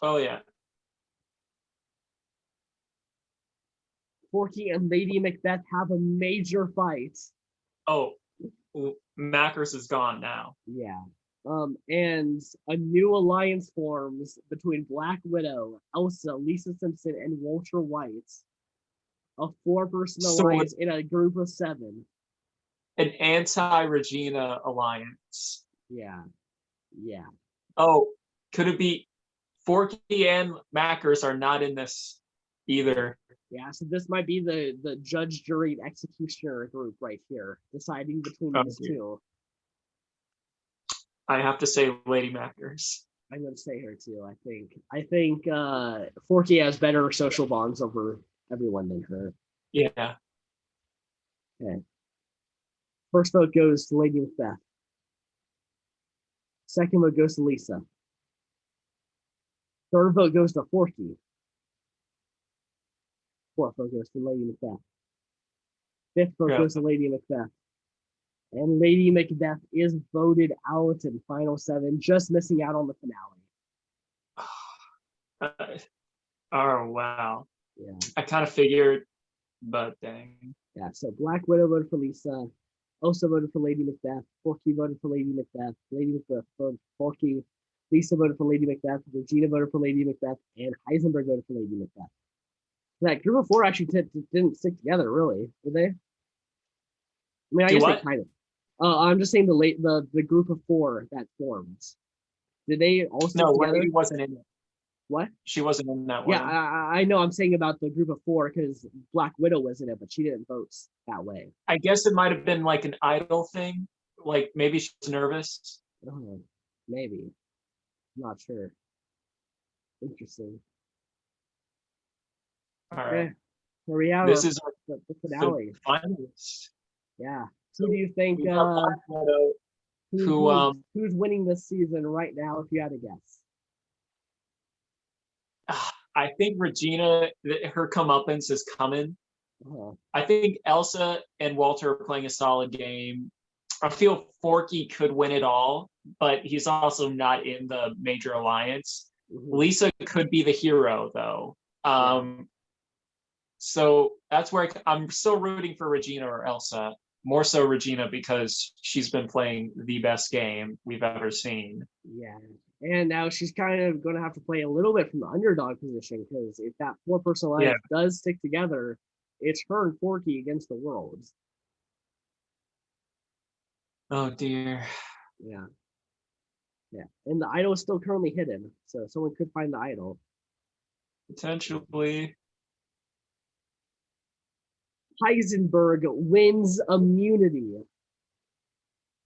Oh yeah. Forkey and Lady Macbeth have a major fight. Oh, Mackers is gone now. Yeah. And a new alliance forms between Black Widow, Elsa, Lisa Simpson, and Walter White. A 4-person alliance in a group of 7. An anti-Regina alliance. Yeah. Yeah. Oh, could it be Forkey and Mackers are not in this either? Yeah, so this might be the judge, jury, and executioner group right here, deciding between these two. I have to say Lady Mackers. I'm going to say her too, I think Forkey has better social bonds over everyone than her. Yeah. Okay. First vote goes to Lady Macbeth. Second vote goes to Lisa. Third vote goes to Forkey. Fourth vote goes to Lady Macbeth. Fifth vote goes to Lady Macbeth. And Lady Macbeth is voted out in final 7, just missing out on the finale. Oh, wow. Yeah. I kind of figured, but dang. Yeah, so Black Widow voted for Lisa. Elsa voted for Lady Macbeth. Forkey voted for Lady Macbeth. Lady Macbeth voted for Forkey. Lisa voted for Lady Macbeth. Regina voted for Lady Macbeth. And Heisenberg voted for Lady Macbeth. That group of four actually didn't stick together, really, did they? I mean, I Do guess what? they kind of. I'm just saying the group of four that formed. Did they all stick No, together? Lady wasn't in it. What? She wasn't in that Yeah, one. I know. I'm saying about the group of four because Black Widow was in it, but she didn't vote that way. I guess it might have been like an idol thing. Like maybe she was nervous. Oh, maybe. I'm not sure. Interesting. All Yeah. right. Here we have This is the the finale. finalist. Yeah. So Who do you think we got Black Widow, who's winning this season right now, if you had to guess? I think Regina, her comeuppance is coming. Uh-huh. I think Elsa and Walter are playing a solid game. I feel Forky could win it all, but he's also not in the major alliance. Mhm. Lisa could be the hero, though. Yeah. So that's where I'm still rooting for Regina or Elsa. More so Regina because she's been playing the best game we've ever seen. Yeah. And now she's kind of going to have to play a little bit from the underdog position because if that four-person alliance does stick together, it's her and Forky against the world. Oh dear. Yeah. Yeah. And the idol is still currently hidden, so someone could find the idol. Potentially. Heisenberg wins immunity.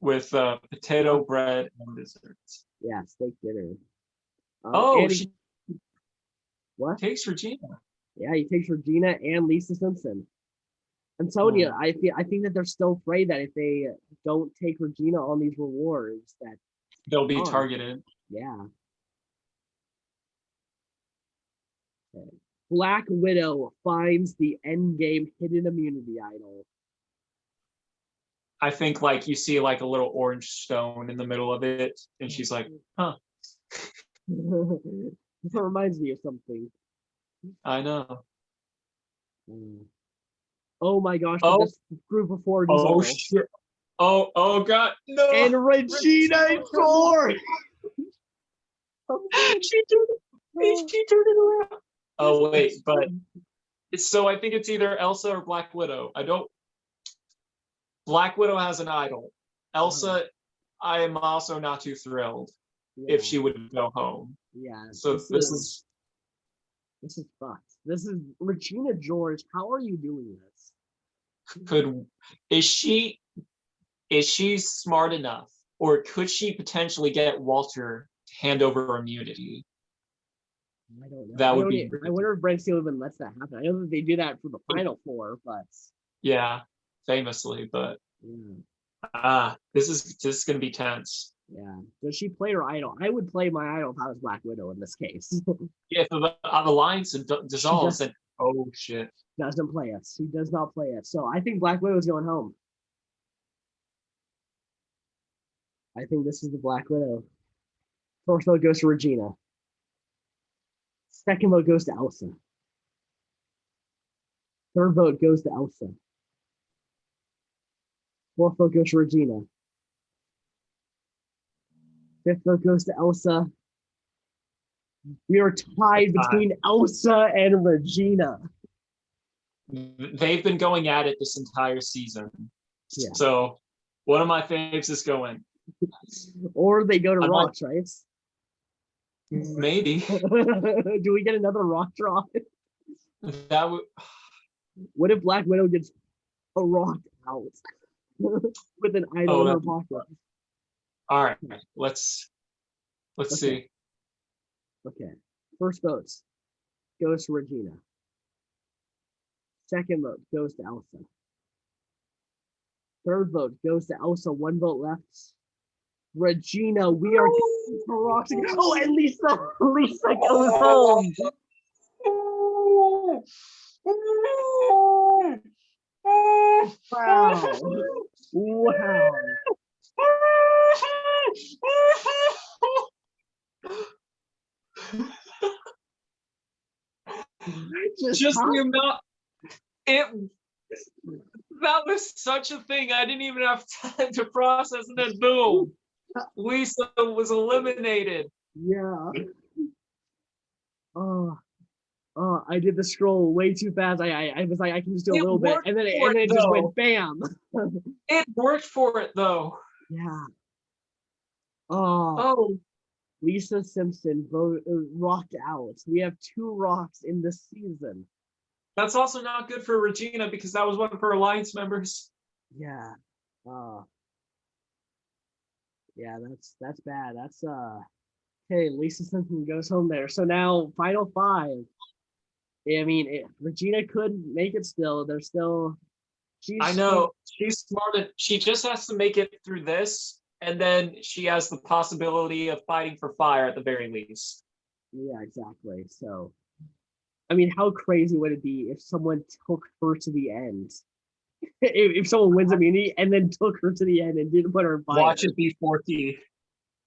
With potato bread and desserts. Yeah, steak dinner. She what? takes Regina. Yeah, he takes Regina and Lisa Simpson. I'm telling you, I think that they're still afraid that if they don't take Regina on these rewards, that they'll be targeted. Yeah. Okay. Black Widow finds the endgame hidden immunity idol. I think like you see like a little orange stone in the middle of it, and she's like, huh. This reminds me of something. I know. Oh my gosh, this group of four dissolve. Shit. Oh god, no. And Regina George. she turned it around. Oh wait, but so I think it's either Elsa or Black Widow. Black Widow has an idol. Elsa, I am also not too thrilled if she would go home. Yeah. So this is fucked. This is Regina George. How are you doing this? Is she smart enough, or could she potentially get Walter to hand over immunity? I don't know. That would be. I wonder if Brent Steele even lets that happen. I know that they do that for the final four, but yeah, famously, but this is gonna be tense. Yeah. Does she play her idol? I would play my idol if I was Black Widow in this case. Yeah, if the alliance dissolves, then oh shit. Doesn't play it. She does not play it. So I think Black Widow is going home. I think this is the Black Widow. First vote goes to Regina. Second vote goes to Elsa. Third vote goes to Elsa. Fourth vote goes to Regina. Fifth vote goes to Elsa. We are tied between Elsa and Regina. They've been going at it this entire season. Yeah. So one of my faves is going. Or they go to rocks, right? Maybe. Do we get another rock draw? That would. What if Black Widow gets a rock out with an idol in her pocket? All right, let's see. Okay, first vote goes to Regina. Second vote goes to Elsa. Third vote goes to Elsa. One vote left. Regina, we are rocks. Oh, and Lisa goes home. Wow. Wow. Just the amount That was such a thing. I didn't even have time to process, and then boom, Lisa was eliminated. Yeah. Oh, I did the scroll way too fast. I was like, I can just do a little bit, and then it just went bam. It worked for it though. Yeah. Oh, Lisa Simpson rocked out. We have 2 rocks in this season. That's also not good for Regina because that was one of her alliance members. Yeah. Yeah, that's bad. That's okay, Lisa Simpson goes home there. So now final 5. I mean, Regina could make it still. There's still I know she's smart. She just has to make it through this, and then she has the possibility of fighting for fire at the very least. Yeah, exactly. So, I mean, how crazy would it be if someone took her to the end? If someone wins immunity and then took her to the end and didn't put her in fire. Watch it be Forkey.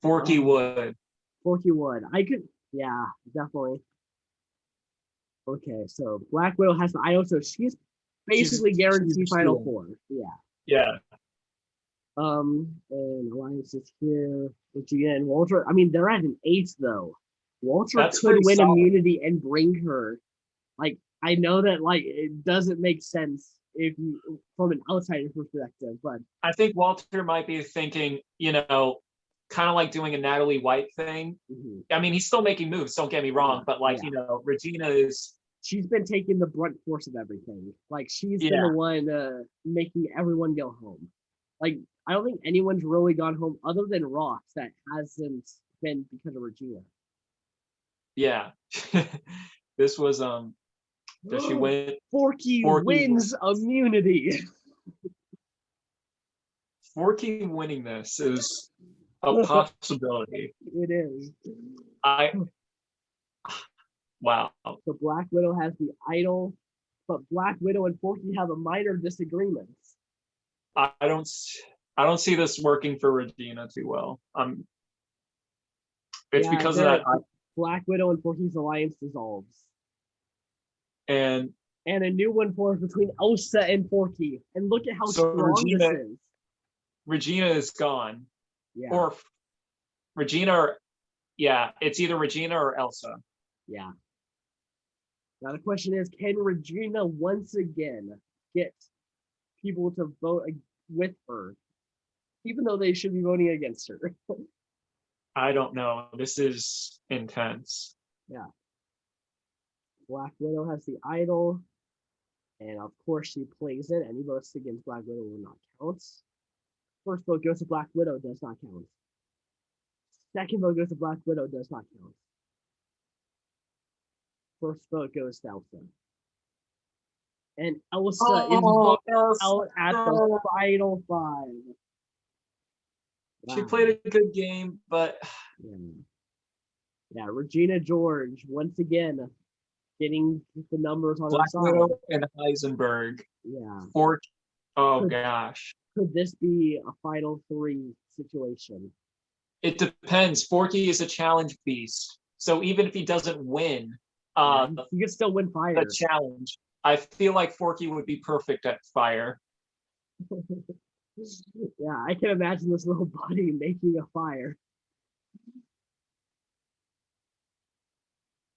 Forkey would. Forkey would. I could. Yeah, definitely. Okay, so Black Widow has the idol, so she's basically guaranteed final 4. Yeah. Yeah. And Alliance is here. Regina and Walter. I mean, they're at an 8 though. Walter could win immunity and bring her. Like, I know that like it doesn't make sense if you from an outsider perspective, but I think Walter might be thinking, kind of like doing a Natalie White thing. Mm-hmm. I mean, he's still making moves, don't get me wrong, but like, Regina she's been taking the brunt force of everything. Like, she's been the one making everyone go home. Like, I don't think anyone's really gone home other than Ross that hasn't been because of Regina. Yeah. This was does she win? Forkey wins immunity. Forkey winning this is a possibility. It is. Wow. So Black Widow has the idol, but Black Widow and Forkey have a minor disagreement. I don't see this working for Regina too well. It's because of that. Black Widow and Forkey's alliance dissolves. And a new one forms between Elsa and Forkey. And look at how strong this is. Regina is gone. Yeah. Or Regina, it's either Regina or Elsa. Yeah. Now the question is, can Regina once again get people to vote with her, even though they should be voting against her? I don't know. This is intense. Yeah. Black Widow has the idol, and of course she plays it. Any votes against Black Widow will not count. First vote goes to Black Widow, does not count. Second vote goes to Black Widow, does not count. First vote goes to Elsa. And Elsa is voted out at the final 5. Wow. She played a good game, but yeah, Regina George once again getting the numbers on Black her side. Widow and Heisenberg. Yeah. Gosh. Could this be a final 3 situation? It depends. Forkey is a challenge beast. So even if he doesn't win, he could still win fire. The challenge. I feel like Forkey would be perfect at fire. Yeah, I can imagine this little buddy making a fire.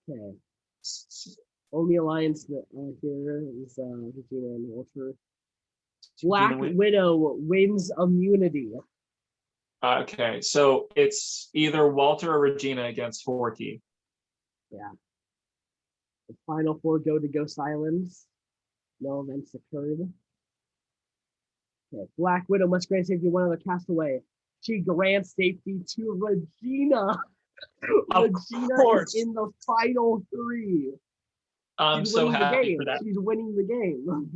Okay. Only alliance that here is Regina and Walter. Black Widow wins immunity. Okay, so it's either Walter or Regina against Forkey. Yeah. The final 4 go to Ghost Islands. No events occurred. Okay. Black Widow must grant safety to one other castaway. She grants safety to Regina. Regina is in the final 3. I'm so happy for that. She's winning the game.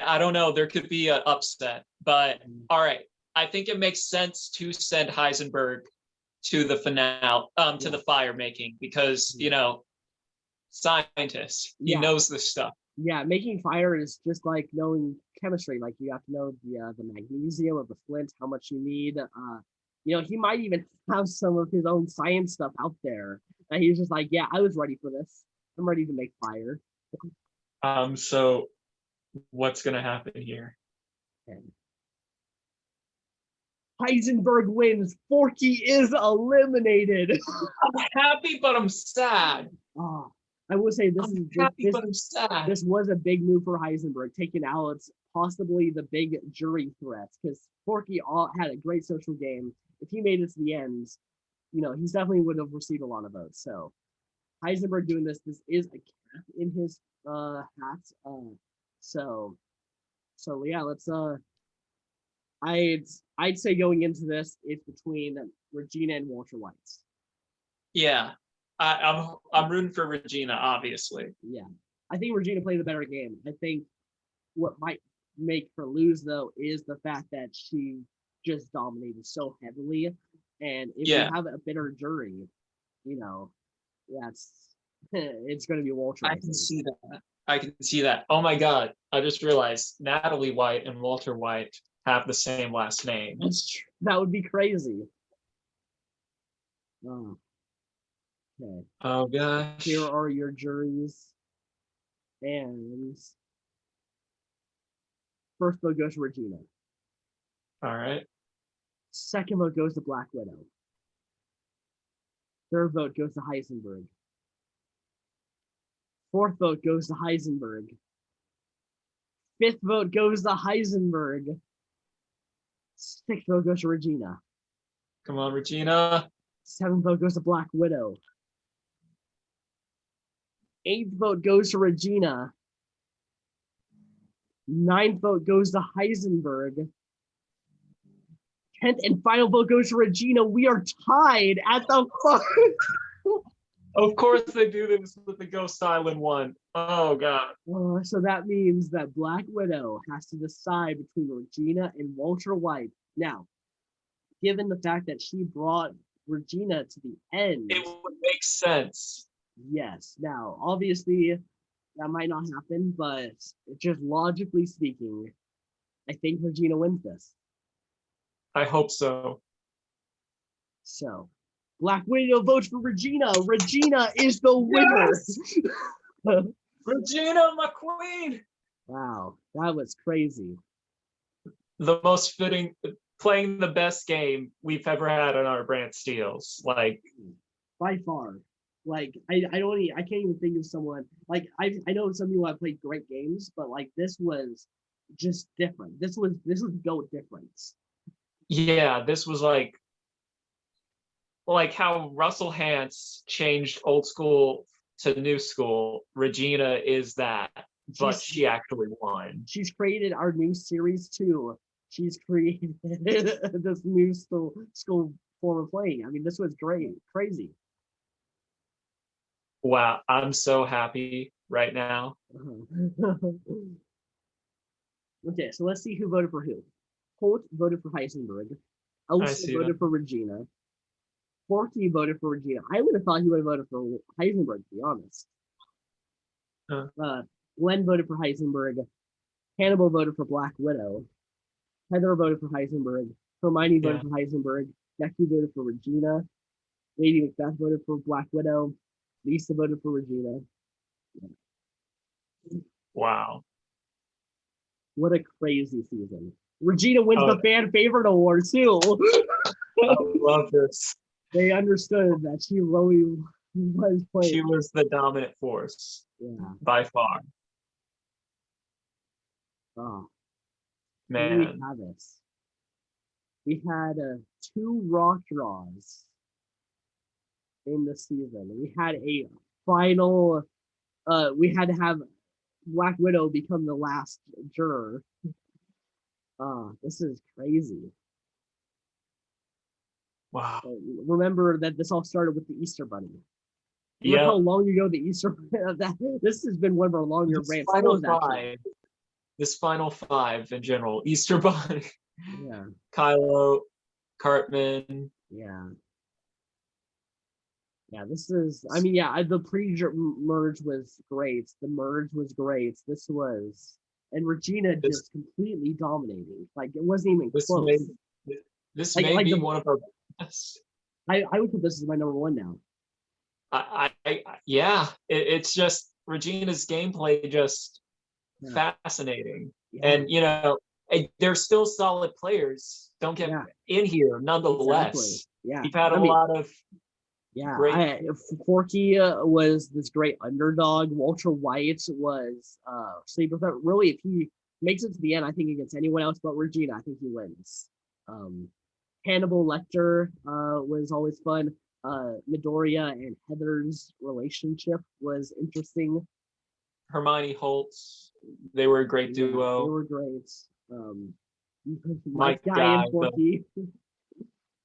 I don't know. There could be an upset, but all right. I think it makes sense to send Heisenberg to the finale, to the fire making, because scientist, he knows this stuff. Yeah, making fire is just like knowing chemistry. Like, you have to know the magnesium of the flint, how much you need. He might even have some of his own science stuff out there that he's just like, yeah, I was ready for this. I'm ready to make fire. So What's gonna happen here? Heisenberg wins. Forkey is eliminated. I'm happy, but I'm sad. Oh, I will say this I'm happy, but I'm sad. This was a big move for Heisenberg, taking out possibly the big jury threats, because Forkey had a great social game. If he made it to the end, he's definitely would have received a lot of votes. So Heisenberg doing this is a cap in his hat. So yeah, let's I'd say going into this, it's between Regina and Walter White. Yeah, I'm rooting for Regina, obviously. Yeah, I think Regina played the better game. I think what might make her lose though is the fact that she just dominated so heavily, and if you have a bitter jury, that's it's going to be Walter. I can see that. I can see that. Oh my God! I just realized Natalie White and Walter White have the same last name. That's true. That would be crazy. Oh. Okay. Oh gosh. Here are your juries. And first vote goes to Regina. All right. Second vote goes to Black Widow. Third vote goes to Heisenberg. Fourth vote goes to Heisenberg. Fifth vote goes to Heisenberg. Sixth vote goes to Regina. Come on, Regina. Seventh vote goes to Black Widow. Eighth vote goes to Regina. Ninth vote goes to Heisenberg. 10th and final vote goes to Regina. We are tied at the Of course they do this with the Ghost Island one. Oh God. So that means that Black Widow has to decide between Regina and Walter White. Now, given the fact that she brought Regina to the end, it would make sense. Yes. Now, obviously, that might not happen, but just logically speaking, I think Regina wins this. I hope so. So, Black Widow votes for Regina. Regina is the winner. Yes! Regina, my queen. Wow, that was crazy. The most fitting, playing the best game we've ever had on our brand steals. Like, by far. Like, I can't even think of someone. Like, I know some people have played great games, but like this was just different. This was GOAT difference. Yeah, this was like how Russell Hantz changed old school to new school. Regina is that, but she actually won. She's created our new series too. She's created this new school form of playing. I mean, this was great, crazy. Wow, I'm so happy right now. Okay, so let's see who voted for who. Holt voted for Heisenberg. Elsa voted for Regina. Forkey voted for Regina. I would have thought he would have voted for Heisenberg, to be honest. Glenn voted for Heisenberg. Hannibal voted for Black Widow. Heather voted for Heisenberg. Hermione voted for Heisenberg. Deku voted for Regina. Lady Macbeth voted for Black Widow. Lisa voted for Regina. Wow. What a crazy season. Regina wins the fan favorite award too. I love this. They understood that she really was playing. She was the dominant force. Yeah. By far. Oh. Man. We have it. We had 2 rock draws in the season. We had a final we had to have Black Widow become the last juror. This is crazy. Wow. Remember that this all started with the Easter Bunny. Remember how long ago the Easter this has been one of our longer rants. This final 5 in general. Easter Bunny. Yeah. Kylo, Cartman. Yeah. Yeah, this is, I mean, yeah, the pre-merge was great. The merge was great. This was, and Regina just completely dominating. Like, it wasn't even close. This may be one of our best. I would put this as my number 1 now. Yeah, it's just Regina's gameplay just fascinating. Yeah. And they're still solid players. Don't get in here, nonetheless. Exactly. Yeah, You've had a lot of great. Forkey was this great underdog. Walter White was sleeper. Really, if he makes it to the end, I think against anyone else but Regina, I think he wins. Hannibal Lecter was always fun. Midoriya and Heather's relationship was interesting. Hermione Holtz, they were a great duo. They were great. My guy and Forkey.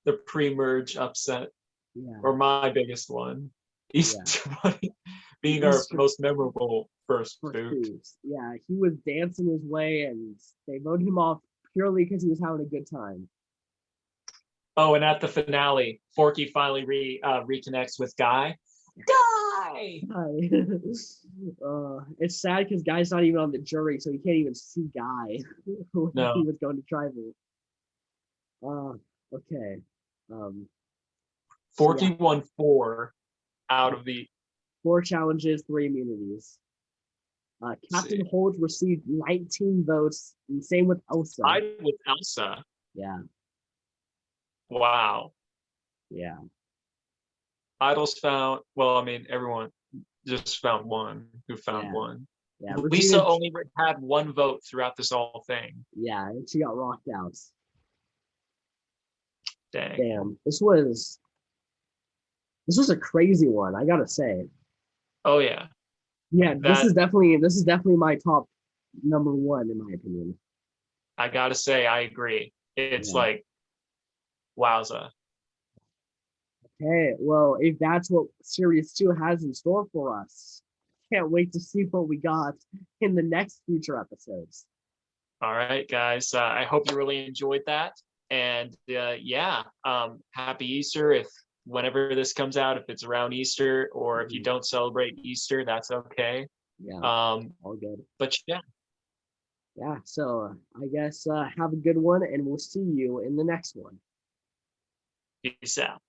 The pre-merge upset, or my biggest one. Being our most memorable first boot. Yeah, he was dancing his way, and they voted him off purely because he was having a good time. Oh, and at the finale, Forkey finally reconnects with Guy. Guy! It's sad because Guy's not even on the jury, so he can't even see Guy when he was going to tribal. Okay. Forkey won 4 out of the 4 challenges, 3 immunities. Captain Holt received 19 votes, and same with Elsa. With Elsa. Yeah. Wow. Yeah. Idols found, everyone just found one who found one. Yeah. Lisa only had 1 vote throughout this whole thing. Yeah, and she got rocked out. Damn. This was a crazy one, I gotta say. Oh yeah. Yeah, this is definitely my top number 1 in my opinion. I gotta say, I agree. It's like wowza. Okay, well, if that's what Series 2 has in store for us, can't wait to see what we got in the next future episodes. All right, guys. I hope you really enjoyed that. And happy Easter if whenever this comes out, if it's around Easter, or if you don't celebrate Easter, that's okay. Yeah, all good. But yeah, so I guess have a good one, and we'll see you in the next one. Peace out.